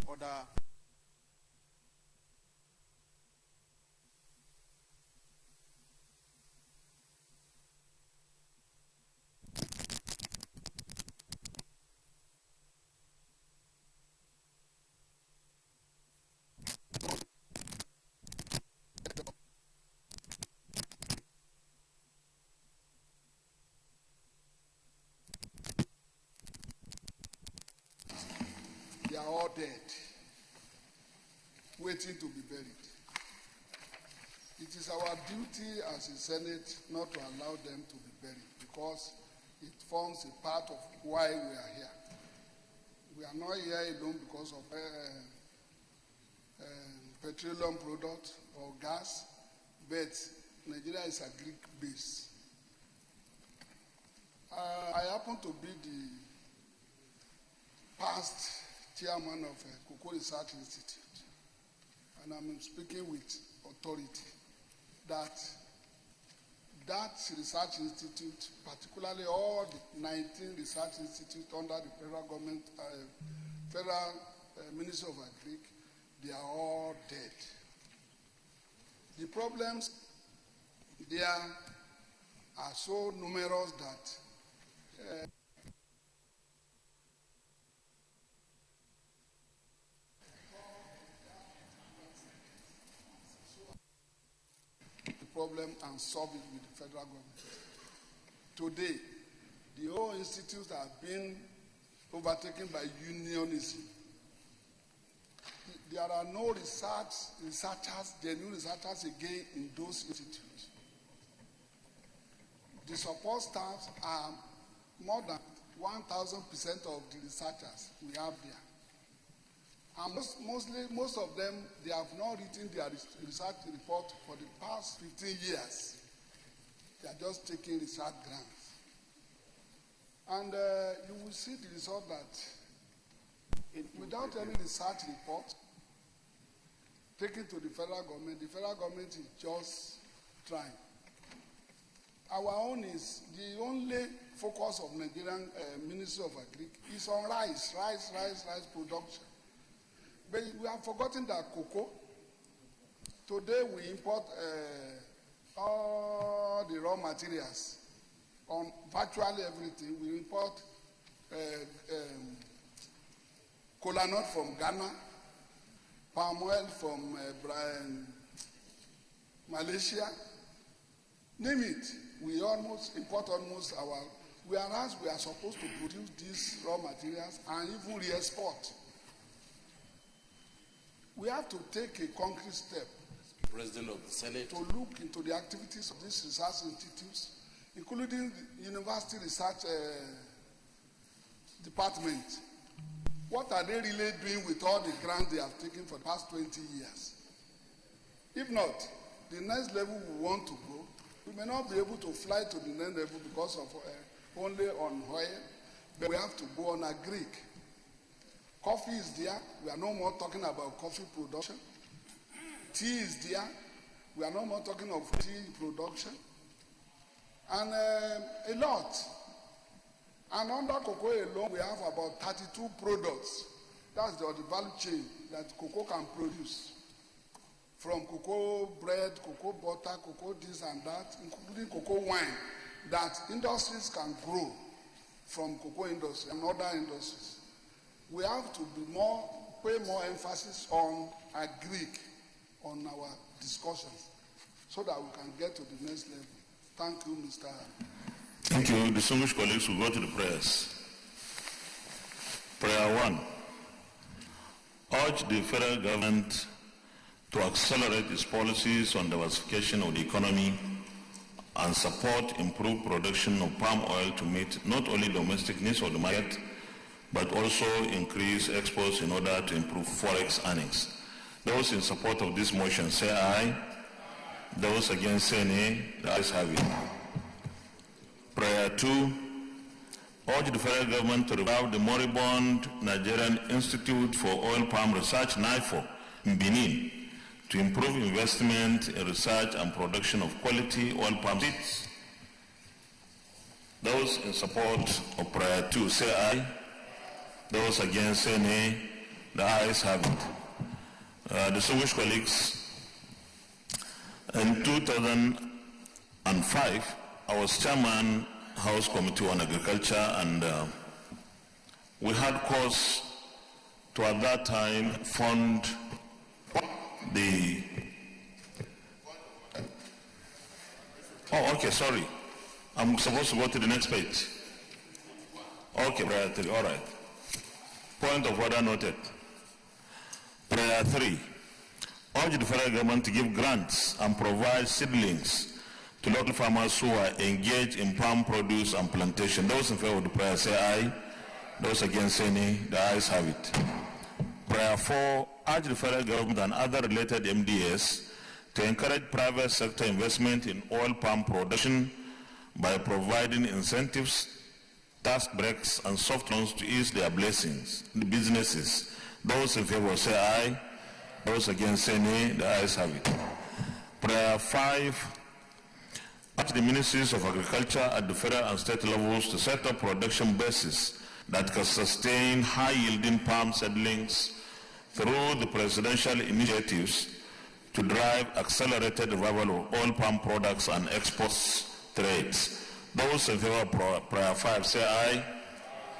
Order. They are all dead, waiting to be buried. It is our duty as a Senate not to allow them to be buried because it forms a part of why we are here. We are not here alone because of petroleum product or gas, but Nigeria is a Greek base. I happen to be the past chairman of Cocoa Research Institute, and I'm speaking with authority that research institute, particularly all the 19 research institutes under the federal government, federal Ministry of Agric, they are all dead. The problems there are so numerous that problem and solve it with the federal government. Today, the whole institutes have been overtaken by unionism. There are no genuine researchers again in those institutes. The support staff are more than 1,000% of the researchers we have there. And most of them, they have not written their research report for the past 15 years. They are just taking research grants. And you will see the result that without any research report taken to the federal government is just trying. Our own is the only focus of Nigerian Ministry of Agric is on rice production. But we have forgotten that cocoa. Today we import all the raw materials on virtually everything. We import kola nut from Ghana, palm oil from Malaysia. Name it. We import almost our, whereas we are supposed to produce these raw materials and even re-export. We have to take a concrete step. President of the Senate. To look into the activities of these research institutes, including the university research department. What are they really doing with all the grants they have taken for the past 20 years? If not, the next level we want to go, we may not be able to fly to the next level because of only on oil, but we have to go on agric. Coffee is there. We are no more talking about coffee production. Tea is there. We are no more talking of tea production. And a lot. And under cocoa alone, we have about 32 products. That's the value chain that cocoa can produce. From cocoa bread, cocoa butter, cocoa this and that, including cocoa wine, that industries can grow from cocoa industry and other industries. We have to pay more emphasis on agric, on our discussions, so that we can get to the next level. Thank you, Mr. Thank you. Distinguished colleagues, we'll go to the prayers. Prayer 1. urge the federal government to accelerate its policies on diversification of the economy and support improved production of palm oil to meet not only domestic needs of the market, but also increase exports in order to improve forex earnings. Those in support of this motion say aye. Those against say nay. The ayes have it. Prayer 2. Urge the federal government to revive the moribund Nigerian Institute for Oil Palm Research, NIFO, in Benin, to improve investment in research and production of quality oil palm seeds. Those in support of prayer 2 say aye. Those against say nay. The ayes have it. Distinguished colleagues, in 2005, I was chairman House Committee on Agriculture, and we had cause to at that time fund the... Oh, okay, sorry. I'm supposed to go to the next page. Okay, prayer 3, all right. Point of order noted. Prayer 3. Urge the federal government to give grants and provide seedlings to local farmers who are engaged in palm produce and plantation. Those in favor of the prayer say aye. Those against say nay. The ayes have it. Prayer 4. Urge the federal government and other related MDS to encourage private sector investment in oil palm production by providing incentives, tax breaks, and soft loans to ease their businesses. Those in favor say aye. Those against say nay. The ayes have it. Prayer 5. Urge the ministries of agriculture at the federal and state levels to set up production bases that can sustain high-yielding palm seedlings through the presidential initiatives to drive accelerated revival of oil palm products and exports trades. Those in favor of prayer 5 say aye.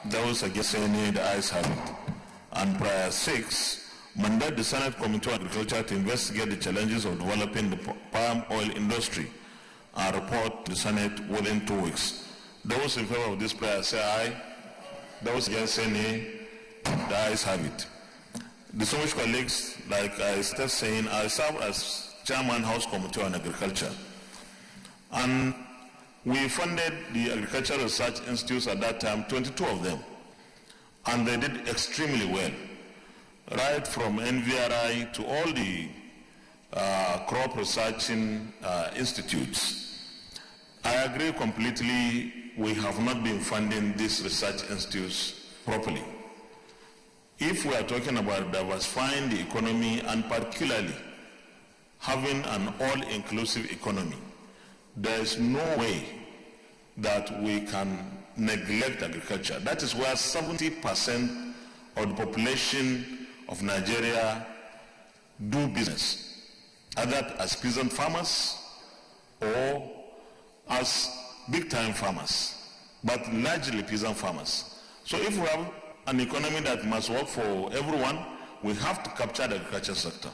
Those against say nay. The ayes have it. And prayer 6. Mandate the Senate Committee on Agriculture to investigate the challenges of developing the palm oil industry and report to the Senate within 2 weeks. Those in favor of this prayer say aye. Those against say nay. The ayes have it. Distinguished colleagues, like I started saying, I serve as Chairman House Committee on Agriculture. And we funded the Agricultural Research Institutes at that time, 22 of them. And they did extremely well. Right from NVRI to all the crop researching institutes. I agree completely, we have not been funding these research institutes properly. If we are talking about diversifying the economy and particularly having an all-inclusive economy, there is no way that we can neglect agriculture. That is where 70% of the population of Nigeria do business, either as peasant farmers or as big-time farmers, but largely peasant farmers. So if we have an economy that must work for everyone, we have to capture the agriculture sector.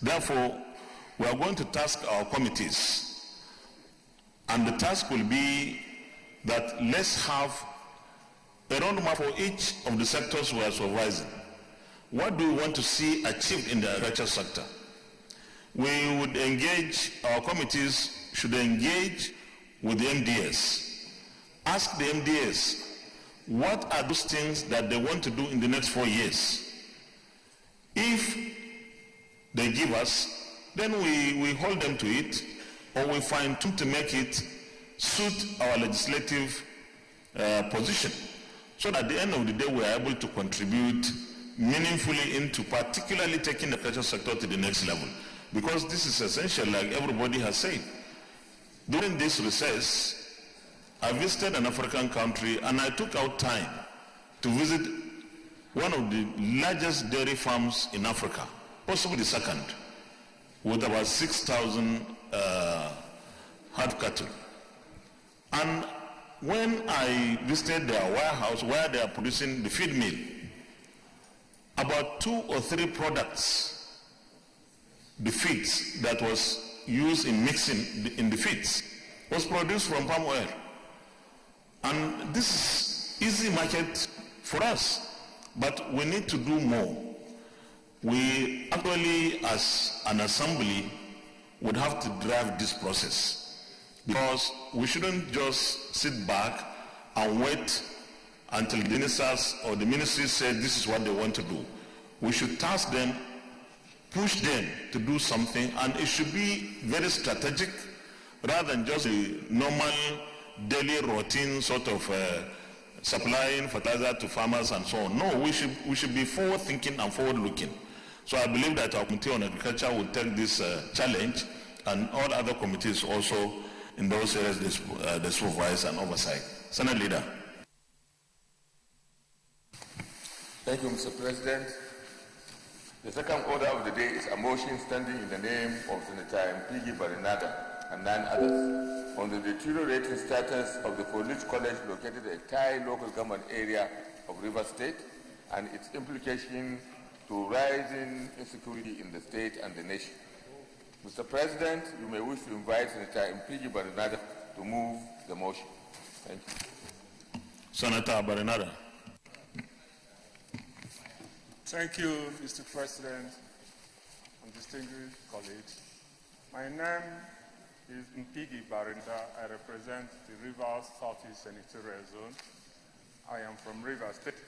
Therefore, we are going to task our committees, and the task will be that let's have a roadmap for each of the sectors we are supervising. What do we want to see achieved in the agriculture sector? We would engage, our committees should engage with the MDS. Ask the MDS, what are those things that they want to do in the next 4 years? If they give us, then we hold them to it, or we find time to make it suit our legislative position. So that at the end of the day, we are able to contribute meaningfully into particularly taking the agriculture sector to the next level. Because this is essential, like everybody has said. During this recess, I visited an African country and I took out time to visit one of the largest dairy farms in Africa, possibly the second, with about 6,000 herd cattle. And when I visited their warehouse where they are producing the feed mill, about 2 or 3 products, the feeds that was used in mixing in the feeds, was produced from palm oil. And this is easy market for us, but we need to do more. we actually, as an assembly, would have to drive this process, because we shouldn't just sit back and wait until the ministers or the ministry say this is what they want to do. We should task them, push them to do something, and it should be very strategic rather than just a normal daily routine sort of supplying fertilizer to farmers and so on. No, we should be forward thinking and forward looking. So I believe that our Committee on Agriculture will take this challenge, and all other committees also in those areas they supervise and oversight. Senate Leader. Thank you, Mr. President. The second order of the day is a motion standing in the name of Senator Mpigi Barinada and 9 others on the deteriorating status of the police college located at Thai local government area of River State and its implication to rising insecurity in the state and the nation. Mr. President, you may wish to invite Senator Mpigi Barinada to move the motion. Thank you. Senator Barinada. Thank you, Mr. President and distinguished colleagues. My name is Mpigi Barinda. I represent the Rivers Southeast Senatorial Zone. I am from River State.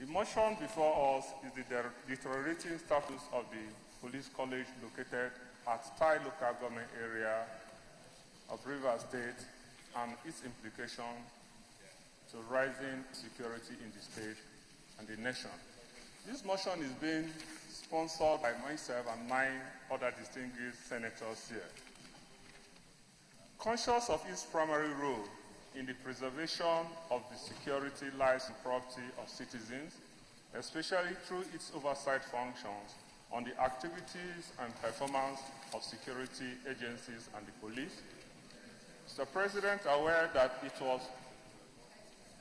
The motion before us is the deteriorating status of the police college located at Thai local government area of River State and its implication to rising security in the state and the nation. This motion is being sponsored by myself and 9 other distinguished senators here. Conscious of its primary role in the preservation of the security, lives, and property of citizens, especially through its oversight functions on the activities and performance of security agencies and the police. Mr. President, aware that it was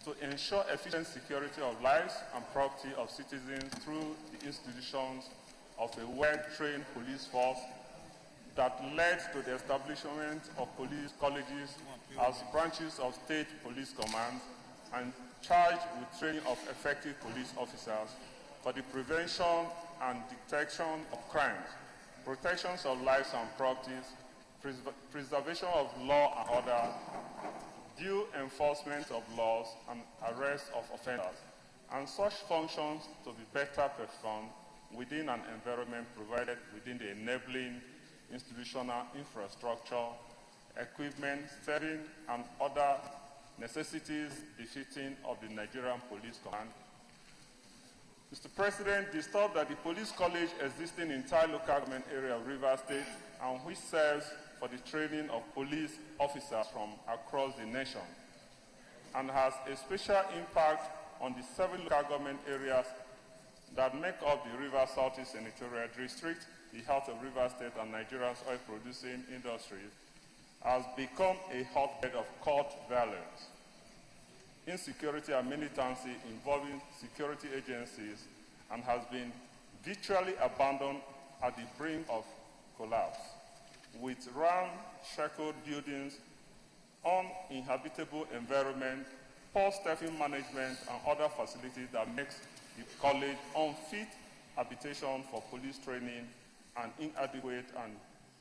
to ensure efficient security of lives and property of citizens through the institutions of a well-trained police force that led to the establishment of police colleges as branches of state police commands and charged with training of effective police officers for the prevention and detection of crimes, protections of lives and properties, preservation of law and order, due enforcement of laws and arrest of offenders, and such functions to be better performed within an environment provided within the enabling institutional infrastructure, equipment, serving, and other necessities befitting of the Nigerian Police Command. Mr. President, disturbed that the police college existing in Thai local government area of River State and which serves for the training of police officers from across the nation and has a special impact on the 7 local government areas that make up the River Southeast Senatorial District, the heart of River State and Nigeria's oil-producing industries, has become a hotbed of court violence, insecurity and militancy involving security agencies, and has been virtually abandoned at the brink of collapse, with ramshackle buildings, uninhabitable environment, poor staffing management, and other facilities that makes the college unfit habitation for police training and inadequate and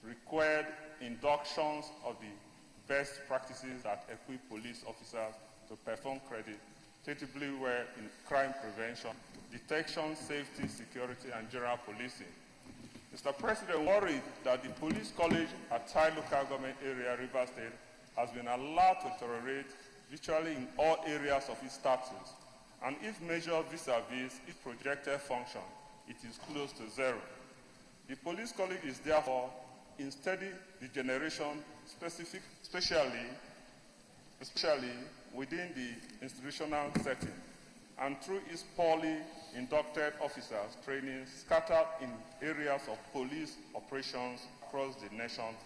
required inductions of the best practices that equip police officers to perform creditably well in crime prevention, detection, safety, security, and general policing. Mr. President, worried that the police college at Thai local government area, River State, has been allowed to deteriorate virtually in all areas of its status, and if measured vis-a-vis its projected function, it is close to zero. The police college is therefore in steady degeneration, especially within the institutional setting, and through its poorly inducted officers training scattered in areas of police operations across the nation.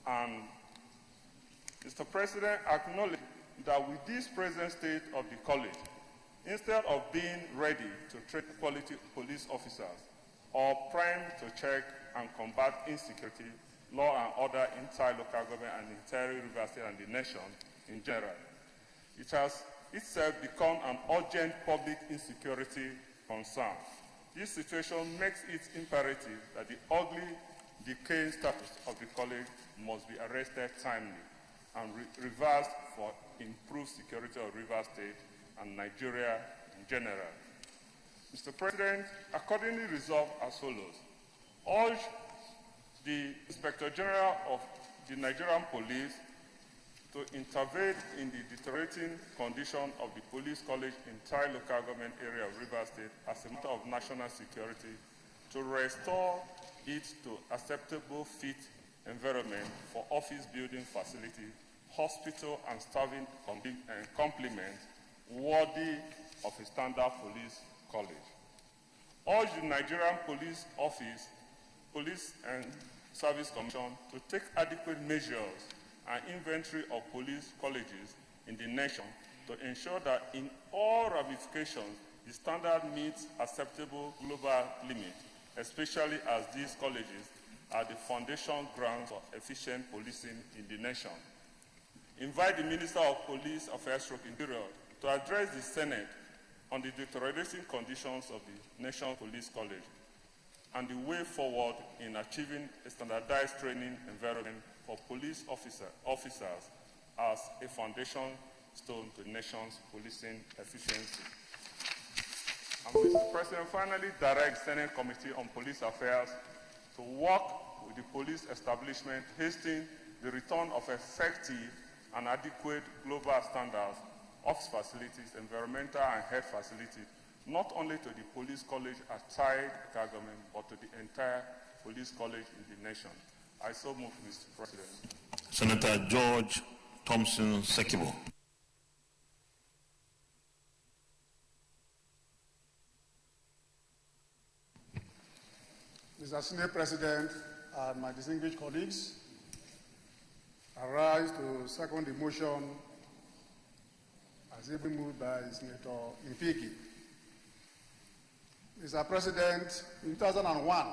And Mr. President, acknowledge that with this present state of the college, instead of being ready to train quality police officers or primed to check and combat insecurity, law and order inside local government and entire River State and the nation in general, it has itself become an urgent public insecurity concern. This situation makes it imperative that the ugly, decaying status of the college must be arrested timely and reversed for improved security of Rivers State and Nigeria in general. Mr. President, accordingly resolved as follows. Urge the Inspector General of the Nigerian Police to intervene in the deteriorating condition of the police college entire local government area of Rivers State as a matter of national security, to restore it to acceptable fit environment for office building facility, hospital and staffing complement worthy of a standard police college. Urge the Nigerian Police Office, Police and Service Commission to take adequate measures and inventory of police colleges in the nation to ensure that in all ramifications the standard meets acceptable global limits, especially as these colleges are the foundation grounds for efficient policing in the nation. Invite the Minister of Police Affairs Interior to address the Senate on the deteriorating conditions of the National Police College and the way forward in achieving a standardized training environment for police officers as a foundation stone to the nation's policing efficiency. And Mr. President, finally direct Senate Committee on Police Affairs to work with the police establishment, hastening the return of effective and adequate global standards, office facilities, environmental and health facilities, not only to the police college at Thai government, but to the entire police college in the nation. I so move, Mr. President. Senator George Thompson Sekibo. Mr. Senate President and my distinguished colleagues, I rise to second the motion as it been moved by Senator Impiki. Mr. President, in 2001,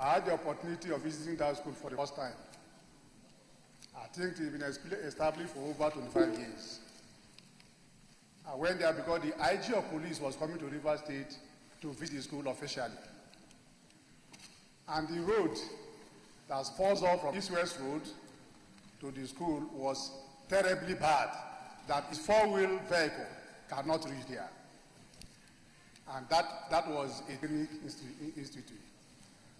I had the opportunity of visiting that school for the first time. I think it's been established for over 25 years. I went there because the IG of police was coming to River State to visit the school officially. And the road that falls off from East-West Road to the school was terribly bad, that a four-wheel vehicle cannot reach there. And that was a clinic institute.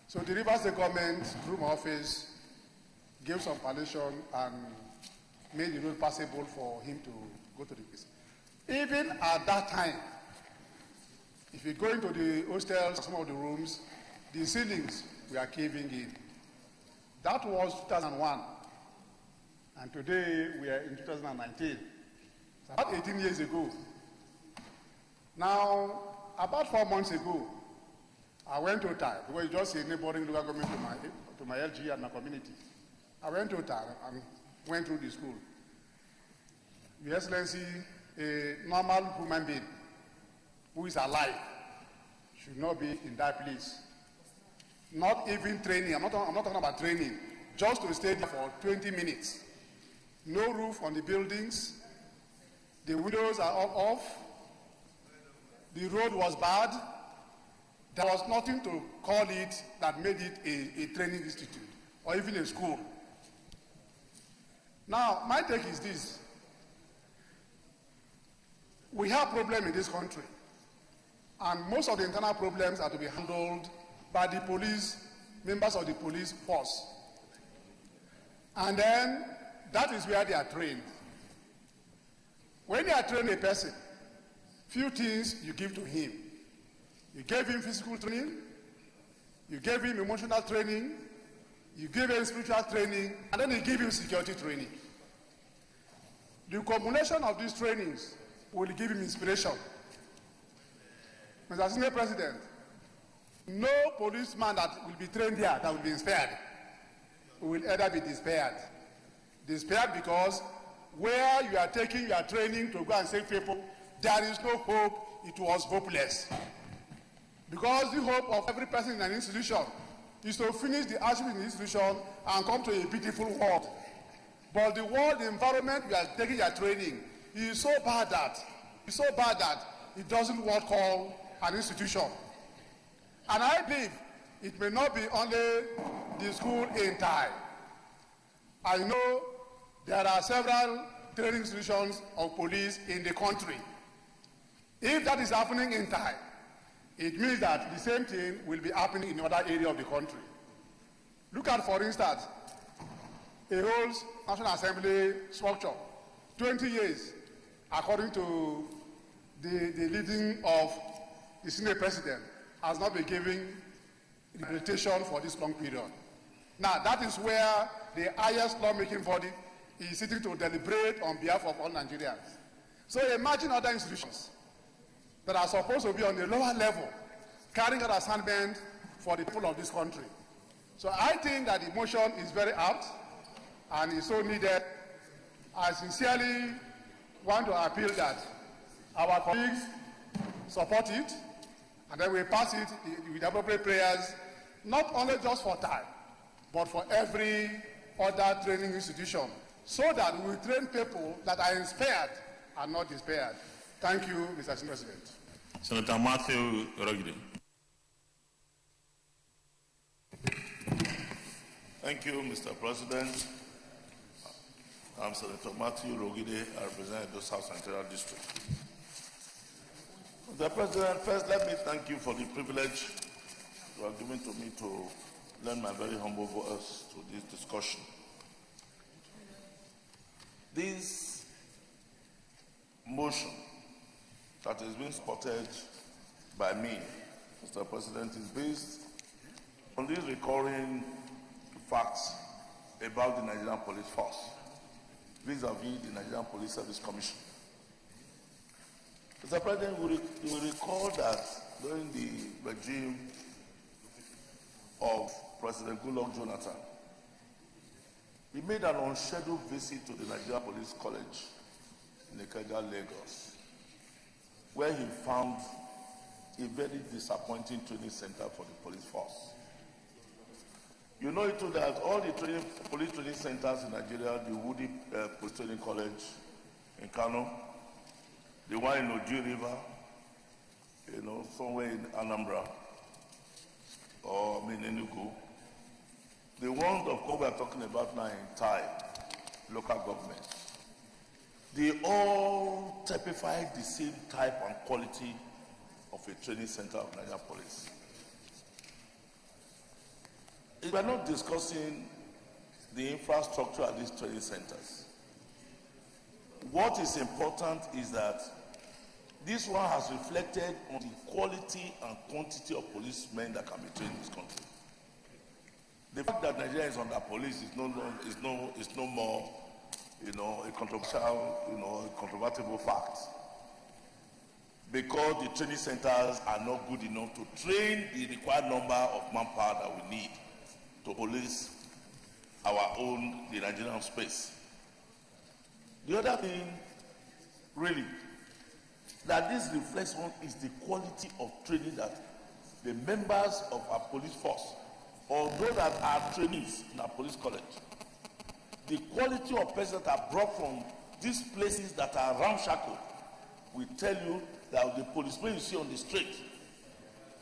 So the River State government, through my office, gave some palliation and made the road passable for him to go to the place. Even at that time, if you go into the hostels, some of the rooms, the ceilings were caving in. That was 2001. And today we are in 2019. It's about 18 years ago. Now, about 4 months ago, I went to Thai, because it's just a neighboring local government to my LG and my community. I went to Thai and went through the school. Your Excellency, a normal human being who is alive should not be in that place. Not even training. I'm not talking about training. Just to stay there for 20 minutes. No roof on the buildings. The windows are all off. The road was bad. There was nothing to call it that made it a training institute or even a school. Now, my take is this. We have problems in this country, and most of the internal problems are to be handled by the police, members of the police force. And then, that is where they are trained. When they are training a person, few things you give to him. You gave him physical training, you gave him emotional training, you gave him spiritual training, and then you give him security training. The combination of these trainings will give him inspiration. Mr. Senior President, no policeman that will be trained here that will be inspired will ever be despaired. Despaired because where you are taking your training to go and save people, there is no hope. It was hopeless. Because the hope of every person in an institution is to finish the achievement in the institution and come to a beautiful world. But the world, the environment we are taking your training is so bad that it doesn't work all an institution. And I believe it may not be only the school in Tai. I know there are several training institutions of police in the country. If that is happening in Tai, it means that the same thing will be happening in other areas of the country. Look at, for instance, a whole National Assembly structure, 20 years, according to the leading of the Senate President, has not been giving rehabilitation for this long period. Now, that is where the highest lawmaking body is sitting to deliberate on behalf of all Nigerians. So imagine other institutions that are supposed to be on the lower level, carrying out assignment for the people of this country. So I think that the motion is very apt and is so needed. I sincerely want to appeal that our colleagues support it, and then we pass it with appropriate prayers, not only just for time, but for every other training institution, so that we train people that are inspired and not despaired. Thank you, Mr. President. Senator Matthew Rogide. Thank you, Mr. President. I'm Senator Matthew Rogide. I represent the South Central District. Mr. President, first let me thank you for the privilege you are giving to me to lend my very humble voice to this discussion. This motion that is being supported by me, Mr. President, is based on these recurring facts about the Nigerian Police Force vis-a-vis the Nigerian Police Service Commission. Mr. President, you will recall that during the regime of President Goodluck Jonathan, he made an unscheduled visit to the Nigerian Police College in Ikeja, Lagos, where he found a very disappointing training center for the police force. You know too that all the police training centers in Nigeria, the Woody Police Training College in Kano, the one in Oji River, somewhere in Anambra, or Enugu, the ones of course we are talking about now in Tai, local government, they all typify the same type and quality of a training center of Nigerian police. We are not discussing the infrastructure at these training centers. What is important is that this one has reflected on the quality and quantity of policemen that can be trained in this country. The fact that Nigeria is under police is no more, a controversial, a controvertible fact. Because the training centers are not good enough to train the required number of manpower that we need to police our own, the Nigerian space. The other thing, really, that this reflects on is the quality of training that the members of our police force, or those that are trainees in our police college, the quality of persons that are brought from these places that are ramshackle will tell you that the policemen you see on the street,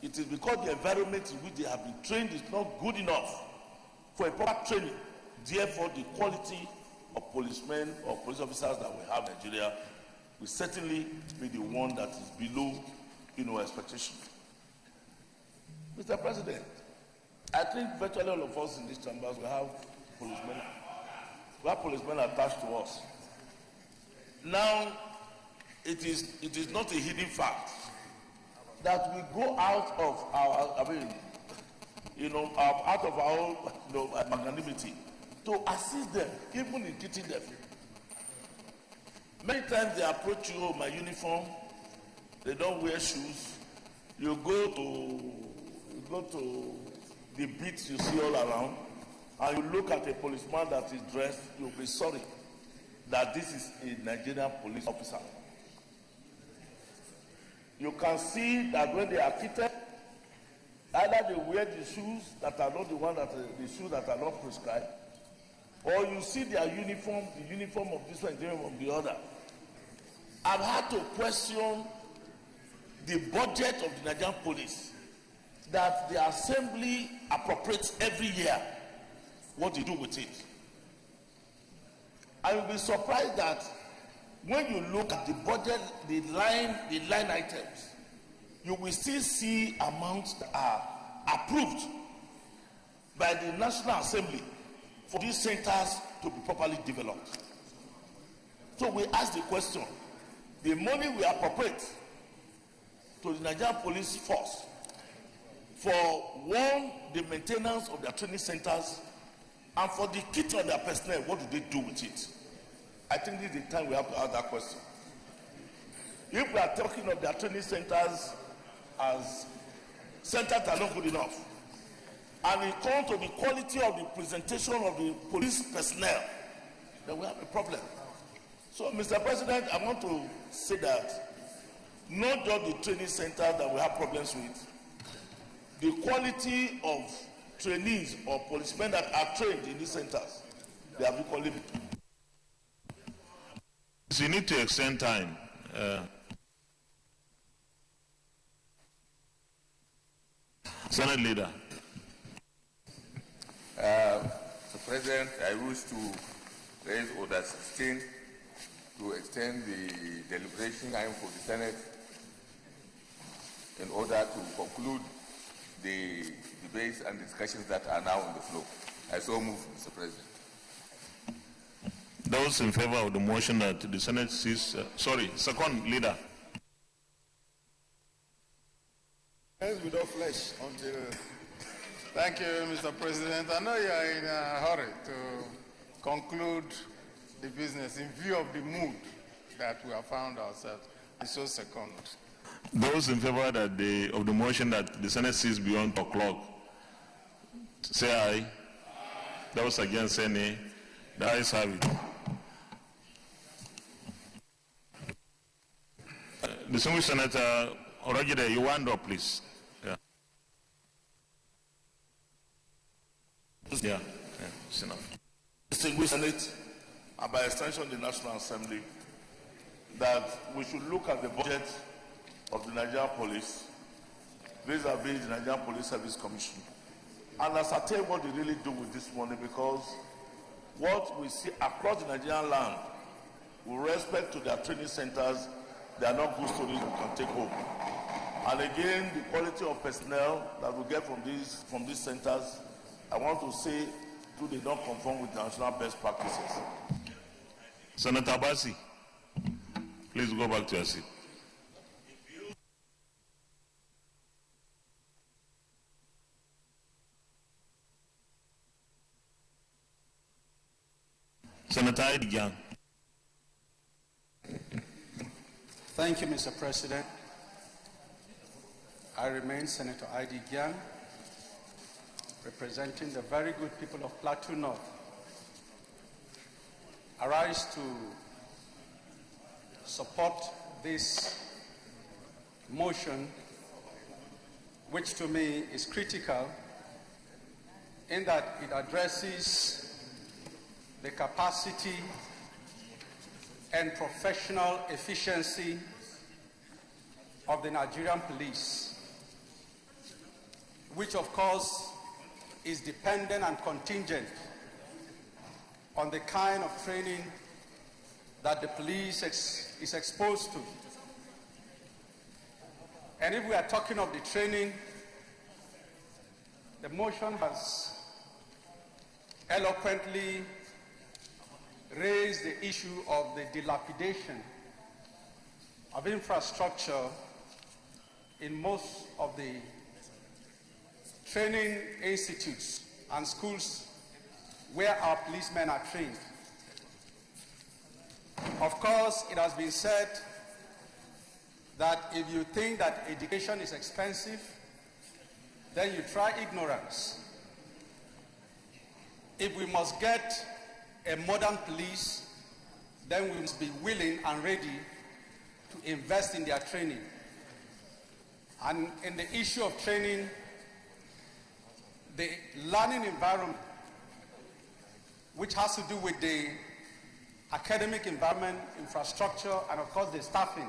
it is because the environment in which they have been trained is not good enough for a proper training. Therefore, the quality of policemen or police officers that we have in Nigeria will certainly be the one that is below, expectation. Mr. President, I think virtually all of us in these chambers will have policemen. We have policemen attached to us. Now, it is not a hidden fact that we go out of our, out of our own magnanimity to assist them, even in teaching them. Many times they approach you, my uniform, they don't wear shoes. You go to the beats you see all around, and you look at a policeman that is dressed, you'll be sorry that this is a Nigerian police officer. You can see that when they are fitted, either they wear the shoes that are not the shoes that are not prescribed, or you see their uniform, the uniform of this one, the uniform of the other. I've had to question the budget of the Nigerian police that the assembly appropriates every year, what they do with it. I will be surprised that when you look at the budget, the line items, you will still see amounts that are approved by the National Assembly for these centers to be properly developed. So we ask the question, the money we appropriate to the Nigerian police force for one, the maintenance of their training centers, and for the kit of their personnel, what do they do with it? I think this is the time we have to ask that question. If we are talking of their training centers as centers that are not good enough, and it comes to the quality of the presentation of the police personnel, then we have a problem. So, Mr. President, I want to say that not just the training centers that we have problems with, the quality of trainees or policemen that are trained in these centers, they have equally. So you need to extend time. Senate Leader. Mr. President, I wish to raise Order 16 to extend the deliberation time for the Senate in order to conclude the debates and discussions that are now on the floor. I so move, Mr. President. Those in favor of the motion that the Senate cease, second leader. Hands without flesh until. Thank you, Mr. President. I know you are in a hurry to conclude the business in view of the mood that we have found ourselves. So second. Those in favor that of the motion that the Senate cease beyond 2 o'clock, say aye. Those against, say nay. The ayes have it. Distinguished Senator Orogide, you wind up, please. Yeah, it's enough. Distinguished Senate, and by extension the National Assembly, that we should look at the budget of the Nigerian Police vis-a-vis the Nigerian Police Service Commission and ascertain what they really do with this money, because what we see across the Nigerian land, with respect to their training centers, they are not good stories we can take home. And again, the quality of personnel that we get from these centers, I want to say, do they don't conform with national best practices. Senator Abasi, please go back to your seat. Senator Idigan. Thank you, Mr. President. I remain Senator I.D. Gian, representing the very good people of Plateau North. I rise to support this motion, which to me is critical in that it addresses the capacity and professional efficiency of the Nigerian police, which of course is dependent and contingent on the kind of training that the police is exposed to. And if we are talking of the training, the motion has eloquently raised the issue of the dilapidation of infrastructure in most of the training institutes and schools where our policemen are trained. Of course, it has been said that if you think that education is expensive, then you try ignorance. If we must get a modern police, then we must be willing and ready to invest in their training. And in the issue of training, the learning environment, which has to do with the academic environment, infrastructure, and of course the staffing,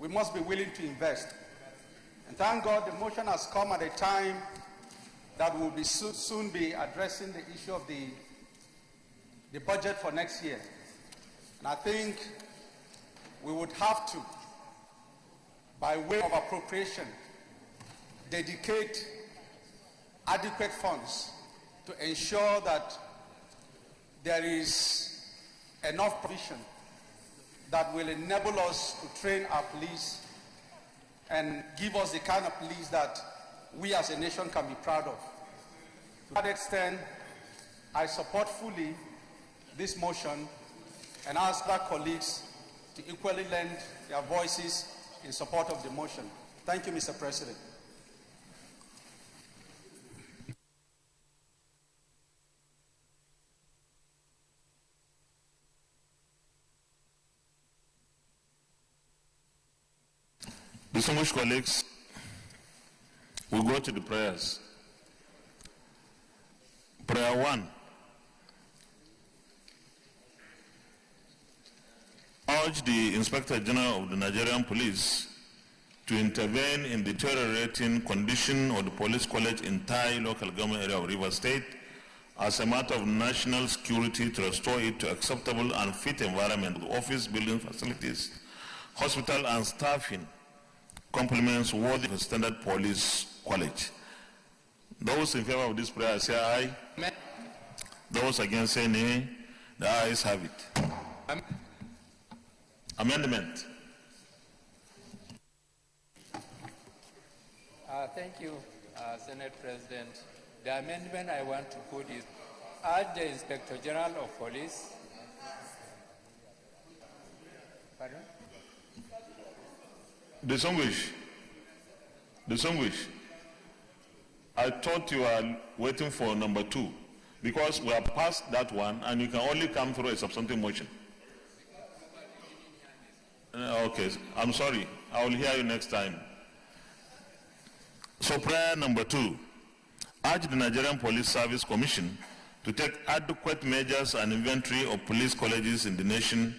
we must be willing to invest. And thank God the motion has come at a time that we'll be soon be addressing the issue of the budget for next year. And I think we would have to, by way of appropriation, dedicate adequate funds to ensure that there is enough provision that will enable us to train our police and give us the kind of police that we as a nation can be proud of. To that extent, I support fully this motion and ask our colleagues to equally lend their voices in support of the motion. Thank you, Mr. President. Distinguished colleagues, we go to the prayers. Prayer 1. Urge the Inspector General of the Nigerian Police to intervene in the deteriorating condition of the police college in Tai local government area of Rivers State as a matter of national security to restore it to acceptable and fit environment with office building facilities, hospital and staffing complements worthy of a standard police college. Those in favor of this prayer say aye. Amen. Those against say nay. The ayes have it. Amen. Amendment. Thank you, Senate President. The amendment I want to put is urge the Inspector General of Police. Pardon? Distinguished, I thought you were waiting for number 2 because we have passed that one and you can only come through a substantive motion. Okay, I'm sorry. I will hear you next time. So prayer number 2, urge the Nigerian Police Service Commission to take adequate measures and inventory of police colleges in the nation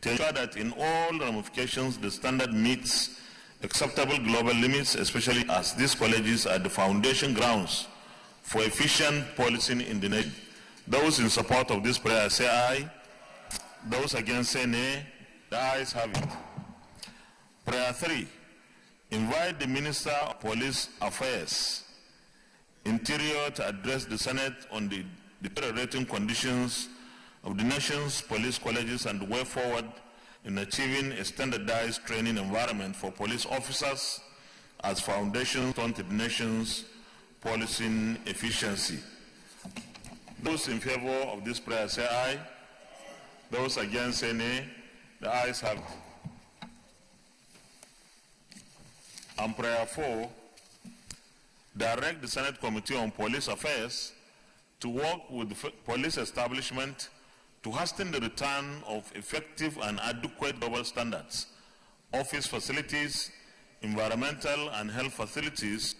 to ensure that in all ramifications the standard meets acceptable global limits, especially as these colleges are the foundation grounds for efficient policing in the nation. Those in support of this prayer say aye. Those against say nay. The ayes have it. Prayer 3, invite the Minister of Police Affairs, Interior, to address the Senate on the deteriorating conditions of the nation's police colleges and the way forward in achieving a standardized training environment for police officers as foundation to the nation's policing efficiency. Those in favor of this prayer say aye. Those against say nay. The ayes have it. And prayer 4, direct the Senate Committee on Police Affairs to work with the police establishment to hasten the return of effective and adequate global standards, office facilities, environmental and health facilities,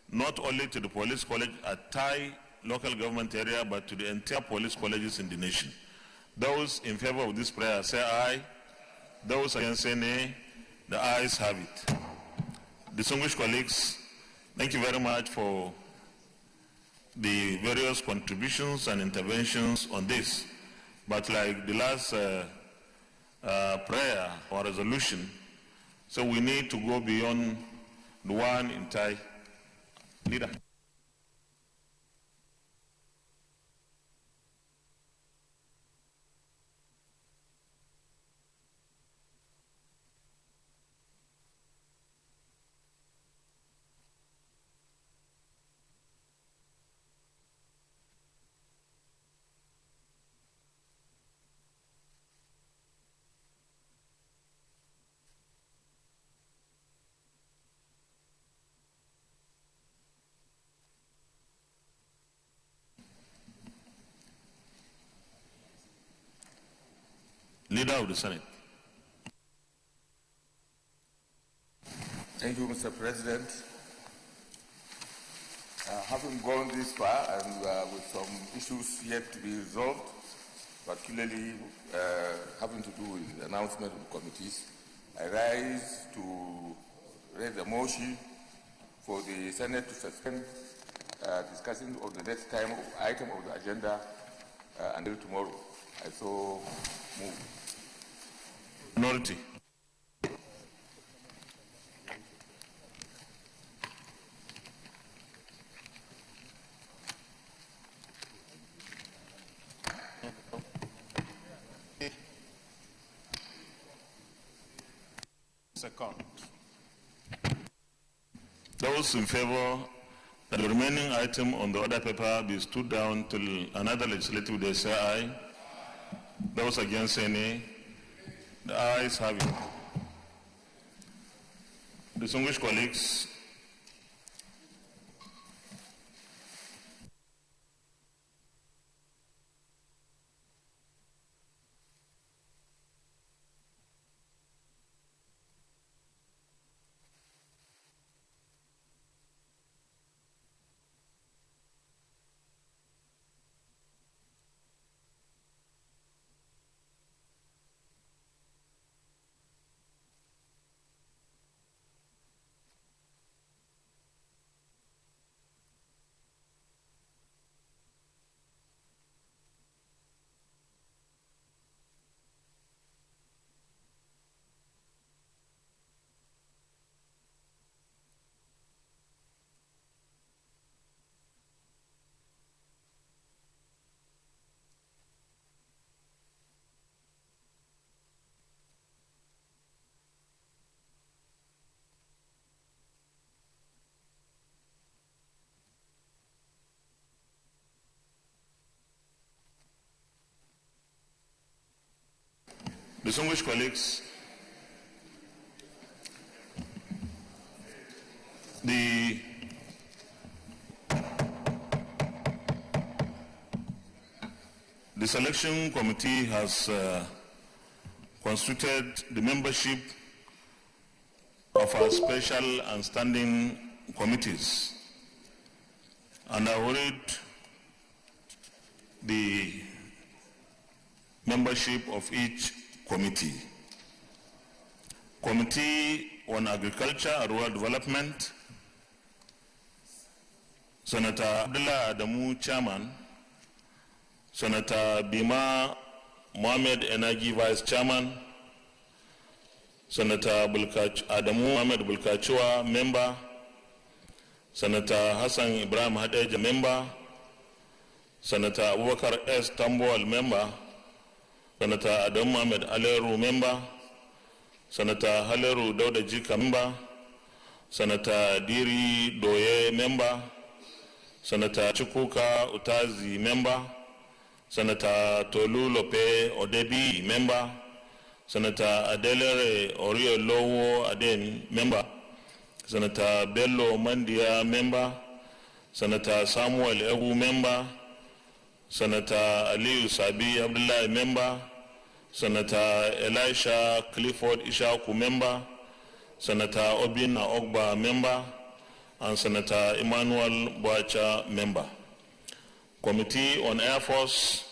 not only to the police college at Tai local government area, but to the entire police colleges in the nation. Those in favor of this prayer say aye. Those against say nay. The ayes have it. Distinguished colleagues, thank you very much for the various contributions and interventions on this. But like the last prayer or resolution, so we need to go beyond the one in Tai. Leader. Leader of the Senate. Thank you, Mr. President. Having gone this far and with some issues yet to be resolved, particularly having to do with the announcement of the committees, I rise to raise a motion for the Senate to suspend discussion of the next item of the agenda until tomorrow. I so move. Minority. Second. Those in favor that the remaining item on the order paper be stood down till another legislative day say aye. Those against say nay. The ayes have it. Distinguished colleagues, distinguished colleagues, the selection committee has constituted the membership of our special and standing committees, and I will read the membership of each committee. Committee on Agriculture and Rural Development, Senator Abdullah Adamu, Chairman. Senator Bima Mohamed Enagi, Vice Chairman. Senator Adamu Mohamed Bulkachua, Member. Senator Hassan Ibrahim Hadeja, Member. Senator Abubakar S. Tambuwal, Member. Senator Adam Mohamed Aleru, Member. Senator Haleru Dauda Jika, Member. Senator Diri Doye, Member. Senator Chukuka Utazi, Member. Senator Tolu Lope Odebi, Member. Senator Adelere Orio Lowo Aden, Member. Senator Bello Mandia, Member. Senator Samuel Ewu, Member. Senator Aliyu Sabi Abdullah, Member. Senator Elisha Clifford Ishaku, Member. Senator Obina Ogba, Member. And Senator Emmanuel Boacha, Member. Committee on Air Force,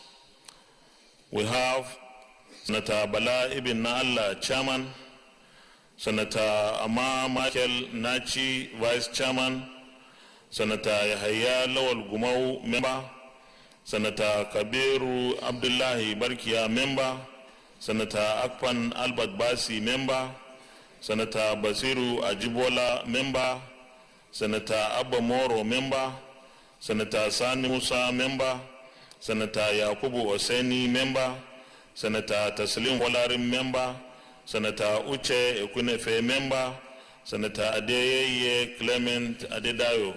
we have Senator Bala Ibn Na'Allah, Chairman. Senator Amma Michael Nachi, Vice Chairman. Senator Yahya Lawal Gumau, Member. Senator Kabiru Abdullahi Barkia, Member. Senator Akpan Albert Basi, Member. Senator Basiru Ajibola, Member. Senator Abba Moro, Member. Senator Sani Musa, Member. Senator Yakubu Oseni, Member. Senator Taslim Walarim, Member. Senator Uche Ekunefe, Member. Senator Adeyeye Clement Adedayo,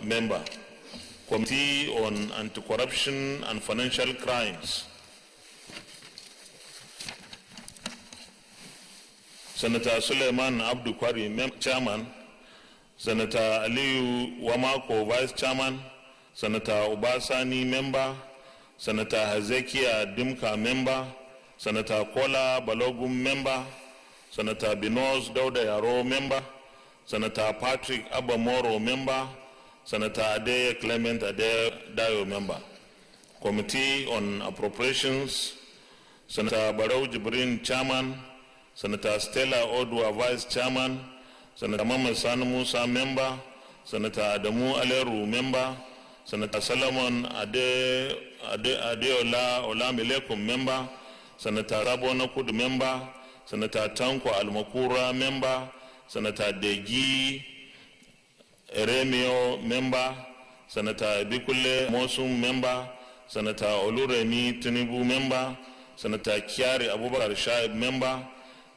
Member. Committee on Anti-Corruption and Financial Crimes, Senator Suleiman Abdu Kwari, Chairman. Senator Aliyu Wamako, Vice Chairman. Senator Obasani, Member. Senator Hezekiah Dimka, Member. Senator Kola Balogum, Member. Senator Binoz Dauda Yaro, Member. Senator Patrick Abamoro, Member. Senator Adeye Clement Adedayo, Member. Committee on Appropriations, Senator Barau Jibrin, Chairman. Senator Stella Odua, Vice Chairman, Senator Mohammed Sani Musa, Member, Senator Adamu Aleru, Member, Senator Solomon Adeola Olamilekum, Member, Senator Rabo Nakud, Member, Senator Tanko Almakura, Member, Senator Degi Eremio, Member, Senator Bikule Mosum, Member, Senator Oluremi Tinubu, Member, Senator Kiari Abubakar Shaib, Member,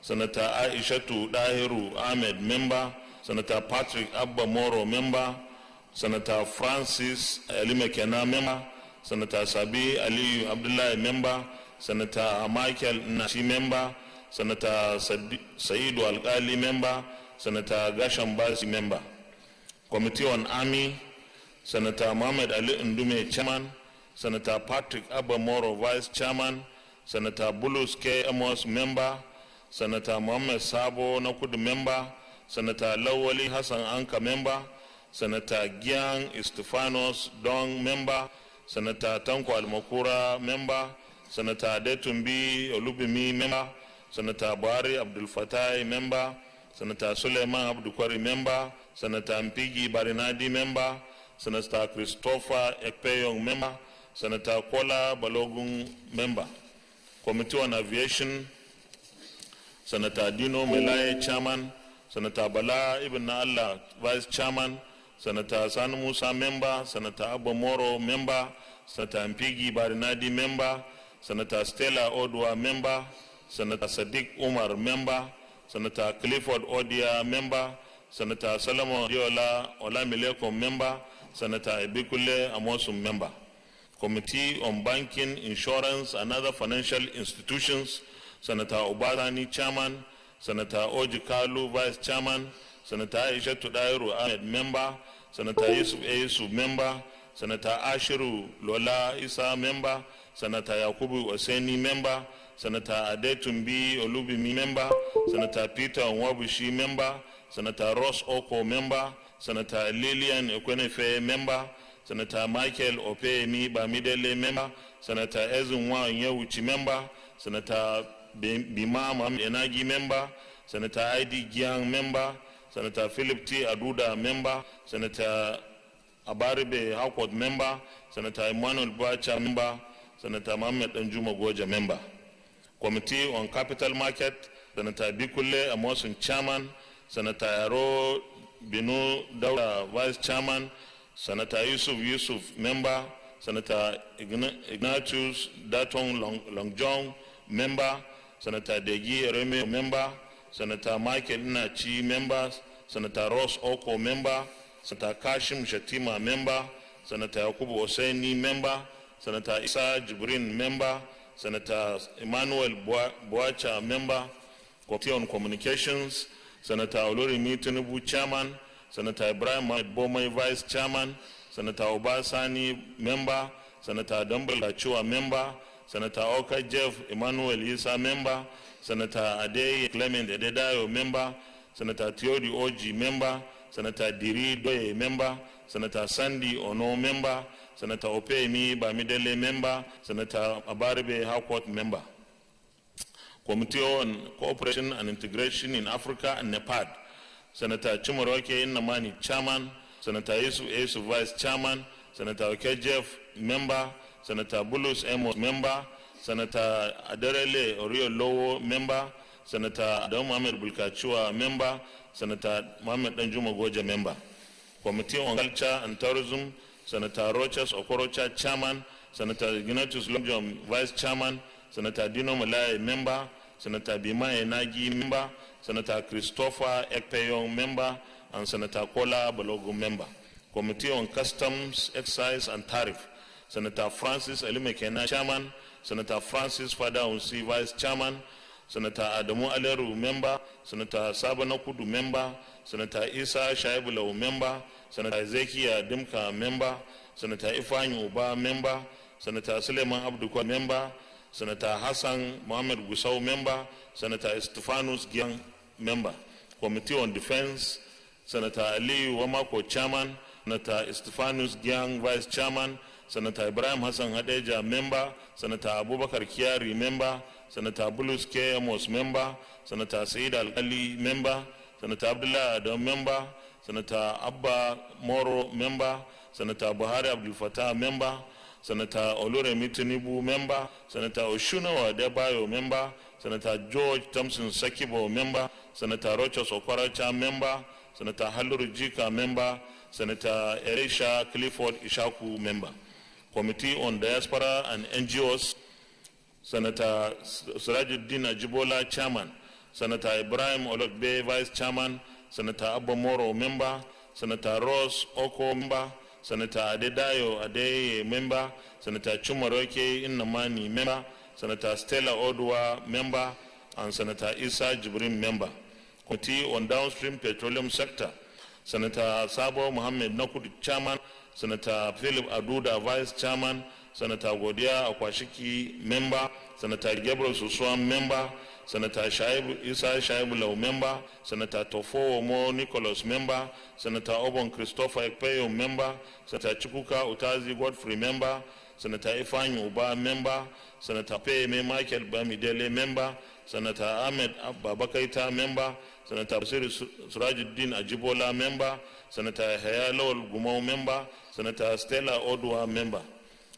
Senator Aishatu Dahiru Ahmed, Member, Senator Patrick Abba Moro, Member, Senator Francis Elimekena, Member, Senator Sabi Aliyu Abdullahi, Member, Senator Michael Nashi, Member, Senator Saidu Alkali, Member, Senator Gasham Basi, Member. Committee on Army, Senator Mohammed Ali Ndume, Chairman, Senator Patrick Abba Moro, Vice Chairman, Senator Bulus K. Amos, Member, Senator Mohammed Sabo Nakud, Member, Senator Lawali Hassan Anka, Member, Senator Gyang Estefanos Dong, Member, Senator Tanko Almakura, Member, Senator Detumbi Olubimi, Member, Senator Buhari Abdul Fatai, Member, Senator Suleiman Abdukwari, Member, Senator Mpigi Barinadi, Member, Senator Christopher Ekpeyong, Member, Senator Kola Balogun, Member. Committee on Aviation, Senator Dino Melai, Chairman, Senator Bala Ibn Allah, Vice Chairman, Senator Sani Musa, Member, Senator Abba Moro, Member, Senator Mpigi Barinadi, Member, Senator Stella Odua, Member, Senator Sadiq Umar, Member, Senator Clifford Odia, Member, Senator Solomon Diola Olamilekom, Member, Senator Ebikule Amosum, Member. Committee on Banking, Insurance, and Other Financial Institutions, Senator Obadani, Chairman, Senator Oji Kalu, Vice Chairman, Senator Aisha Tudairu Ahmed, Member, Senator Yusuf Eisu, Member, Senator Ashiru Lola Isa, Member, Senator Yakubu Oseni, Member, Senator Adetumbi Olubimi, Member, Senator Peter Nwabushi, Member, Senator Ross Oko, Member, Senator Lillian Ekwenefe, Member, Senator Michael Opeyemi Bamidele, Member, Senator Ezunwa Nyewuchi, Member, Senator Bima Mohamed Enagi, Member, Senator ID Giang, Member, Senator Philip T. Aduda, Member, Senator Abaribe Hawkwood, Member, Senator Emmanuel Buacha, Member, Senator Mohamed Njuma Goja, Member. Committee on Capital Market, Senator Bikule Amosun, Chairman, Senator Aro Binu Dauda, Vice Chairman, Senator Yusuf, Member, Senator Ignatius Datong Longjong, Member, Senator Degi Reme, Member, Senator Michael Inachi, Member, Senator Ross Oko, Member, Senator Kashim Shatima, Member, Senator Yakubu Oseni, Member, Senator Isa Jibrin, Member, Senator Emmanuel Boacha, Member. Committee on Communications, Senator Olorimi Tinubu, Chairman, Senator Ibrahim Bomai, Vice Chairman, Senator Obasani, Member, Senator Dumbel Achua, Member, Senator Oka Jeff Emmanuel Isa, Member, Senator Adey Clement Ededayo, Member, Senator Theodi Oji, Member, Senator Diri Doye, Member, Senator Sandy Ono, Member, Senator Opeyemi Bamidele, Member, Senator Abaribe Hawkwood, Member. Committee on Cooperation and Integration in Africa and Nepal, Senator Chimoroke Namani, Chairman, Senator Yusuf Vice Chairman, Senator Okejef, Member, Senator Bulus Emos, Member, Senator Aderele Orio Lowo, Member, Senator Adam Mohamed Bulkachua, Member, Senator Mohamed Danjuma Goja, Member. Committee on Culture and Tourism, Senator Rochas Okorocha, Chairman, Senator Ignatius Lomjom, Vice Chairman, Senator Dino Malai, Member, Senator Bima Enagi, Member, Senator Christopher Ekpeyong, Member, and Senator Kola Balogu, Member. Committee on Customs, Excise, and Tariff, Senator Francis Elimekena, Chairman, Senator Francis Fada Unsi, Vice Chairman, Senator Adamu Aleru, Member, Senator Sabanakudu, Member, Senator Isa Shaibula, Member, Senator Ezekiel Dimka, Member, Senator Ifeanyi Uba, Member, Senator Suleiman Abdukwa, Member, Senator Hassan Mohamed Gusau, Member, Senator Estefanus Gyang, Member. Committee on Defense, Senator Ali Wamako, Chairman, Senator Estefanus Gyang, Vice Chairman, Senator Ibrahim Hassan Hadeja, Member, Senator Abubakar Kiari, Member, Senator Bulus K. Amos, member. Senator Said Al-Ali, member. Senator Abdullah Adam, member. Senator Abba Moro, member. Senator Buhari Abdul Fattah, member. Senator Oluremi Tinubu, member. Senator Oshuna Adebayo, member. Senator George Thompson Sakibo, member. Senator Rochas Okwaracha, member. Senator Haluru Jika, member. Senator Elisha Clifford Ishaku, member. Committee on Diaspora and NGOs, Senator Sirajuddin Ajibola, chairman. Senator Ibrahim Olokbe, vice chairman. Senator Abba Moro, member. Senator Ross Oko, member. Senator Adedayo Adeye, member. Senator Chumaroke Innamani, member. Senator Stella Odua, member. And Senator Isa Jibrin, member. Committee on Downstream Petroleum Sector, Senator Sabo Mohammed Nakud, chairman. Senator Philip Aduda, vice chairman. Senator Godia Akwashiki, member. Senator Gabriel Suswam, member. Senator Isa Shaibu Lau, member. Senator Tofo Omo Nicholas, member. Senator Obon Christopher Ekpeyo, member. Senator Chukuka Utazi Godfrey, member. Senator Ifeanyi Uba, member. Senator Peme Michael Bamidele, member. Senator Ahmed Babakaita, member. Senator Basiri Surajuddin Ajibola, member. Senator Hayalo Gumau, member. Senator Stella Odua, member.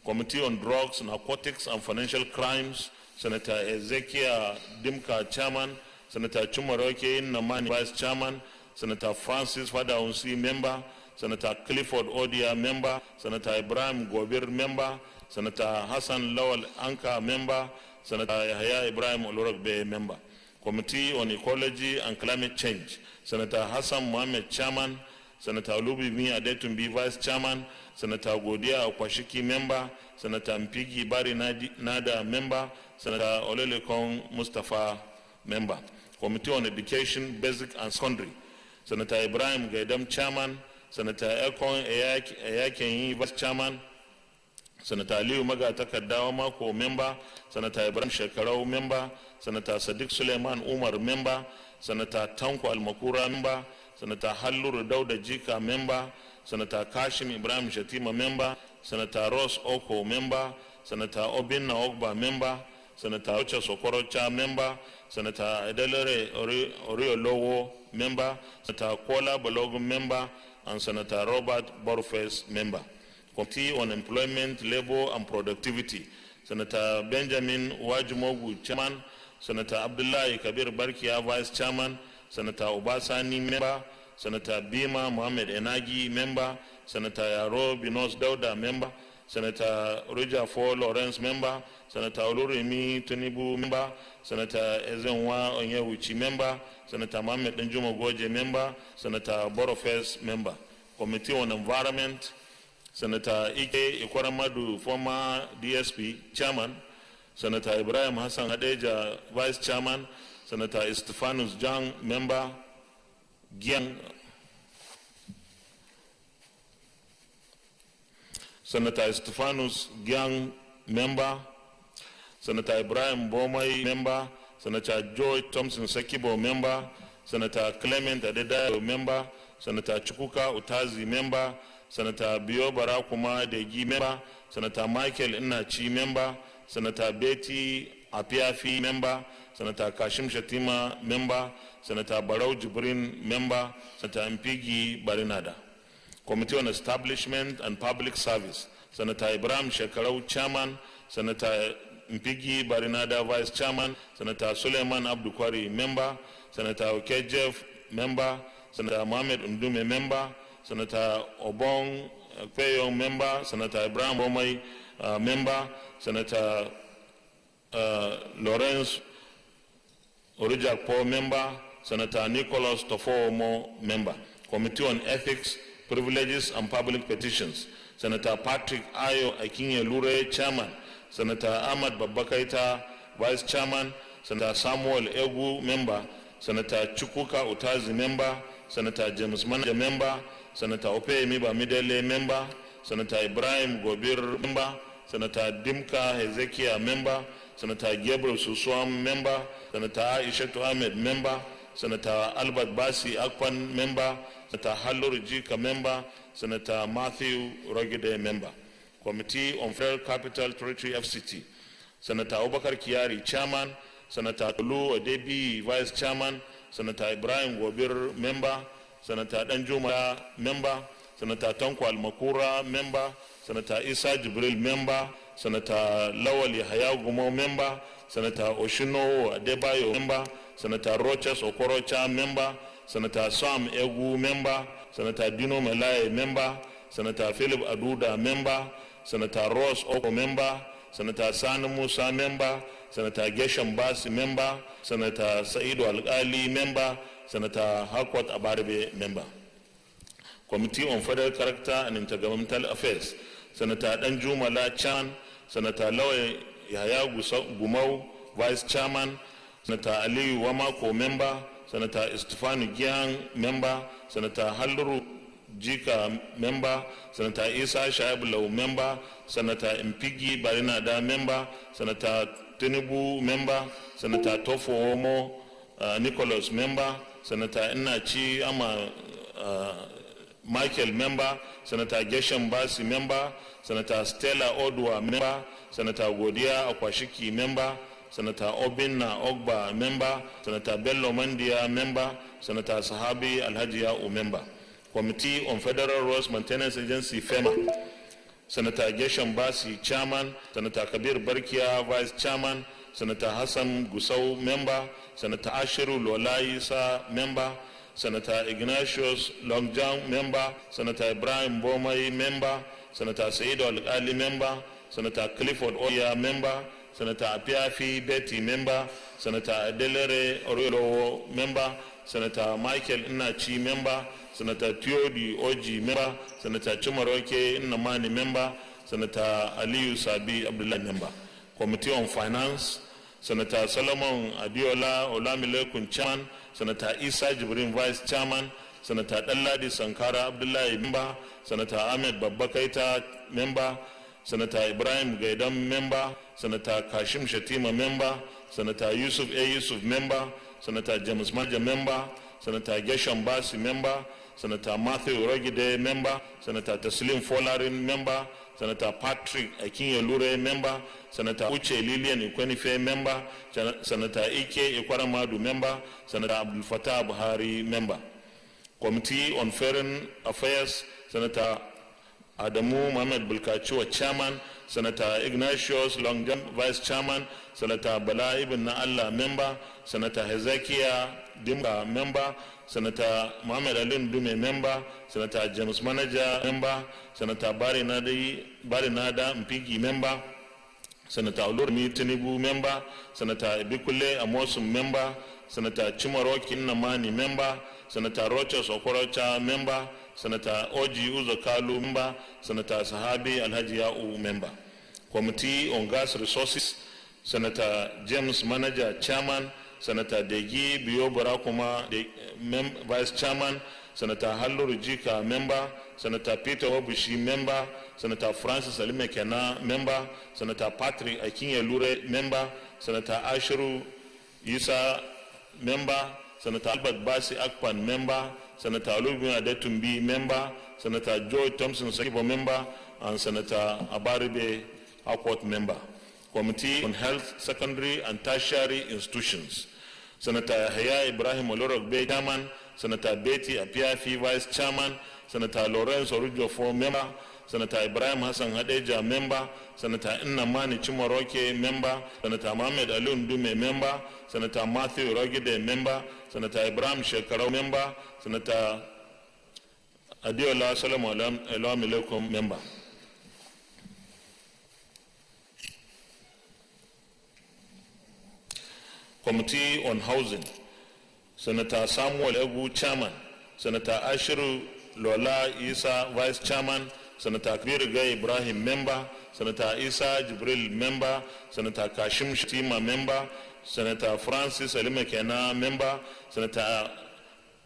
Committee on Drugs, Narcotics and Financial Crimes, Senator Ezekiel Dimka, chairman. Senator Chumaroke Namani, vice chairman. Senator Francis Fadaunsi, member. Senator Clifford Odia, member. Senator Ibrahim Gobir, member. Senator Hassan Lawal Anka, member. Senator Yahya Ibrahim Olorogbe, member. Committee on Ecology and Climate Change, Senator Hassan Mohammed, chairman. Senator Olubimi Adetumbi, vice chairman. Senator Godia Okwashiki, member. Senator Mpigi Bari Nada, member. Senator Olelekong Mustafa, member. Committee on Education, Basic and Secondary, Senator Ibrahim Gaidam, chairman. Senator Ekon Eyakenyi, vice chairman. Senator Aliyu Maga Takadawa Mako, member. Senator Ibrahim Shekarau, member. Senator Sadiq Suleiman Umar, member. Senator Tanko Almakura, member. Senator Halluru Dauda Jika, member. Senator Kashim Ibrahim Shatima, member. Senator Ross Oko, member. Senator Obinna Ogba, member. Senator Ocha Sokorocha, member. Senator Edelere Oriolowo, member. Senator Kola Balogun, member. And Senator Robert Borfes, member. Committee on Employment, Labor and Productivity, Senator Benjamin Wajumogu, chairman. Senator Abdullah Kabir Barkia, vice chairman. Senator Obasani, member. Senator Bima Mohammed Enagi, member. Senator Yaro Binos Dauda, member. Senator Rija Fo Lawrence, member. Senator Oluremi Tunibu, member. Senator Ezenwa Onyewuchi, member. Senator Mohammed Njumo Goje, member. Senator Borofes, member. Committee on Environment, Senator Ike Ikwaramadu, former DSP, chairman. Senator Ibrahim Hassan Hadeja, vice chairman. Senator Estefanus Jang, member. Senator Estefanus Gyang, member. Senator Ibrahim Bomai, member. Senator George Thompson Sekibo, member. Senator Clement Adedayo, member. Senator Chukuka Utazi, member. Senator Bio Barakuma Degi, member. Senator Michael Inachi, member. Senator Betty Apiafi, member. Senator Kashim Shatima, member. Senator Barau Jibrin, member. Senator Mpigi Barinada. Committee on Establishment and Public Service, Senator Ibrahim Shekarau, chairman. Senator Mpigi Barinada, vice chairman. Senator Suleiman Abdukwari, member. Senator Okejev, member. Senator Mohamed Undume, member. Senator Obong Kweyong, member. Senator Ibrahim Bomai, member. Senator Lawrence Orijakpo, member. Senator Nicholas Tofoomo, member. Committee on Ethics, Privileges and Public Petitions, Senator Patrick Ayo Akinye Lure, chairman. Senator Ahmad Babakaita, vice chairman. Senator Samuel Egu, member. Senator Chukuka Utazi, member. Senator James Manager, member. Senator Ope Miba Midele, member. Senator Ibrahim Gobir, member. Senator Dimka Hezekiah, member. Senator Gabriel Suswam, member. Senator Aishatu Ahmed, member. Senator Albert Basi Akpan, member. Senator Halluru Jika, member. Senator Matthew Rogide, member. Committee on Federal Capital Territory FCT, Senator Abubakar Kyari, Chairman, Senator Tolu Odebi, Vice Chairman, Senator Ibrahim Gobir, Member, Senator Danjuma, Member, Senator Tanko Almakura, Member, Senator Isa Jibril, Member, Senator Lawal Yahya Gumo, Member, Senator Oshino Adebayo, Member, Senator Rochas Okorocha, Member, Senator Sam Egu, Member, Senator Dino Melai, Member, Senator Philip Aduda, Member, Senator Ross Oko, Member, Senator Sani Musa, Member, Senator Gesham Basi, Member, Senator Saidu Al-Ali, Member, Senator Hakwat Abaribe, Member. Committee on Federal Character and Intergovernmental Affairs, Senator Danjuma La Chan, Senator Lawe Yahya Gumau, Vice Chairman, Senator Ali Wamako, Member, Senator Estefani Giang, Member, Senator Halluru Jika, Member, Senator Isa Shaibulaw, Member, Senator Mpigi Barinada, Member, Senator Tinubu, Member, Senator Tofo Omo Nicholas, Member, Senator Inachi Ama Michael, Member, Senator Gesham Basi, Member, Senator Stella Odwa, Member, Senator Godia Akwashiki, Member, Senator Obinna Ogba, Member, Senator Bello Mandia, Member, Senator Sahabi Alhajia, Member. Committee on Federal Roads Maintenance Agency, FEMA, Senator Gesham Basi, Chairman, Senator Kabir Barkia, Vice Chairman, Senator Hassan Gusau, Member, Senator Ashiru Lola Isa, Member, Senator Ignatius Longjang, Member, Senator Ibrahim Bomai, Member, Senator Said Al-Ali, Member, Senator Clifford Oya, Member, Senator Apiafi Betty, Member, Senator Adelere Oriolo, Member, Senator Michael Inachi, Member, Senator Theodi Oji, Member, Senator Chumaroke Nnamani, Member, Senator Aliyu Sabi Abdullah, Member. Committee on Finance, Senator Solomon Adiola Olamilekun, Chairman, Senator Isa Jibrin, Vice Chairman, Senator Dalladi Sankara Abdullah, Member, Senator Ahmed Babakaita, Member, Senator Ibrahim Gaidam, Member, Senator Kashim Shatima, Member, Senator Yusuf A. Yusuf, Member, Senator James Maja, Member, Senator Gesham Basi, Member, Senator Matthew Rogide, Member, Senator Taslim Folarin, Member, Senator Patrick Akinyelure, Member, Senator Uche Lilian Ikwenife, Member, Senator Ike Ikwaramadu, Member, Senator Abdul Fattah Buhari, Member. Committee on Foreign Affairs, Senator Adamu Mohamed Bulkachua, Chairman, Senator Ignatius Longjam, Vice Chairman, Senator Bala Ibn Na'Allah, Member, Senator Hezekiah Dimba, Member, Senator Mohamed Alin Dume, Member, Senator James Manager, Member, Senator Bari Nada Mpigi, Member, Senator Olurmi Tinubu, Member, Senator Ebikule Amosum, Member, Senator Chimaroki Nnamani, Member, Senator Rochas Okorocha, Member, Senator Oji Uzokalu, Member, Senator Sahabi Alhaji Ya'u, Member. Committee on Gas Resources, Senator James Manager, Chairman, Senator Degi Biyo Barakuma, Vice Chairman, Senator Halluru Jika, Member, Senator Peter Obushi, Member, Senator Francis Alime Kena, Member, Senator Patrick Akinyelure, Member, Senator Ashiru Isa, Member, Senator Albert Basi Akpan, Member, Senator Olubin Adetumbi, Member, Senator Joy Thompson Sakibo, Member, and Senator Abaribe Akwat, Member. Committee on Health, Secondary and Tertiary Institutions, Senator Yahya Ibrahim Olorogbe, Chairman, Senator Betty Apiafi, Vice Chairman, Senator Lawrence Orujofo, Member, Senator Ibrahim Hassan Hadeja, Member, Senator Nnamani Chimoroke, Member, Senator Mohamed Ali Ndume, Member, Senator Matthew Rogide, Member, Senator Ibrahim Shekarau, Member, Senator Adiola Solomon Elamilekum, Member. Committee on Housing, Senator Samuel Egu, Chairman, Senator Ashiru Lola Isa, Vice Chairman, Senator Kabir Gai Ibrahim, Member, Senator Isa Jibril, Member, Senator Kashim Shatima, Member, Senator Francis Alime Kena, Member, Senator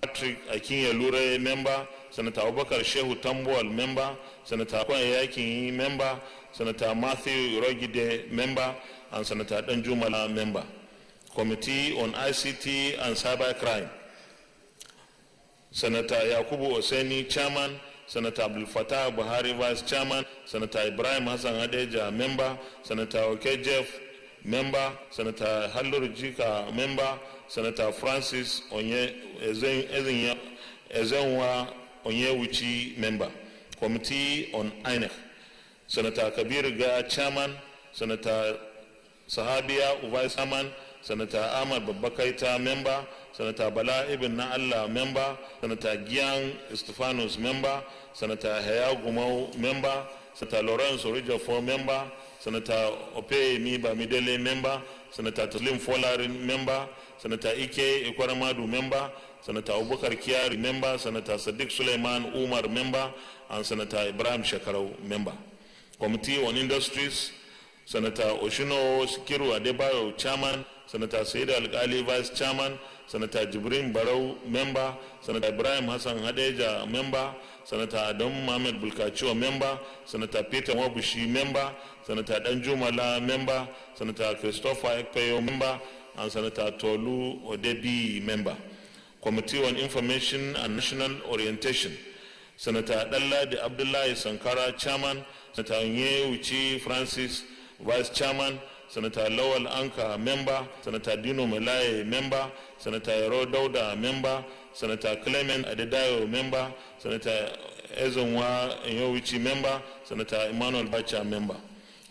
Patrick Akinyelure, Member, Senator Abubakar Shehu Tambuwal, Member, Senator Kwanye Yakin, Member, Senator Matthew Rogide, Member, and Senator Danjumala, Member. Committee on ICT and Cybercrime, Senator Yakubu Oseni, Chairman, Senator Abdul Fattah Buhari, Vice Chairman, Senator Ibrahim Hassan Hadeja, Member, Senator Okejef member. Senator Halluru Jika, member. Senator Francis Ezenwa Onyewuchi, member. Committee on INEC. Senator Kabir Ga, chairman. Senator Sahabia, vice chairman. Senator Ahmad Babakaita, member. Senator Bala Ibn Na'Allah, member. Senator Giang Estefanos, member. Senator Haya Gumau, member. Senator Lawrence Orijafo, member. Senator Ope Miba Midele, member. Senator Taslim Folarin, member. Senator Ike Ikwaramadu, member. Senator Abubakar Kiari, member. Senator Sadiq Suleiman Umar, member. And Senator Ibrahim Shekarau, member. Committee on Industries, Senator Oshino Sikiru Adebayo, chairman. Senator Said Al-Ali, vice chairman. Senator Jibrin Barau, member. Senator Ibrahim Hassan Hadeja, member. Senator Adam Mohamed Bulkacho, member. Senator Peter Wabushi, member. Senator Danjumala, member. Senator Christopher Ekpeyo, member. And Senator Tolu Odebi, member. Committee on Information and National Orientation, Senator Dalladi Abdullahi Sankara, chairman. Senator Nye Uchi Francis, vice chairman. Senator Lawal Anka, member. Senator Dino Malai, member. Senator Yero Dauda, member. Senator Clement Adedayo, member. Senator Ezenwa Nyowichi, member. Senator Emmanuel Bacha, member.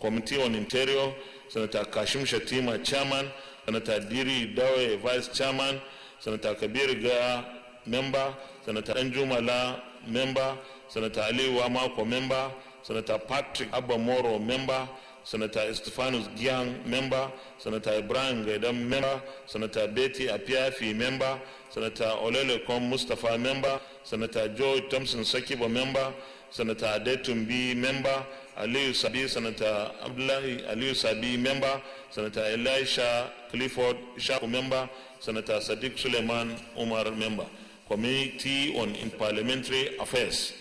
Committee on Interior, Senator Kashim Shatima, chairman. Senator Diri Dawe, vice chairman. Senator Kabir Ga, member. Senator Anjumala, member. Senator Ali Wamako, member. Senator Patrick Abamoro, member. Senator Estefanos Giang, member. Senator Ibrahim Gaidam, member. Senator Betty Apiafi, member. Senator Olele Kom Mustafa, member. Senator Joe Thompson Sakiba, member. Senator Adetumbi, member. Aliyu Sabi, Senator Abdullahi Aliyu Sabi, member. Senator Elisha Clifford Ishaku, member. Senator Sadiq Suleiman Umar, member. Committee on Parliamentary Affairs,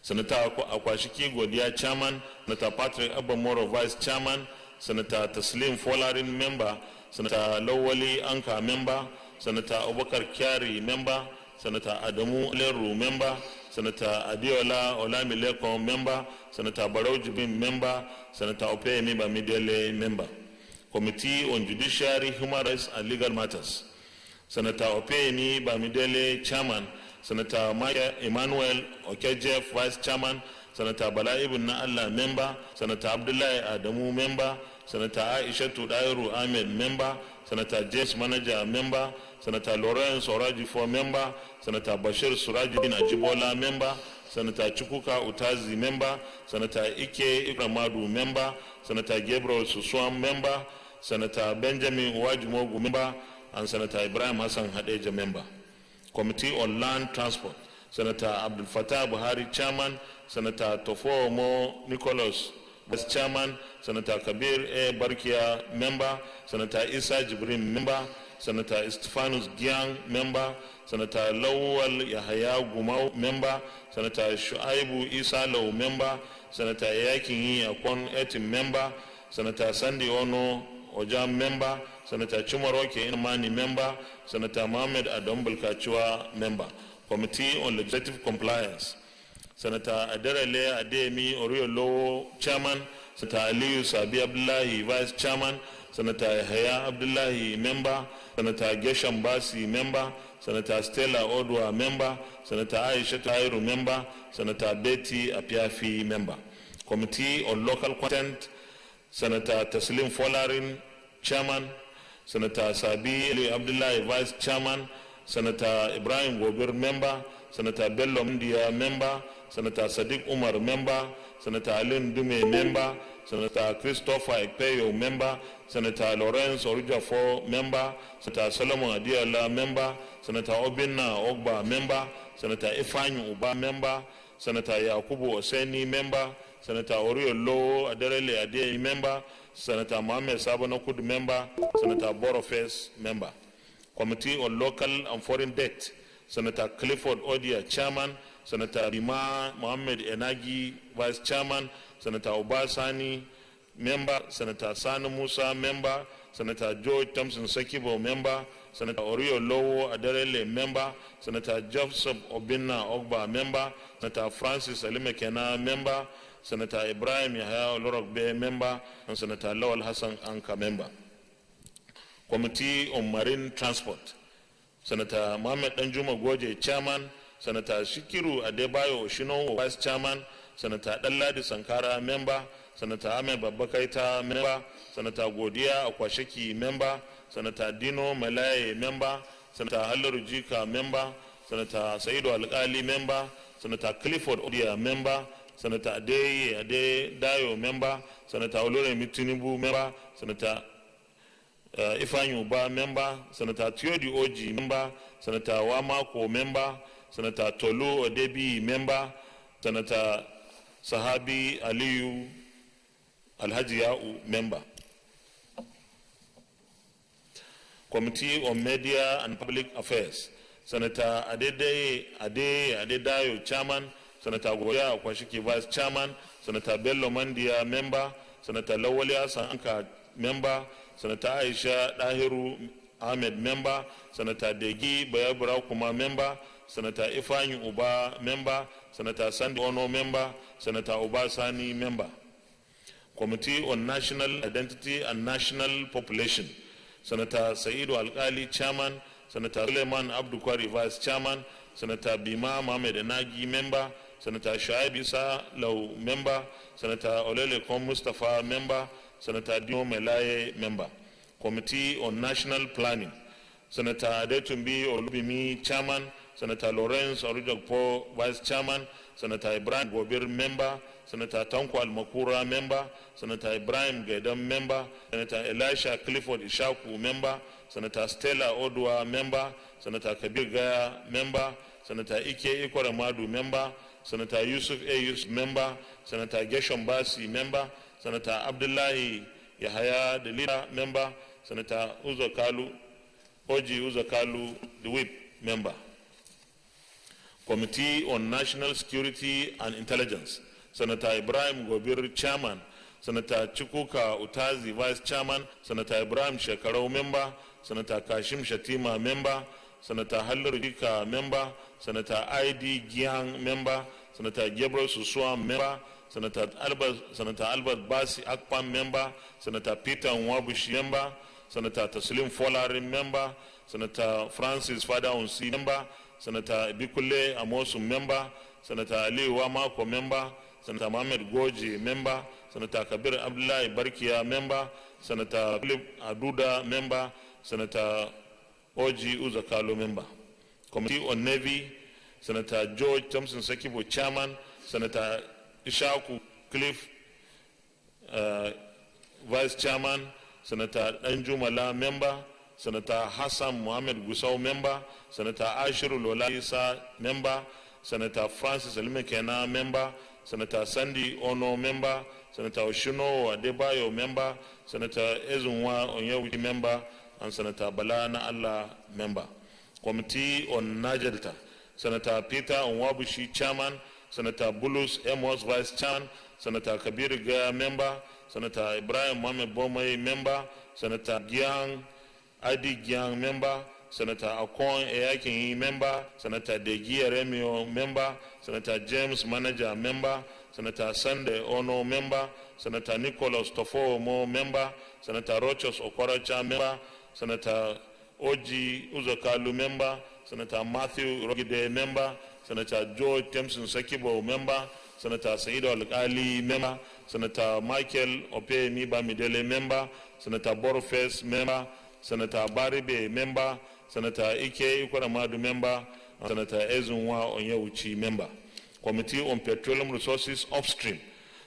Senator Akwashiki Godia, chairman. Senator Patrick Abamoro, vice chairman. Senator Taslim Folarin, member. Senator Lawali Anka, member. Senator Abubakar Kiari, member. Senator Adamu Leru, member. Senator Adiola Olamileko, member. Senator Barau Jibin, member. Senator Opeyemi Bamidele, member. Committee on Judiciary, Human Rights and Legal Matters, Senator Opeyemi Bamidele, chairman. Senator Maya Emmanuel Okejef, vice chairman. Senator Bala Ibn Na'Allah, member. Senator Abdullahi Adamu, member. Senator Aisha Tudairu Ahmed, member. Senator James Manager, member. Senator Lawrence Orajifo, member. Senator Bashir Surajudin Ajibola, member. Senator Chukuka Utazi, member. Senator Ike Ikramadu, member. Senator Gabriel Suswam, member. Senator Benjamin Uwajumogu, member. And Senator Ibrahim Hassan Hadeja, member. Committee on Land Transport, Senator Abdul Fattah Buhari, chairman. Senator Tofo Mo Nicholas, vice chairman. Senator Kabir A. Barkia, member. Senator Isa Jibrin, member. Senator Estefanos Giang, member. Senator Lawal Yahaya Gumau, member. Senator Shuaibu Isa Law, member. Senator Yakinyi Akon Etim, member. Senator Sandy Ono Ojam, member. Senator Chumaroke Inmani, member. Senator Mohamed Adam Bulkachua, member. Committee on Legislative Compliance, Senator Aderele Ademi Oriolo, chairman. Senator Aliyu Sabi Abdullahi, vice chairman. Senator Yahya Abdullahi, member. Senator Gesham Basi, member. Senator Stella Odwa, member. Senator Aisha Tairu, member. Senator Betty Apiafi, member. Committee on Local Content, Senator Taslim Folarin, chairman. Senator Sabi Ali Abdullahi, vice chairman. Senator Ibrahim Gobir, member. Senator Bello Mdia, member. Senator Sadiq Umar, member. Senator Alin Dume, member. Senator Christopher Ekpeyo, member. Senator Lawrence Orijafo, member. Senator Solomon Adiola, member. Senator Obinna Ogba, member. Senator Ifeanyi Uba, member. Senator Yakubu Oseni, member. Senator Oriolo Aderele Ade, member. Senator Mohamed Sabonokud, member. Senator Borofes, member. Committee on Local and Foreign Debt, Senator Clifford Odia, chairman. Senator Rima Mohammed Enagi, vice chairman. Senator Obasani, member. Senator Sani Musa, member. Senator George Thompson Sekibo, member. Senator Orio Lowo Aderele, member. Senator Joseph Obinna Ogba, member. Senator Francis Alimekena, member. Senator Ibrahim Yahya Olorogbe, member, and Senator Lawal Hassan Anka, member. Committee on Marine Transport, Senator Mohammed Danjuma Goje, chairman, Senator Shikiru Adebayo Oshino, vice chairman, Senator Dalladi Sankara, member, Senator Ahmed Babakaita, member, Senator Godia Akwasheki, member, Senator Dino Malaye, member, Senator Halurujika, member, Senator Saido Al-Ali, member, Senator Clifford Odia, member, Senator Ade Dayo, member, Senator Olore Mitinibu, member, Senator Ifanyu Uba, member, Senator Tiodi Oji, member, Senator Wamako, member, Senator Tolu Odebi, member, Senator Sahabi Aliyu Alhaji Ya'u, member. Committee on Media and Public Affairs, Senator Adedayo, chairman, Senator Goya Akwashiki, vice chairman, Senator Bello Mandia, member, Senator Lawalia Sanka, member, Senator Aisha Dahiru Ahmed, member, Senator Degi Bayabura Kuma, member, Senator Ifanyu Uba, member, Senator Sandy Ono, member, Senator Uba Sani, member. Committee on National Identity and National Population, Senator Saidu Al-Kali, chairman, Senator Suleiman Abdukwari, vice chairman, Senator Bima Mohamed Enagi, member, Senator Shaib Isa Lau, member, Senator Olele Kom Mustafa, member, Senator Dio Melaye, member. Committee on National Planning, Senator Adetumbi Olubimi, chairman, Senator Lawrence Orujagpo, vice chairman, Senator Ibrahim Gobir, member, Senator Tanko Al-Makura, member, Senator Ibrahim Gaidam, member, Senator Elisha Clifford Ishaku, member, Senator Stella Odua, member, Senator Kabir Gaya, member, Senator Ike Ikwaramadu, member, Senator Yusuf A. Yusuf, member, Senator Geshom Basi, member, Senator Abdullahi Yahaya, the leader, member, Senator Uzokalu, Oji Uzokalu, the whip, member. Committee on National Security and Intelligence, Senator Ibrahim Gobir, chairman, Senator Chukuka Utazi, vice chairman, Senator Ibrahim Shekarau, member, Senator Kashim Shatima, member, Senator Halurika, member, Senator I.D. Giang, member, Senator Gabriel Susua, member, Senator Albert Basi Akpan, member, Senator Peter Nwabushi, member, Senator Taslim Folari, member, Senator Francis Fada Unsi, member, Senator Bikule Amosu, member, Senator Ali Wamako, member, Senator Mohamed Goji, member, Senator Kabir Abdullahi Barkia, member, Senator Philip Aduda, member, Senator Oji Uzakalu, member. Committee on Navy, Senator George Thompson Sekibo, chairman, Senator Ishaku Cliff, vice chairman, Senator Anjumala, member, Senator Hassan Mohamed Gusau, member, Senator Ashiru Lola Isa, member, Senator Francis Elimekena, member, Senator Sandy Ono, member, Senator Oshino Adebayo, member, Senator Ezunwa Onyewuchi, member, and Senator Balana Allah, member. Committee on Niger Delta, Senator Peter Onwabushi, chairman, Senator Bulus Amos, vice chairman, Senator Kabir Gaya, member, Senator Ibrahim Mohamed Bomay, member, Senator Giang ID Giang, member, Senator Akon Eyakin, member, Senator Degi Remio, member, Senator James Manager, member, Senator Sunday Ono, member, Senator Nicholas Tofo Mo, member, Senator Rochos Okoracha, member, Senator Oji Uzokalu, member, Senator Matthew Rogide, member, Senator George Thompson Sekibo, member, Senator Saido Al-Ali, member, Senator Michael Ope Miba Midele, member, Senator Borofes, member, Senator Baribe, member, Senator Ike Ikwaramadu, member, and Senator Ezunwa Onyewuchi, member. Committee on Petroleum Resources Upstream,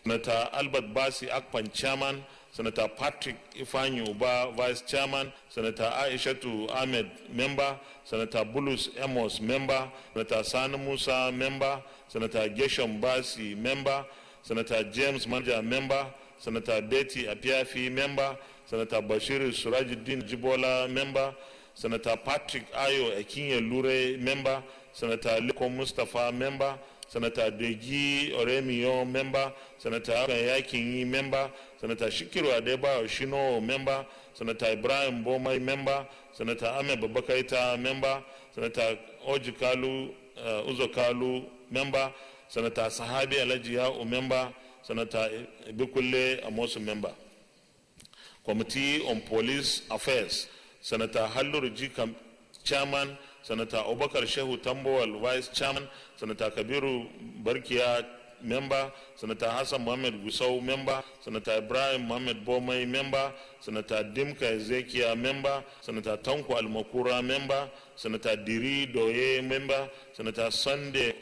Senator Albert Basi Akpan, chairman, Senator Patrick Ifanyu Uba, vice chairman, Senator Aishatu Ahmed, member, Senator Bulus Amos, member, Senator Sani Musa, member, Senator Geshom Basi, member, Senator James Manja, member, Senator Betty Apiafi, member, Senator Bashir Surajuddin Jibola, member, Senator Patrick Ayo Ekinye Lure, member, Senator Liko Mustafa, member, Senator Deji Oremiyo, member, Senator Yakinyi, member, Senator Shikiru Adeba Oshino, member, Senator Ibrahim Bomai, member, Senator Ahmed Babakaita, member, Senator Ojikalu Uzokalu, member, Senator Sahabi Alajia, member, Senator Ibikulle Amosu, member. Committee on Police Affairs, Senator Halluru Jikam, chairman. Senator Obakar Shehu Tambowal, vice chairman. Senator Kabiru Barkia, member. Senator Hassan Mohamed Gusau, member. Senator Ibrahim Mohamed Bomay, member. Senator Dimka Ezekia, member. Senator Tonko Almakura, member. Senator Diri Doye, member. Senator Sandy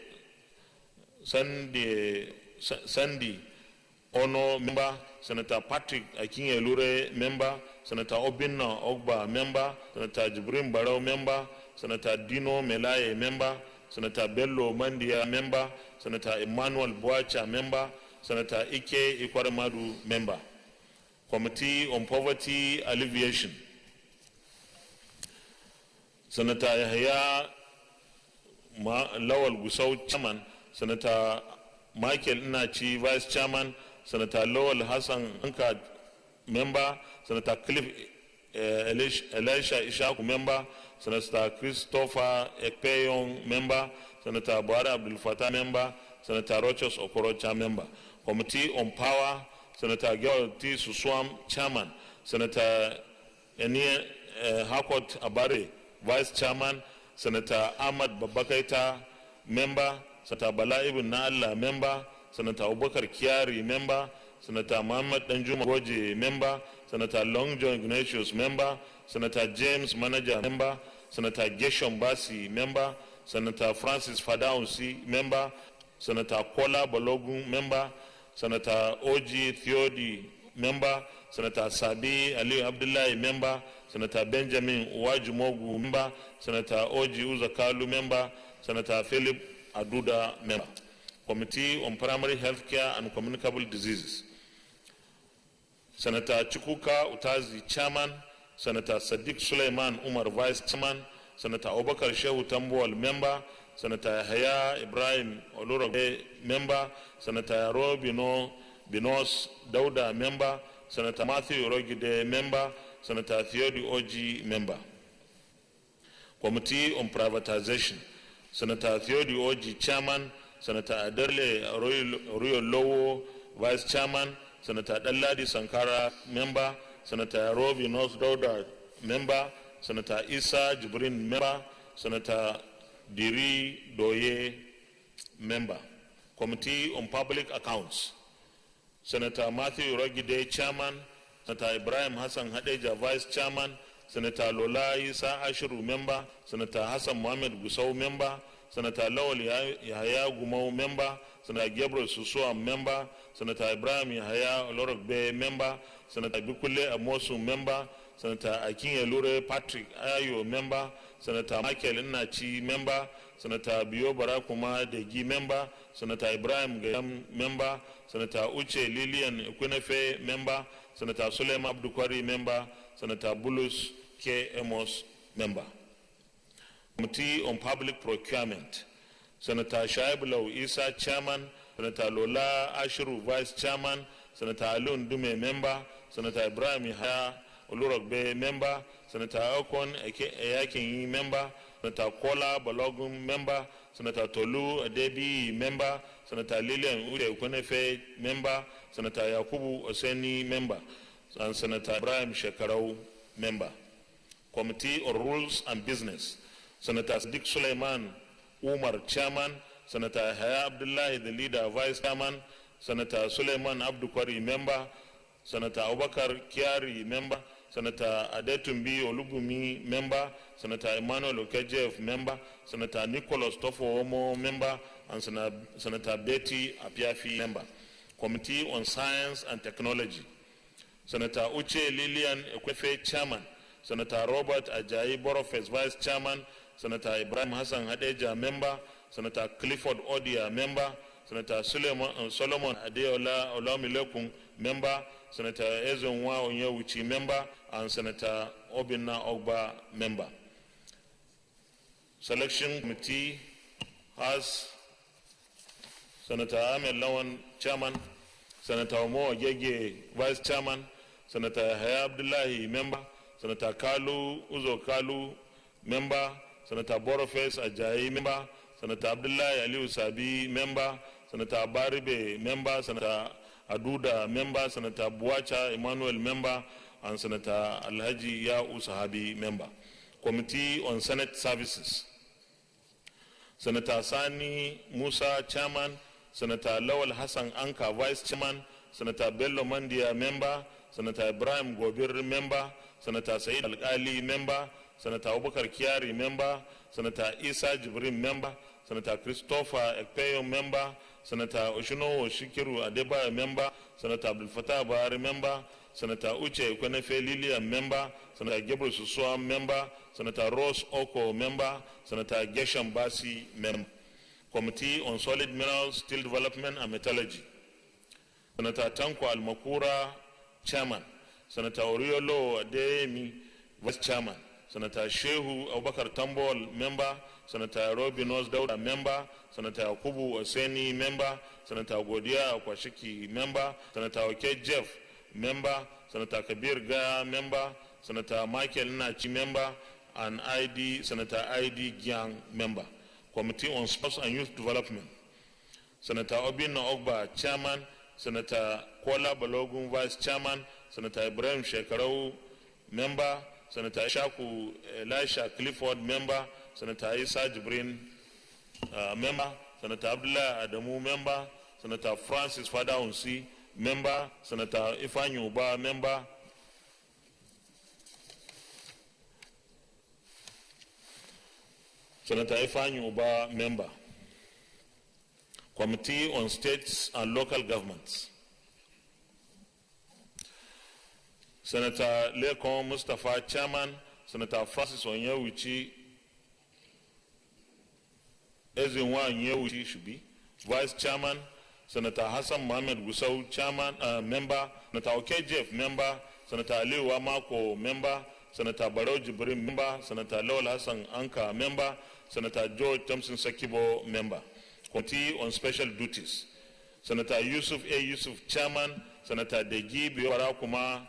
Ono, member. Senator Patrick Akinyelure, member. Senator Obinna Ogba, member. Senator Jibrim Barrow, member. Senator Dino Melaye, member. Senator Bello Mandia, member. Senator Emmanuel Boacha, member. Senator Ike Ikwaremadu, member. Committee on Poverty Alleviation, Senator Yahya Lawal Gusau, chairman. Senator Michael Inachi, vice chairman. Senator Lowell Hassan Anka, member. Senator Cliff Elisha Ishaku, member. Senator Christopher Ekpeyong, member. Senator Buhari Abdul Fattah, member. Senator Rochas Okorocha, member. Committee on Power, Senator George T. Suswam, chairman. Senator Enie Hakot Abare, vice chairman. Senator Ahmad Babakaita, member. Senator Bala Ibn Nalla, member. Senator Abubakar Kiari, member. Senator Muhammad Danjuma Goji, member. Senator Long John Ignatius, member. Senator James Manager, member. Senator Geshom Basi, member. Senator Francis Fadaunsi, member. Senator Kola Balogun, member. Senator Oji Theodi, member. Senator Sabi Ali Abdullahi, member. Senator Benjamin Uwajumogu, member. Senator Oji Uzakalu, member. Senator Philip Aduda, member. Committee on Primary Healthcare and Communicable Diseases, Senator Chukuka Utazi, chairman. Senator Sadiq Suleiman Umar, vice chairman. Senator Obakar Shehu Tambuwal, member. Senator Yahya Ibrahim Olurabe, member. Senator Yaro Binos Dauda, member. Senator Matthew Rogide, member. Senator Theodi Oji, member. Committee on Privatization, Senator Theodi Oji, chairman. Senator Adele Royo Lowo, vice chairman. Senator Dalladi Sankara, member. Senator Robi North Dauda, member. Senator Isa Jibrin, member. Senator Diri Doye, member. Committee on Public Accounts, Senator Matthew Rogide, chairman. Senator Ibrahim Hassan Hadeja, vice chairman. Senator Lola Isa Ashiru, member. Senator Hassan Mohamed Gusau, member. Senator Lawal Yahya Gumau, member. Senator Gabriel Susua, member. Senator Ibrahim Yahya Olorogbe, member. Senator Bikulle Amosu, member. Senator Akinyelure Patrick Ayo, member. Senator Michael Inachi, member. Senator Bio Barakuma Degi, member. Senator Ibrahim Gayam, member. Senator Uche Lilian Ekwenefe, member. Senator Suleiman Abdukwari, member. Senator Bulus K. Amos, member. Committee on Public Procurement, Senator Shaib Law Isa, chairman. Senator Lola Ashiru, vice chairman. Senator Alun Dume, member. Senator Ibrahim Yahya Olurogbe, member. Senator Okon Eyakinyi, member. Senator Kola Balogun, member. Senator Tolu Adebi, member. Senator Lilian Ude Ukwenefe, member. Senator Yakubu Oseni, member. And Senator Ibrahim Shekarau, member. Committee on Rules and Business, Senator Sadiq Suleiman Umar, chairman. Senator Yahya Abdullahi, the leader, vice chairman. Senator Suleiman Abdukwari, member. Senator Abubakar Kiari, member. Senator Adetumbi Olugumi, member. Senator Emmanuel Okejev, member. Senator Nicholas Tofo Omo, member. And Senator Betty Apiafi, member. Committee on Science and Technology, Senator Uche Lilian Ekwefe, chairman. Senator Robert Ajayi Borofes, vice chairman. Senator Ibrahim Hassan Hadeja, member. Senator Clifford Odia, member. Senator Solomon Adeola Olamilekun, member. Senator Ezenwa Onyewuchi, member. And Senator Obinna Ogba, member. Selection Committee has Senator Ahmed Lawan, chairman. Senator Omo Ogege, vice chairman. Senator Yahya Abdullahi, member. Senator Kalu Uzo Kalu, member. Senator Borofes Ajayi, member. Senator Abdullahi Aliu Sabi, member. Senator Baribe, member. Senator Aduda, member. Senator Buacha Emmanuel, member. And Senator Alhaji Ya'u Sahabi, member. Committee on Senate Services. Senator Sani Musa, chairman. Senator Lawal Hassan Anka, vice chairman. Senator Bello Mandia, member. Senator Ibrahim Gobir, member. Senator Said Al-Ali, member. Senator Abubakar Kiari, member. Senator Isa Jibrin, member. Senator Christopher Ekpeyo, member. Senator Oshuno Shikiru Adeba, member. Senator Abdul Fattah Bahari, member. Senator Uche Kwenefe Lilia, member. Senator Gabriel Susua, member. Senator Rose Oko, member. Senator Gesham Basi, member. Committee on Solid Minerals, Steel Development and Metallurgy. Senator Tanko Al-Makura, chairman. Senator Oriolo Adeyemi, vice chairman. Senator Shehu Abubakar Tambol, member. Senator Robi Nosdauda, member. Senator Yakubu Oseni, member. Senator Godia Okwashiki, member. Senator Oke Jeff, member. Senator Kabir Gaya, member. Senator Michael Nachi, member. And Senator ID Gyang, member. Committee on Sports and Youth Development. Senator Obinna Ogba, chairman. Senator Kola Balogun, vice chairman. Senator Ibrahim Shekarau, member. Senator Ishaku Elisha Clifford, member. Senator Isa Jibrin, member. Senator Abdullah Adamu, member. Senator Francis Fada Unsi, member. Senator Ifanyu Uba, member. Senator Ifanyu Uba, member. Committee on States and Local Governments. Senator Lekon Mustafa, chairman. Senator Francis Onyewuchi Ezinwa Onyewuchi should be vice chairman. Senator Hassan Mohammed Gusau, chairman, member. Senator OKJF, member. Senator Aliu Wamako, member. Senator Barrow Jibrin, member. Senator Lawal Hassan Anka, member. Senator George Thompson Sakibo, member. Committee on Special Duties. Senator Yusuf A. Yusuf, chairman. Senator Degi Biwarakuma,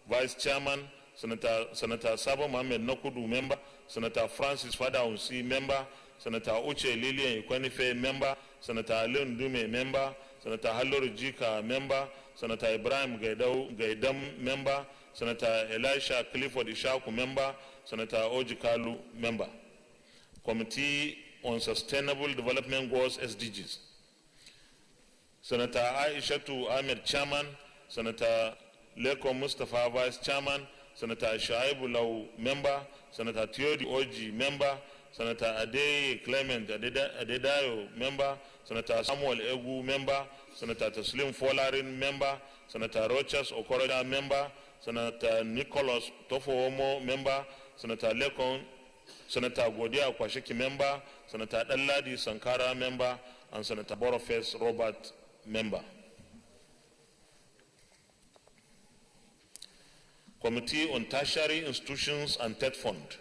vice chairman. Senator Sabo Mohammed Nokudu, member. Senator Francis Fada Unsi, member. Senator Uche Lilian Ikwenife, member. Senator Alun Dume, member. Senator Haloru Jika, member. Senator Ibrahim Gaidam, member. Senator Elisha Clifford Ishaku, member. Senator Ojikalu, member. Committee on Sustainable Development Goals, SDGs. Senator Aishatu Ahmed, chairman. Senator Leko Mustafa, vice chairman. Senator Shaibu Lau, member. Senator Theodi Oji, member. Senator Ade Clement Adedayo, member. Senator Samuel Egu, member. Senator Taslim Folarin, member. Senator Rochas Okoroja, member. Senator Nicholas Tofoomo, member. Senator Lekon, Senator Godia Kwashiki, member. Senator Dalladi Sankara, member. And Senator Borofes Robert, member. Committee on Tertiary Institutions and TED Fund.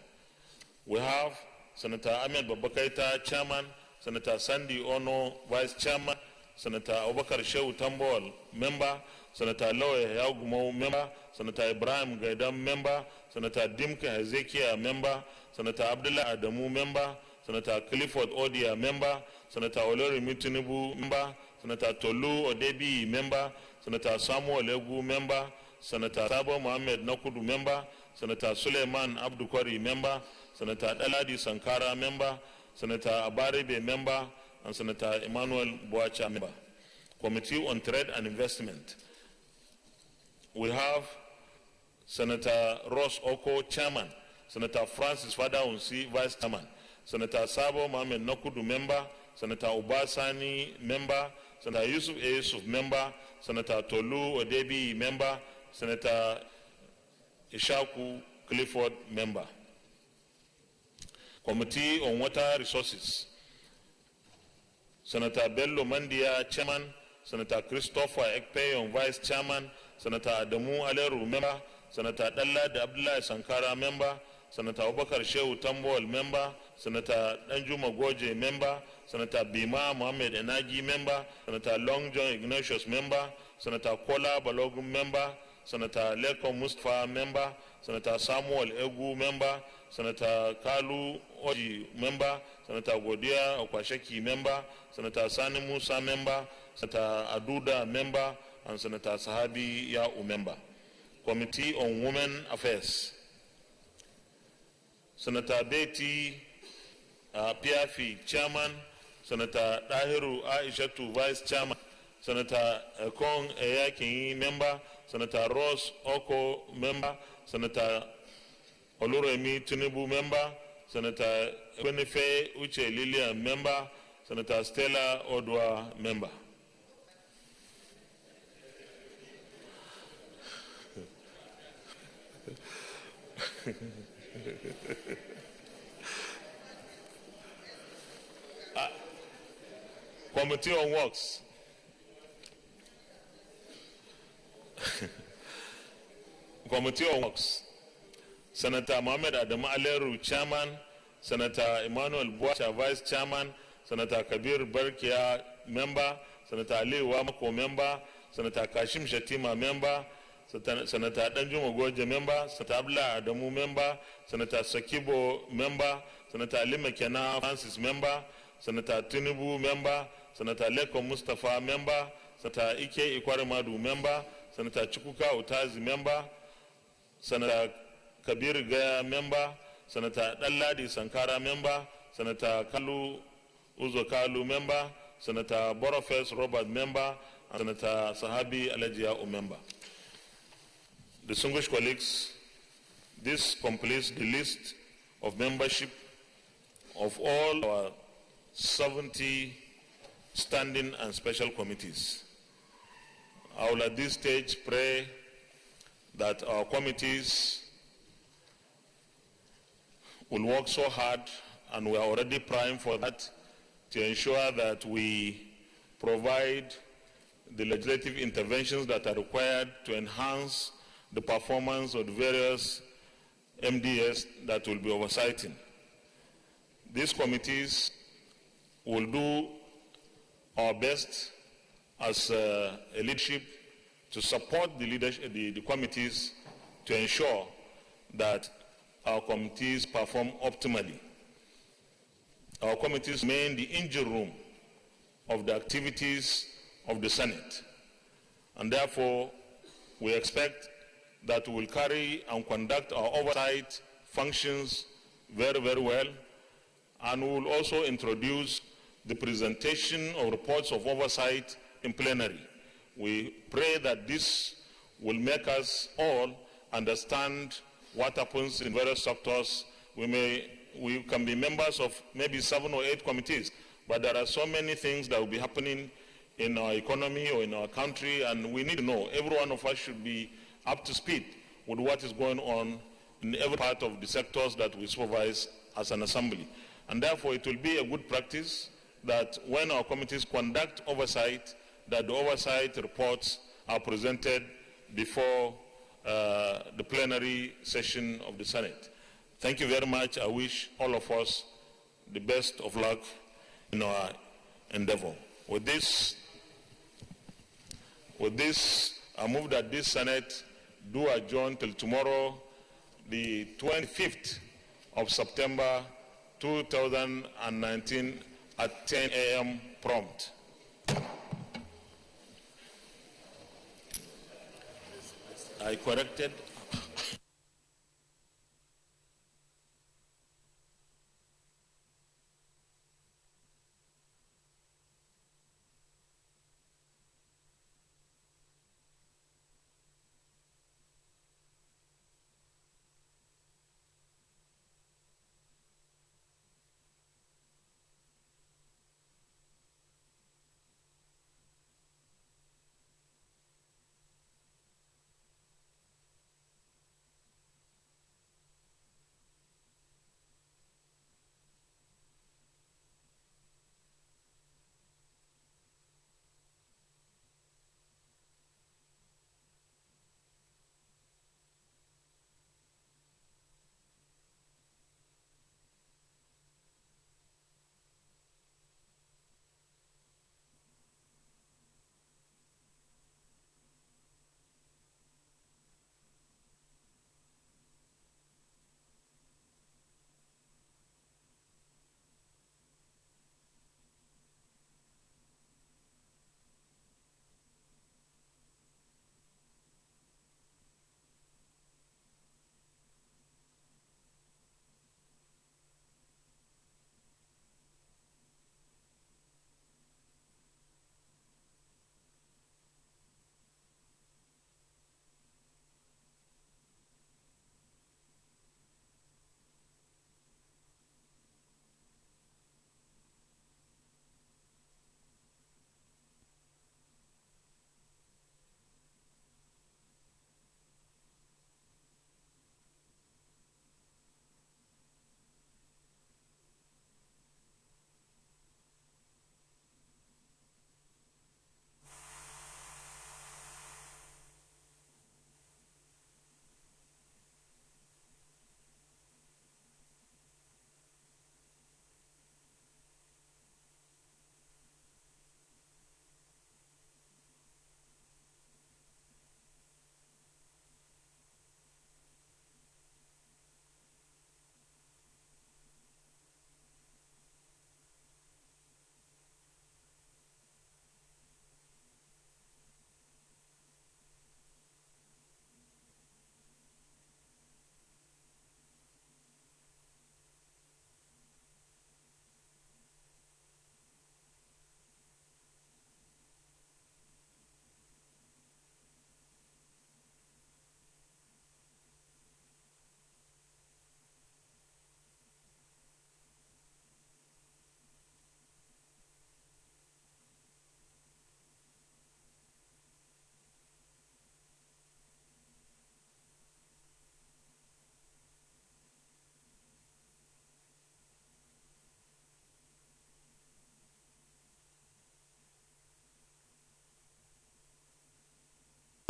We have Senator Ahmed Babakaita, chairman. Senator Sandy Ono, vice chairman. Senator Abubakar Shehu Tambol, member. Senator Loe Yagumo, member. Senator Ibrahim Gaidam, member. Senator Dimke Hezekiah, member. Senator Abdullah Adamu, member. Senator Clifford Odia, member. Senator Olori Mitunibu, member. Senator Tolu Odebi, member. Senator Samuel Egu, member. Senator Sabo Mohammed Nakudu, member. Senator Suleiman Abdukari, member. Senator Daladi Sankara, member. Senator Abaribe, member. And Senator Emmanuel Boacha, member. Committee on Trade and Investment. We have Senator Ross Oko, chairman. Senator Francis Fada Unsi, vice chairman. Senator Sabo Mohammed Nakudu, member. Senator Ubasani, member. Senator Yusuf A. Yusuf, member. Senator Tolu Odebi, member. Senator Ishaku Clifford, member. Committee on Water Resources. Senator Bello Mandia, chairman. Senator Christopher Ekpeyon, vice chairman. Senator Adamu Aleru, member. Senator Dallad Abdullah Sankara, member. Senator Abubakar Shehu Tambol, member. Senator Danjuma Goje, member. Senator Bima Mohammed Enagi, member. Senator Long John Ignatius, member. Senator Kola Balogun, member. Senator Leko Mustafa, member. Senator Samuel Egu, member. Senator Kalu Oji, member. Senator Godia Okwasheki, member. Senator Sani Musa, member. Senator Aduda, member. and Senator Sahabi Ya'u member. Committee on Women Affairs, Senator Betty Piafi, Chairman, Senator Dahiru Aishatu, Vice Chairman, Senator Kong Eyakin, member, Senator Ross Oko, member, Senator Oluremi Tinubu, member, Senator Benife Uche Lilian, member, Senator Stella Odwa, member. Committee on Works. Committee on Works. Senator Mohamed Adam Aleru, Chairman, Senator Emmanuel Bouacha, Vice Chairman, Senator Kabir Barkia, member, Senator Ali Wamako, member, Senator Kashim Shatima, member, Senator Danjuma Goje, member, Senator Abla Adamu, member, Senator Sakibo, member, Senator Ali Mekena Francis, member, Senator Tinubu, member, Senator Leko Mustafa, member, Senator Ike Ikwaremadu, member, Senator Chukuka Utazi, member, Senator Kabir Gaya, member, Senator Dalladi Sankara, member, Senator Kalu Uzokalu, member, Senator Borofes Robert, member, and Senator Sahabi Alejia, member. Distinguished colleagues, this completes the list of membership of all our 70 standing and special committees. I will at this stage pray that our committees will work so hard, and we are already primed for that, to ensure that we provide the legislative interventions that are required to enhance the performance of the various MDS that will be oversighting. These committees will do our best as a leadership to support the leadership, the committees, to ensure that our committees perform optimally. Our committees remain the engine room of the activities of the Senate, and therefore we expect that we will carry and conduct our oversight functions very, very well, and we will also introduce the presentation of reports of oversight in plenary. We pray that this will make us all understand what happens in various sectors. We can be members of maybe 7 or 8 committees, but there are so many things that will be happening in our economy or in our country, and we need to know. Every one of us should be up to speed with what is going on in every part of the sectors that we supervise as an assembly. And therefore, it will be a good practice that when our committees conduct oversight, that the oversight reports are presented before the plenary session of the Senate. Thank you very much. I wish all of us the best of luck in our endeavor. With this, I move that this Senate do adjourn till tomorrow, the 25th of September 2019 at 10 a.m. prompt. I corrected